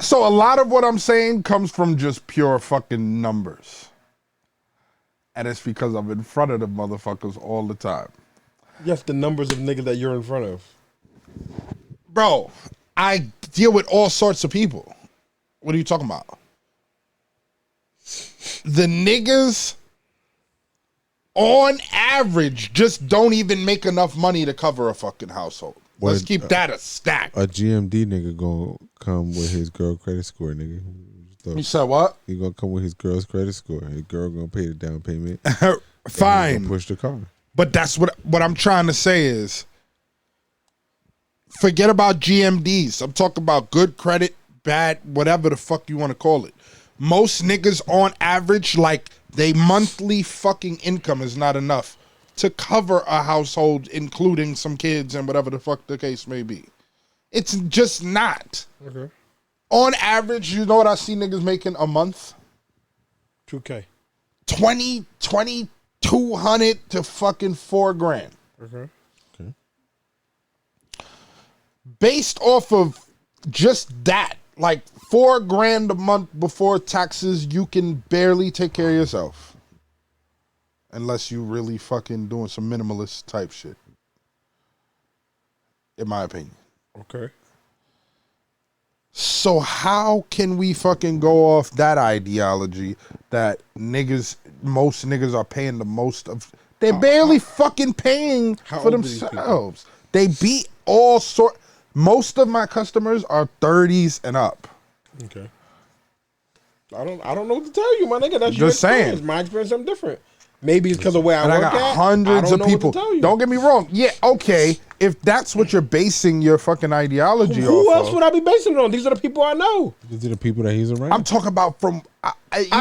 So a lot of what I'm saying comes from just pure fucking numbers. And it's because I'm in front of the motherfuckers all the time. Yes, the numbers of niggas that you're in front of. Bro, I deal with all sorts of people. What are you talking about? The niggas, on average, just don't even make enough money to cover a fucking household. Let's keep that a stack. A GMD nigga gonna come with his girl credit score, nigga. You said what? He gonna come with his girl's credit score. His girl gonna pay the down payment. Fine. Gonna push the car. But that's what I'm trying to say is, forget about GMDs. I'm talking about good credit, bad, whatever the fuck you want to call it. Most niggas on average, like, they monthly fucking income is not enough to cover a household, including some kids and whatever the fuck the case may be. It's just not. Okay. On average, you know what I see niggas making a month? $2K. 200 to fucking $4,000. Okay. Based off of just that, like $4,000 a month before taxes, you can barely take care of yourself. unless you really fucking doing some minimalist type shit. In my opinion. Okay. So how can we fucking go off that ideology that most niggas are paying the most of? They're barely fucking paying for themselves. They beat all sort. Most of my customers are 30s and up. Okay. I don't know what to tell you, my nigga. That's Just your experience. saying. My experience, something different. Maybe it's because of where I And work I got at. hundreds I don't of know what to people. tell you. Don't get me wrong. Yeah, okay. If that's what you're basing your fucking ideology Who off else of, would I be basing it on? These are the people I know. These are the people that he's around. I'm talking about from. I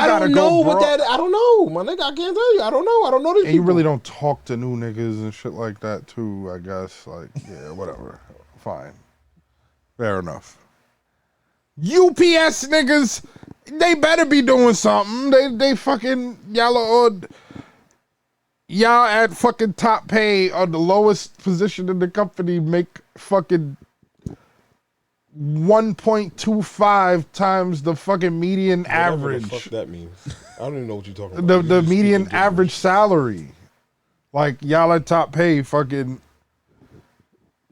don't know what that. I don't know, my nigga. I can't tell you. I don't know. I don't know these And people. you really don't talk to new niggas and shit like that too, I guess. Like, yeah, whatever. Fine. Fair enough. UPS niggas, they better be doing something. They fucking y'all at fucking top pay on the lowest position in the company make fucking 1.25 times the fucking median Whatever average. the fuck that means. I don't even know what you're talking about. The median average salary. Like y'all at top pay fucking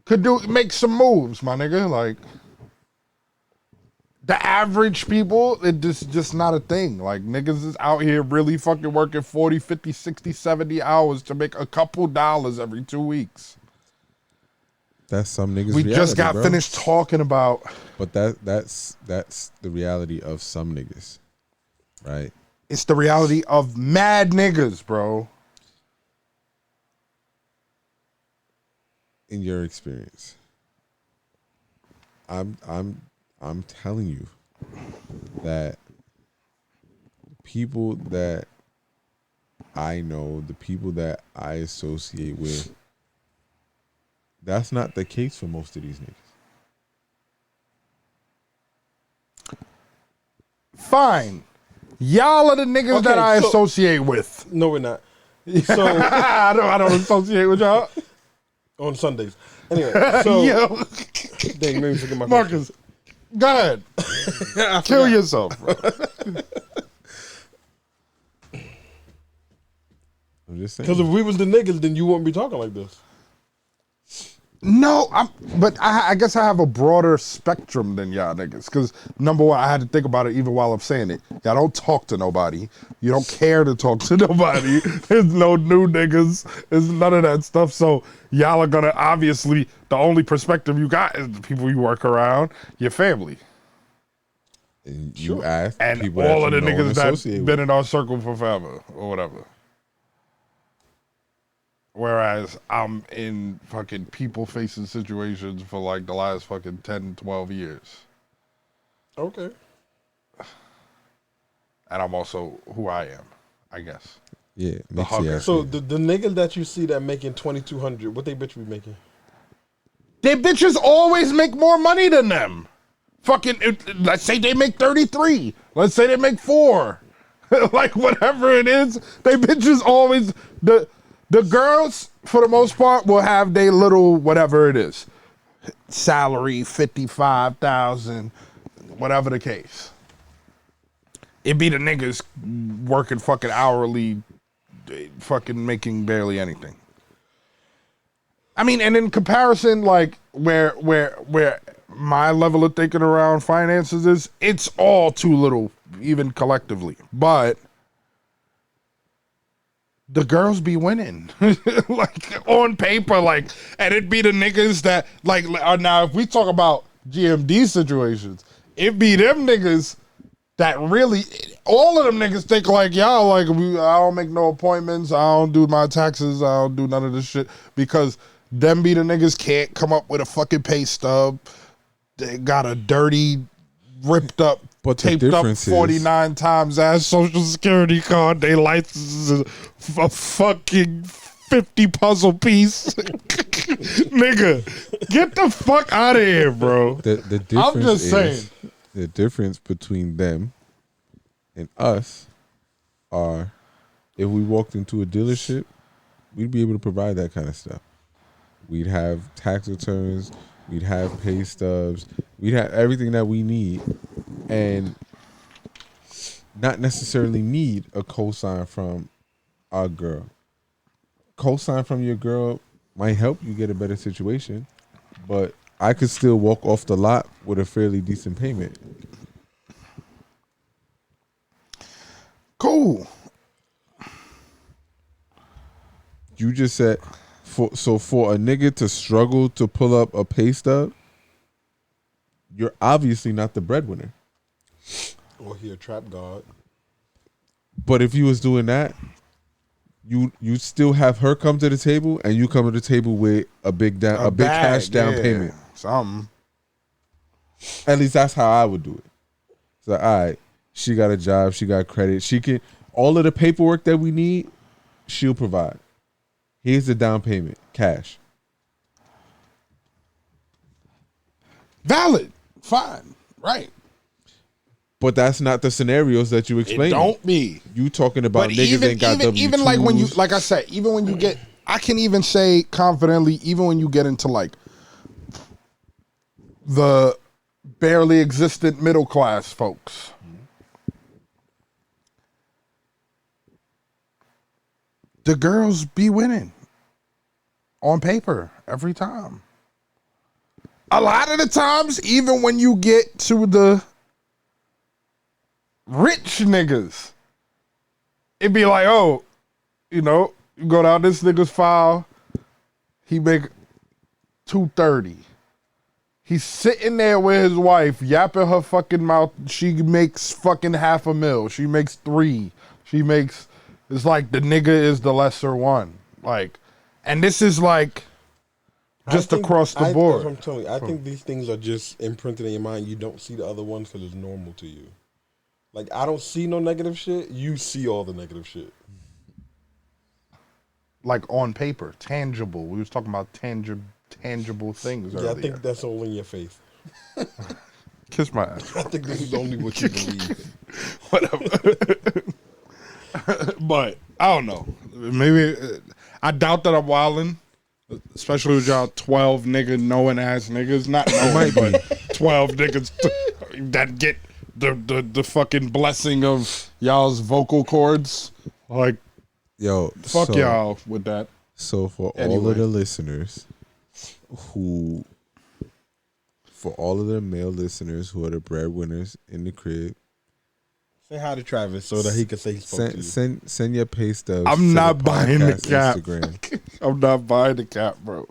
could make some moves, my nigga. Like the average people, it just not a thing. Like niggas is out here really fucking working 40, 50, 60, 70 hours to make a couple dollars every 2 weeks. That's some niggas. We reality, just got bro. finished talking about. But that's the reality of some niggas, right? It's the reality of mad niggas, bro. In your experience, I'm telling you that people that I know, the people that I associate with, that's not the case for most of these niggas. Fine. Y'all are the niggas that I associate with. No, we're not. So I don't associate with y'all. On Sundays. Anyway, so Yo. dang, made me forget my Marcus, go ahead. Kill yourself, bro. I'm just saying. Because if we was the niggas, then you wouldn't be talking like this. No, but I guess I have a broader spectrum than y'all niggas. Because number one, I had to think about it even while I'm saying it. Y'all don't talk to nobody. You don't care to talk to nobody. There's no new niggas. There's none of that stuff. So y'all are gonna obviously the only perspective you got is the people you work around, your family, And you ask and people all that of the you know and niggas that associate been with. in our circle for forever or whatever. Whereas I'm in fucking people-facing situations for like the last fucking 10, 12 years. Okay. And I'm also who I am, I guess. Yeah. The hugger. So the niggas that you see that making 2,200, what they bitch be making? They bitches always make more money than them. Fucking, let's say they make 33. Let's say they make 4. Like whatever it is, they bitches always, the girls, for the most part, will have their little whatever it is. Salary, 55,000, whatever the case. It be the niggas working fucking hourly, fucking making barely anything. I mean, and in comparison, like where my level of thinking around finances is, it's all too little, even collectively. But the girls be winning, like on paper, like, and it be the niggas that like. Now, if we talk about GMD situations, it be them niggas that really, all of them niggas think like y'all. Like I don't make no appointments, I don't do my taxes, I don't do none of this shit because them be the niggas can't come up with a fucking pay stub. They got a dirty, ripped up, taped up 49 times ass social security card. They license is a fucking 50 puzzle piece. Nigga, get the fuck out of here, bro. The difference I'm just saying. The difference between them and us are if we walked into a dealership, we'd be able to provide that kind of stuff. We'd have tax returns, we'd have pay stubs, we'd have everything that we need and not necessarily need a cosign from our girl. Co-sign from your girl might help you get a better situation, but I could still walk off the lot with a fairly decent payment. Cool. You just said for a nigga to struggle to pull up a pay stub, you're obviously not the breadwinner. Or he a trap god. But if you was doing that, you still have her come to the table, and you come to the table with a big cash down payment. Something. At least that's how I would do it. So all right, she got a job, she got credit, she can all of the paperwork that we need, she'll provide. Here's the down payment, cash. Valid. Fine. Right. But that's not the scenarios that you explain. It don't be. You talking about niggas ain't got W2s. Even like when you, like I said, even when you get, I can even say confidently, even when you get into like the barely existent middle class folks, the girls be winning on paper every time. A lot of the times, even when you get to the rich niggas, it'd be like, oh, you know, you go down this nigga's file, he make $230. He's sitting there with his wife, yapping her fucking mouth. She makes fucking $500,000. She makes $3. She makes, it's like the nigga is the lesser one. Like, and this is like just across the board. I'm telling you, I think these things are just imprinted in your mind. You don't see the other ones because it's normal to you. Like, I don't see no negative shit. You see all the negative shit. Like on paper, tangible. We was talking about tangible things earlier. I think that's all in your face. Kiss my ass. I think this is only what you believe. Whatever. But I don't know. Maybe I doubt that I'm wilding, especially with y'all 12 nigga knowing ass niggas. Not knowing, but 12 niggas that get the fucking blessing of y'all's vocal cords. Like, yo, fuck y'all with that. So for all of the listeners for all of the male listeners who are the breadwinners in the crib, say hi to Travis so that he can say he spoke to you. Send your pay stubs. I'm not buying the cap. Instagram. I'm not buying the cap, bro.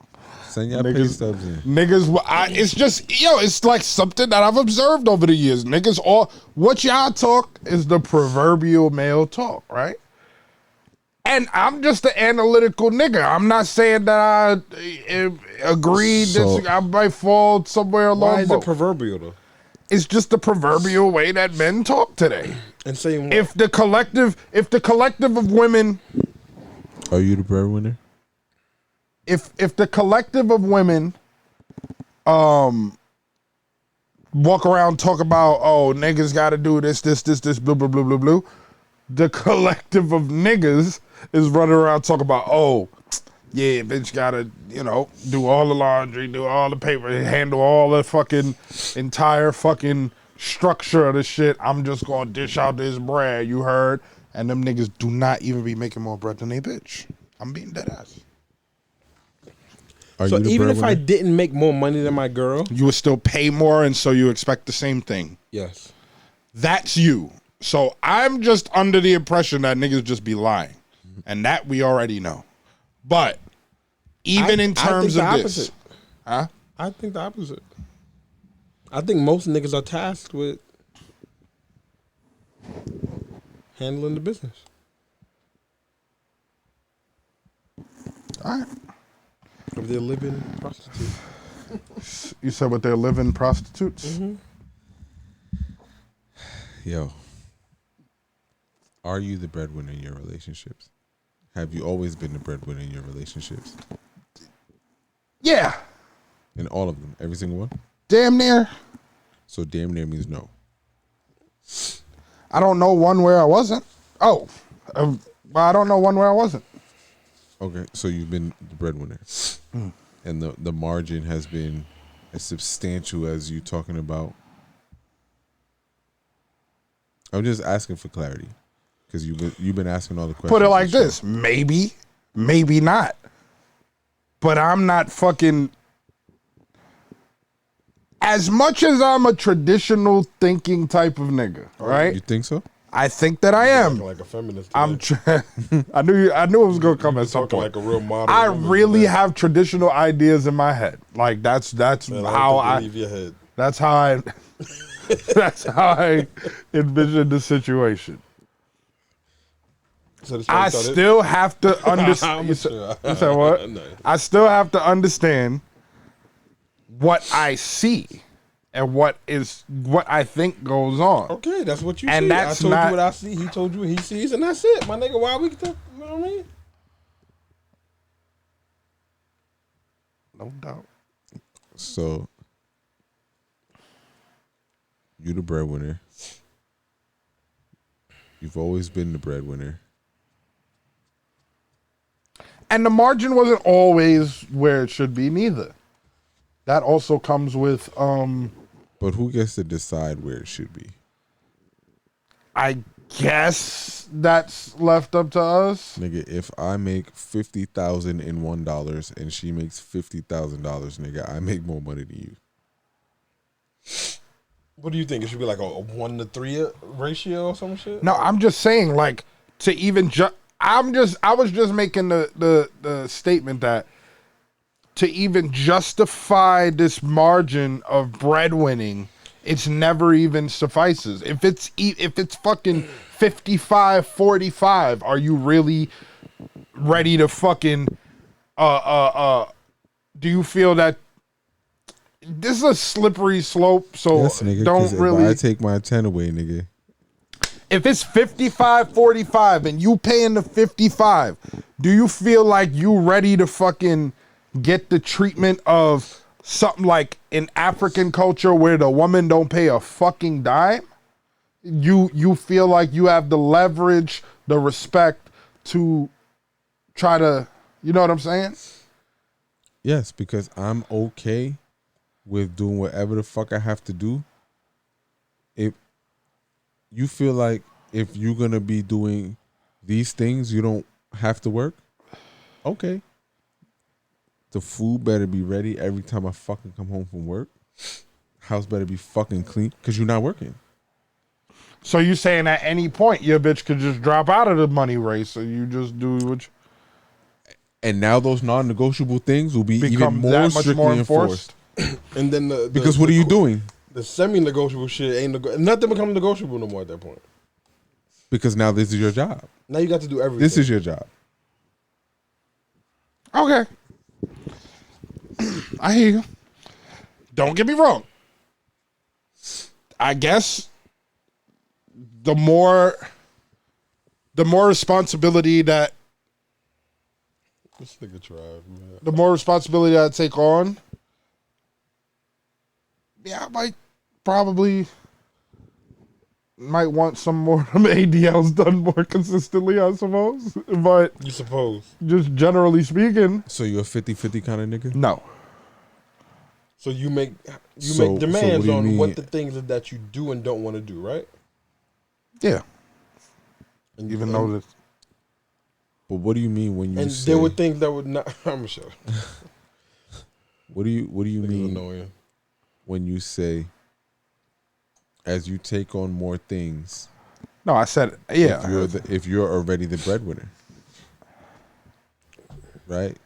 Send your pay stubs in. Niggas, it's just, it's like something that I've observed over the years. Niggas, what y'all talk is the proverbial male talk, right? And I'm just an analytical nigga. I'm not saying that I agree. I might fall somewhere along. Why is it proverbial though? It's just the proverbial way that men talk today. And saying what? If the collective of women, are you the breadwinner? If the collective of women walk around talk about, oh, niggas got to do this, blah, blah, blah, blah, blah, the collective of niggas is running around talking about, oh, yeah, bitch got to, do all the laundry, do all the paper, handle all the fucking entire fucking structure of the shit. I'm just going to dish out this bread, you heard? And them niggas do not even be making more bread than they bitch. I'm being dead ass. So even if I didn't make more money than my girl, you would still pay more, and so you expect the same thing. Yes. That's you. So I'm just under the impression that niggas just be lying. And that we already know. But even in terms of this. Huh? I think the opposite. I think most niggas are tasked with handling the business. All right. Of their living prostitutes. You said what they're living prostitutes? Mm-hmm. Yo. Are you the breadwinner in your relationships? Have you always been the breadwinner in your relationships? Yeah. In all of them? Every single one? Damn near. So damn near means no. I don't know one where I wasn't. Oh. Well, I don't know one where I wasn't. Okay, so you've been the breadwinner. And the margin has been as substantial as you talking about. I'm just asking for clarity. Because you've been asking all the questions. Put it like this: maybe, maybe not. But I'm not fucking. As much as I'm a traditional thinking type of nigga, right? You think so? I think that I am. Like a feminist. I'm. I knew it was gonna come at some point. Like a real modern I woman really today. have traditional ideas in my head. Like that's Man, how I. leave your head. That's how I. That's how I envision the situation. So I still have to understand. You said what? No. I still have to understand what I see and what I think goes on. Okay, that's what you And see. that's I told not- you what I see. He told you what he sees, and that's it, my nigga. Why we talk? You know what I mean? No doubt. So, you the breadwinner. You've always been the breadwinner. And the margin wasn't always where it should be neither. That also comes with But who gets to decide where it should be? I guess that's left up to us. Nigga, if I make $50,001 and she makes $50,000, nigga, I make more money than you. What do you think? It should be like a 1-to-3 ratio or some shit? No, I'm just saying, like, to even I was just making the statement that to even justify this margin of breadwinning, it's never even suffices. If it's fucking 55-45, are you really ready to fucking do you feel that this is a slippery slope? So Yes, nigga, don't 'cause really. If I take my 10 away, nigga. If it's 55-45 and you paying the 55, do you feel like you ready to fucking get the treatment of something like in African culture where the woman don't pay a fucking dime? You feel like you have the leverage, the respect to try to, you know what I'm saying? Yes, because I'm okay with doing whatever the fuck I have to do. If you feel like if you're going to be doing these things, you don't have to work, okay. The food better be ready every time I fucking come home from work. House better be fucking clean because you're not working. So you saying at any point your bitch could just drop out of the money race, so you just do what you... And now those non-negotiable things will be even Become more that much strictly more enforced. And then Because what are you doing? The semi-negotiable shit ain't nothing become negotiable no more at that point. Because now this is your job. Now you got to do everything. This is your job. Okay. I hear you. Don't get me wrong. I guess the more responsibility that This nigga tried, man. the more responsibility I take on, yeah, I might want some more of them ADLs done more consistently, I suppose. But You suppose. just generally speaking, So you're a 50-50 kind of nigga? no. So you make So what demands do you on mean? what the things is that you do and don't want to do, right? Yeah. And, Even though that But what do you mean when you and say? there were things that would not. I'm sure. What do you Niggas mean annoying. when you say? As you take on more things, no, I said yeah. if you're already the breadwinner, right?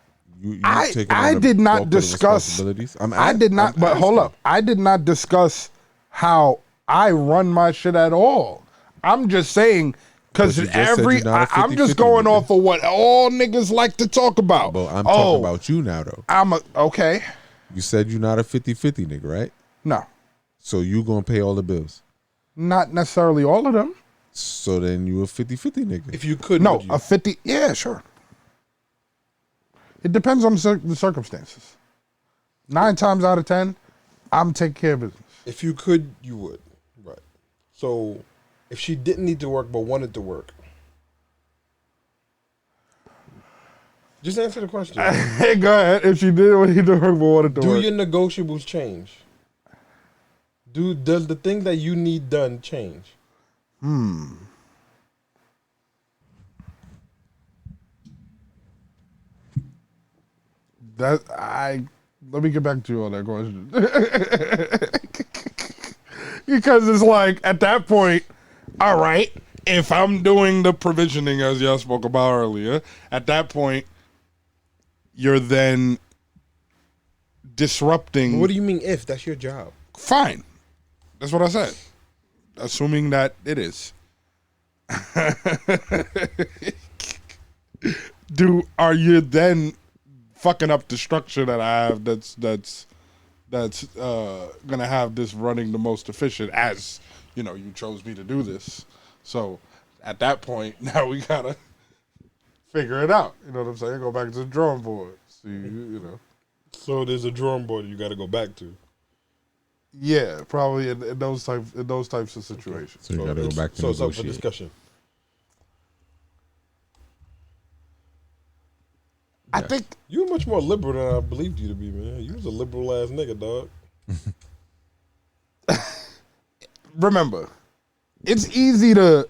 You I did not discuss. I did not. But hold up, I did not discuss how I run my shit at all. I'm just saying because But you just said you're not a I'm just 50-50 going nigga. off of what all niggas like to talk about. But I'm talking about you now, though. Okay. You said you're not a 50-50 nigga, right? No, So you gonna pay all the bills. not necessarily all of them. So then you a 50-50 nigga. If you could, No, would you? a 50. Yeah, sure. It depends on the circumstances. 9 times out of 10, I'm taking care of business. If you could, you would. Right. So if she didn't need to work but wanted to work, just answer the question. Hey, go ahead. If she did what he did, wanted to Do work. your negotiables change? Does the thing that you need done change? Let me get back to you on that question. Because it's like, at that point, all right, if I'm doing the provisioning as y'all spoke about earlier, at that point, you're then disrupting. What do you mean if? That's your job. Fine. That's what I said. Assuming that it is. Are you then fucking up the structure that I have that's gonna have this running the most efficient, as you know, you chose me to do this. So at that point, now we gotta figure it out. You know what I'm saying? Go back to the drawing board. See, you know. So there's a drawing board you got to go back to. Yeah, probably in those types of situations. So you got to go back to So it's up for negotiate. discussion. I think you're much more liberal than I believed you to be, man. You was a liberal ass nigga, dog. Remember, it's easy to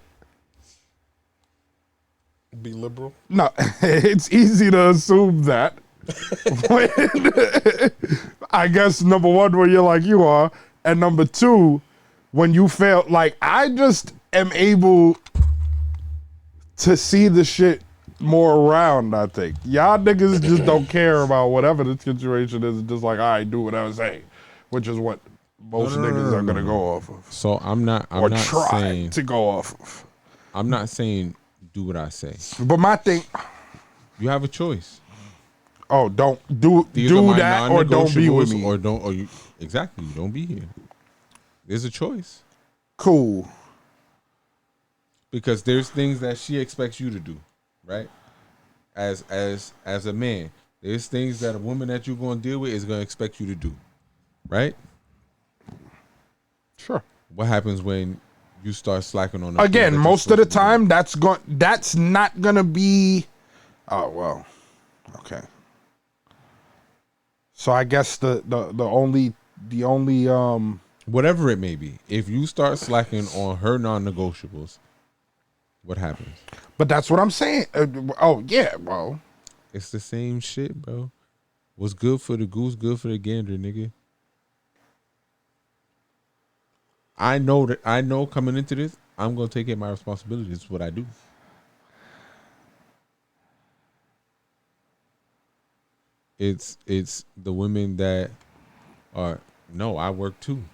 be liberal. No, it's easy to assume that. When, I guess number one, when you're like you are, and number two, when you fail. Like, I just am able to see the shit more around. I think y'all niggas just don't care about whatever the situation is. Just like, all right, do what I say, which is what most niggas are gonna go off of. So I'm not try saying to go off of. I'm not saying do what I say. But my thing, you have a choice. Oh, don't do that, or don't be with me, or don't, or you exactly. You don't be here. There's a choice. Cool. Because there's things that she expects you to do, right? As a man, there's things that a woman that you're going to deal with is going to expect you to do, right? Sure. What happens when you start slacking on them? Again, most of the time, that's not gonna be. Oh well, okay. So I guess the only whatever it may be, if you start slacking on her non-negotiables, what happens? But that's what I'm saying. Oh yeah, well, it's the same shit, bro. What's good for the goose, good for the gander, nigga. I know coming into this, I'm gonna take care of my responsibilities. It's what I do. It's the women that are, no, I work too.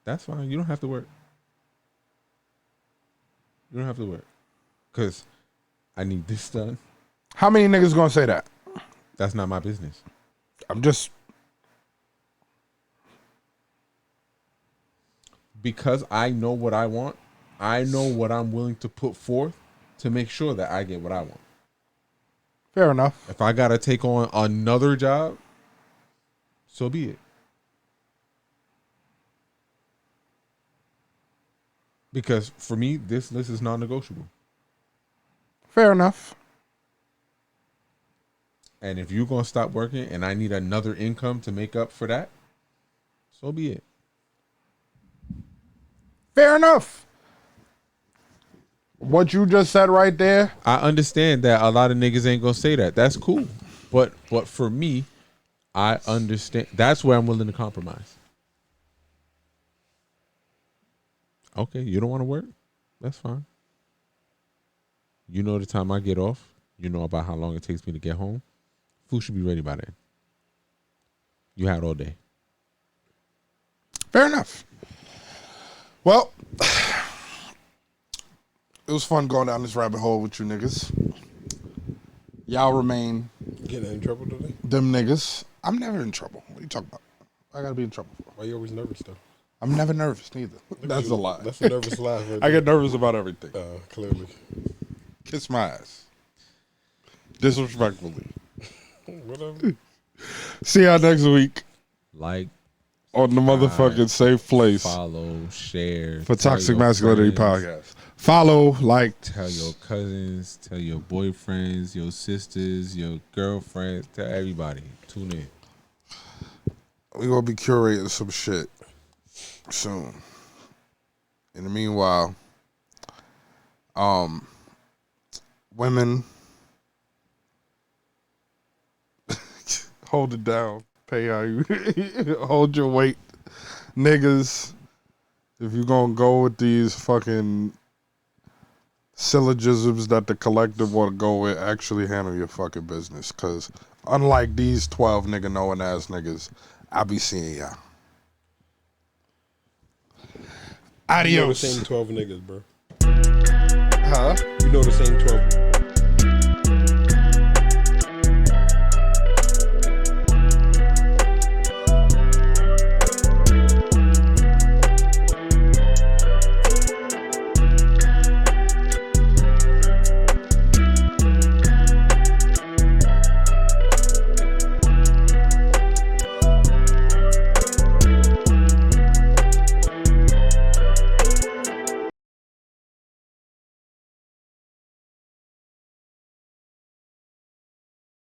That's fine. You don't have to work. You don't have to work. Because I need this done. How many niggas gonna say that? That's not my business. I'm just. Because I know what I want, I know what I'm willing to put forth to make sure that I get what I want. Fair enough. If I gotta take on another job, so be it. Because for me, this list is non-negotiable. Fair enough. And if you're gonna stop working and I need another income to make up for that, so be it. Fair enough. What you just said right there. I understand that a lot of niggas ain't gonna say that. That's cool. But for me, I understand. That's where I'm willing to compromise. Okay, you don't want to work? That's fine. You know the time I get off. You know about how long it takes me to get home. Food should be ready by then. You had all day. Fair enough. Well, it was fun going down this rabbit hole with you niggas. Y'all remain Getting in trouble today? them niggas. I'm never in trouble. What are you talking about? I gotta be in trouble for. Why you always nervous though? I'm never nervous neither. That's a lie. That's a nervous laugh. Right I get there. nervous about everything. Clearly. Kiss my ass. Disrespectfully. Whatever. See y'all next week. Like on the motherfucking safe place. Follow, share. For Toxic Masculinity Podcast. Follow, like. Tell your cousins, tell your boyfriends, your sisters, your girlfriends, tell everybody. Tune in. We gonna be curating some shit soon. In the meanwhile, women. Hold it down. Pay how you hold your weight. Niggas, if you gonna go with these fucking syllogisms that the collective want to go with, actually handle your fucking business. Because unlike these 12 nigga knowing ass niggas, I be seeing y'all. Adios. You know the same 12 niggas, bro. Huh? You know the same 12.